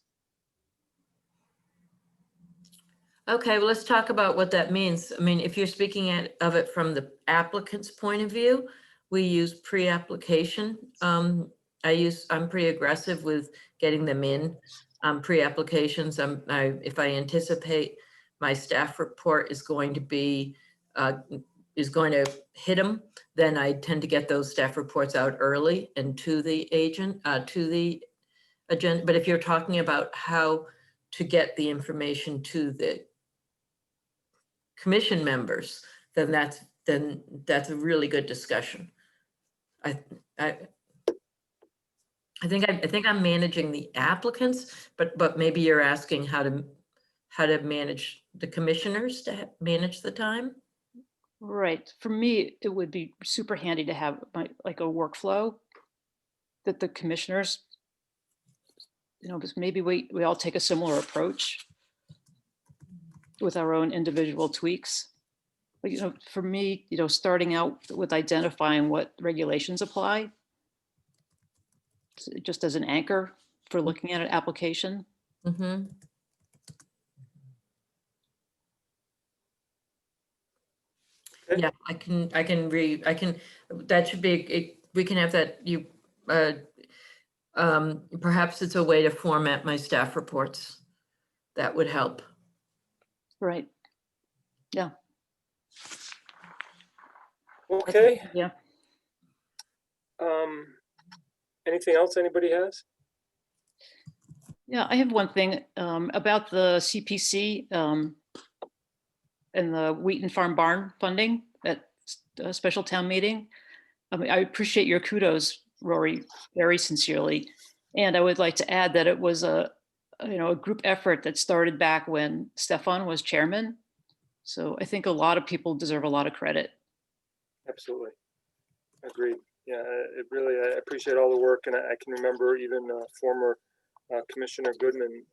Okay, well, let's talk about what that means. I mean, if you're speaking of it from the applicant's point of view, we use pre-application. I'm pretty aggressive with getting them in. Pre-applications, if I anticipate my staff report is going to hit them, then I tend to get those staff reports out early and to the agenda. But if you're talking about how to get the information to the commission members, then that's a really good discussion. I think I'm managing the applicants, but maybe you're asking how to manage the commissioners to manage the time. Right. For me, it would be super handy to have like a workflow that the commissioners, because maybe we all take a similar approach with our own individual tweaks. But, for me, starting out with identifying what regulations apply, just as an anchor for looking at an application. Mm-hmm. Okay. Yeah, that should be, we can have that, perhaps it's a way to format my staff reports. That would help. Right. Yeah. Okay. Yeah. Anything else anybody has? Yeah, I have one thing about the CPC and the Wheaton Farm Barn funding at a special town meeting. I mean, I appreciate your kudos, Rory, very sincerely. And I would like to add that it was a group effort that started back when Stefan was chairman. So I think a lot of people deserve a lot of credit. Absolutely. Agreed. Yeah, I appreciate all the work, and I can remember even former Commissioner Goodman,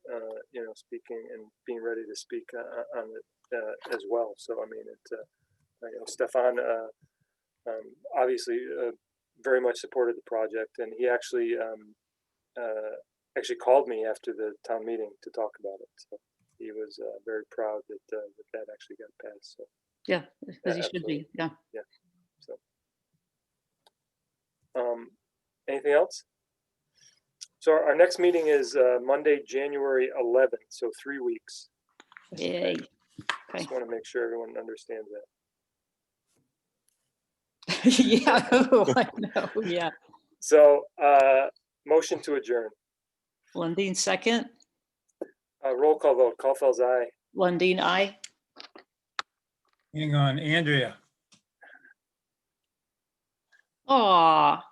speaking and being ready to speak on it as well. So I mean, Stefan obviously very much supported the project, and he actually called me after the town meeting to talk about it. So he was very proud that that actually got passed. So yeah, as he should be. Yeah. Yeah. So anything else? So our next meeting is Monday, January 11th. So 3 weeks. Yay. Okay. Just want to make sure everyone understands that. Yeah, I know. Yeah. So motion to adjourn. Lundin second. Roll call vote. Caulfield's aye. Lundin aye. Hang on, Andrea. Aw.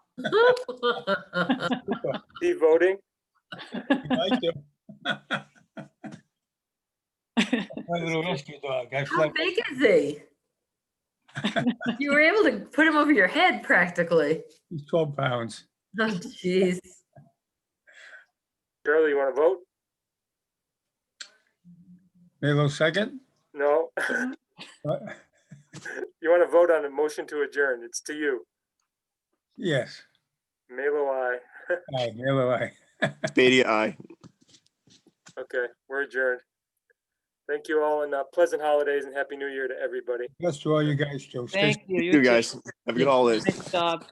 Steve voting. I do. My little rescue dog. I How slept. big is he? You were able to put him over your head practically. He's 12 pounds. Oh, jeez. Shirley, you want to vote? Melo second? No. You want to vote on a motion to adjourn? It's to you. Yes. Melo, aye. Aye, Miller, aye. Stadia, aye. Okay, we're adjourned. Thank you all, and pleasant holidays and Happy New Year to everybody. Best to all you guys, Joe. Stay Thank you. You too, guys. Have a good holidays. Nice job.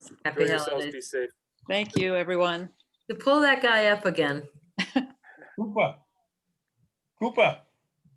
Enjoy Happy yourselves. Be holidays. safe. Thank you, everyone. To pull that guy up again. Cooper. Cooper.